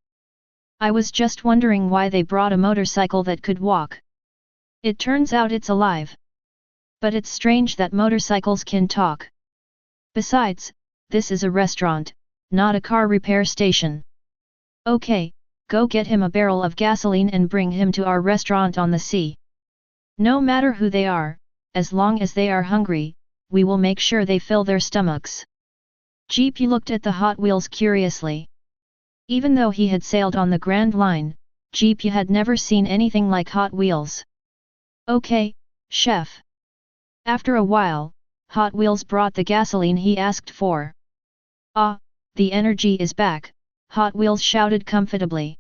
I was just wondering why they brought a motorcycle that could walk. It turns out it's alive. But it's strange that motorcycles can talk. Besides, this is a restaurant, not a car repair station. Okay, go get him a barrel of gasoline and bring him to our restaurant on the sea. No matter who they are, as long as they are hungry, we will make sure they fill their stomachs. Jeep looked at the Hot Wheels curiously. Even though he had sailed on the Grand Line, Jeep had never seen anything like Hot Wheels. Okay, chef. After a while, Hot Wheels brought the gasoline he asked for. Ah, the energy is back, Hot Wheels shouted comfortably.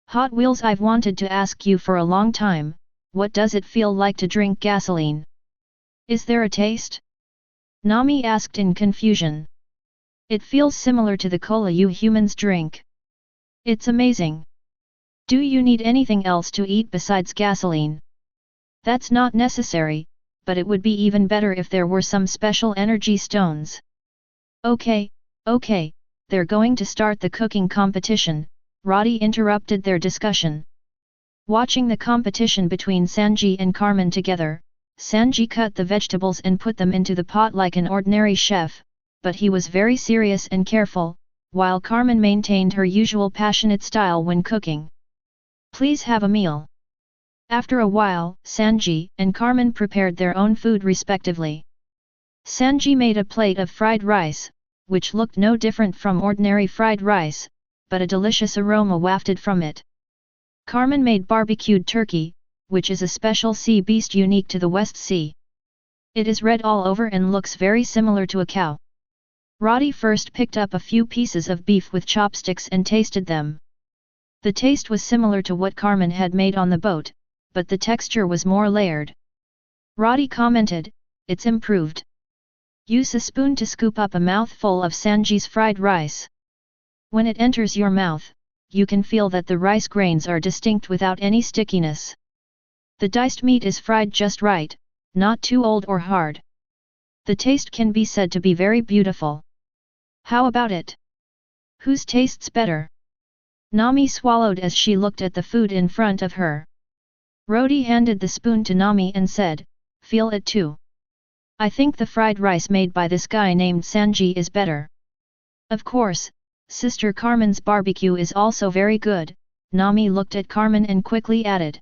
Hot Wheels, I've wanted to ask you for a long time, what does it feel like to drink gasoline? Is there a taste? Nami asked in confusion. It feels similar to the cola you humans drink. It's amazing. Do you need anything else to eat besides gasoline? That's not necessary, but it would be even better if there were some special energy stones. Okay, they're going to start the cooking competition, Rody interrupted their discussion. Watching the competition between Sanji and Carmen together, Sanji cut the vegetables and put them into the pot like an ordinary chef, but he was very serious and careful, while Carmen maintained her usual passionate style when cooking. Please have a meal. After a while, Sanji and Carmen prepared their own food respectively. Sanji made a plate of fried rice, which looked no different from ordinary fried rice, but a delicious aroma wafted from it. Carmen made barbecued turkey, which is a special sea beast unique to the West Sea. It is red all over and looks very similar to a cow. Rody first picked up a few pieces of beef with chopsticks and tasted them. The taste was similar to what Carmen had made on the boat, but the texture was more layered. Rody commented, "It's improved." Use a spoon to scoop up a mouthful of Sanji's fried rice. When it enters your mouth, you can feel that the rice grains are distinct without any stickiness. The diced meat is fried just right, not too old or hard. The taste can be said to be very beautiful. How about it? Whose tastes better? Nami swallowed as she looked at the food in front of her. Rody handed the spoon to Nami and said, "Feel it too. I think the fried rice made by this guy named Sanji is better." Of course, Sister Carmen's barbecue is also very good, Nami looked at Carmen and quickly added.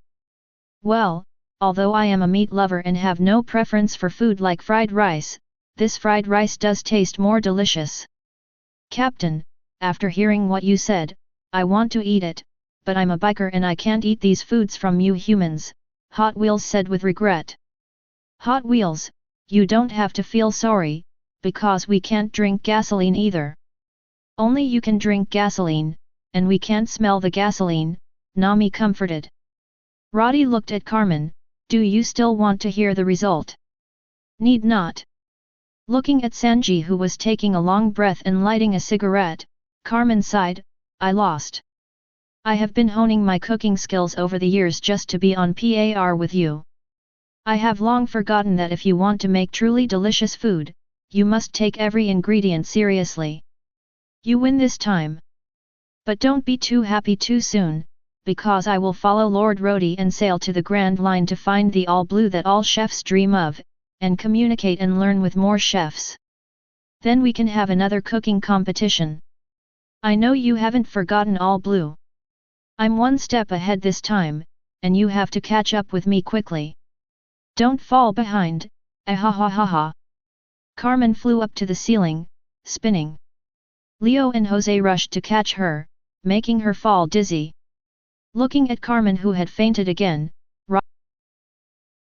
Well, although I am a meat lover and have no preference for food like fried rice, this fried rice does taste more delicious. Captain, after hearing what you said, I want to eat it, but I'm a biker and I can't eat these foods from you humans, Hot Wheels said with regret. Hot Wheels, you don't have to feel sorry, because we can't drink gasoline either. Only you can drink gasoline, and we can't smell the gasoline, Nami comforted. Rody looked at Carmen, do you still want to hear the result? Need not. Looking at Sanji who was taking a long breath and lighting a cigarette, Carmen sighed, I lost. I have been honing my cooking skills over the years just to be on par with you. I have long forgotten that if you want to make truly delicious food, you must take every ingredient seriously. You win this time. But don't be too happy too soon, because I will follow Lord Rody and sail to the Grand Line to find the all blue that all chefs dream of, and communicate and learn with more chefs. Then we can have another cooking competition. I know you haven't forgotten all blue. I'm one step ahead this time, and you have to catch up with me quickly. Don't fall behind, ah ha ha ha ha. Carmen flew up to the ceiling, spinning. Leo and Jose rushed to catch her, making her fall dizzy. Looking at Carmen who had fainted again,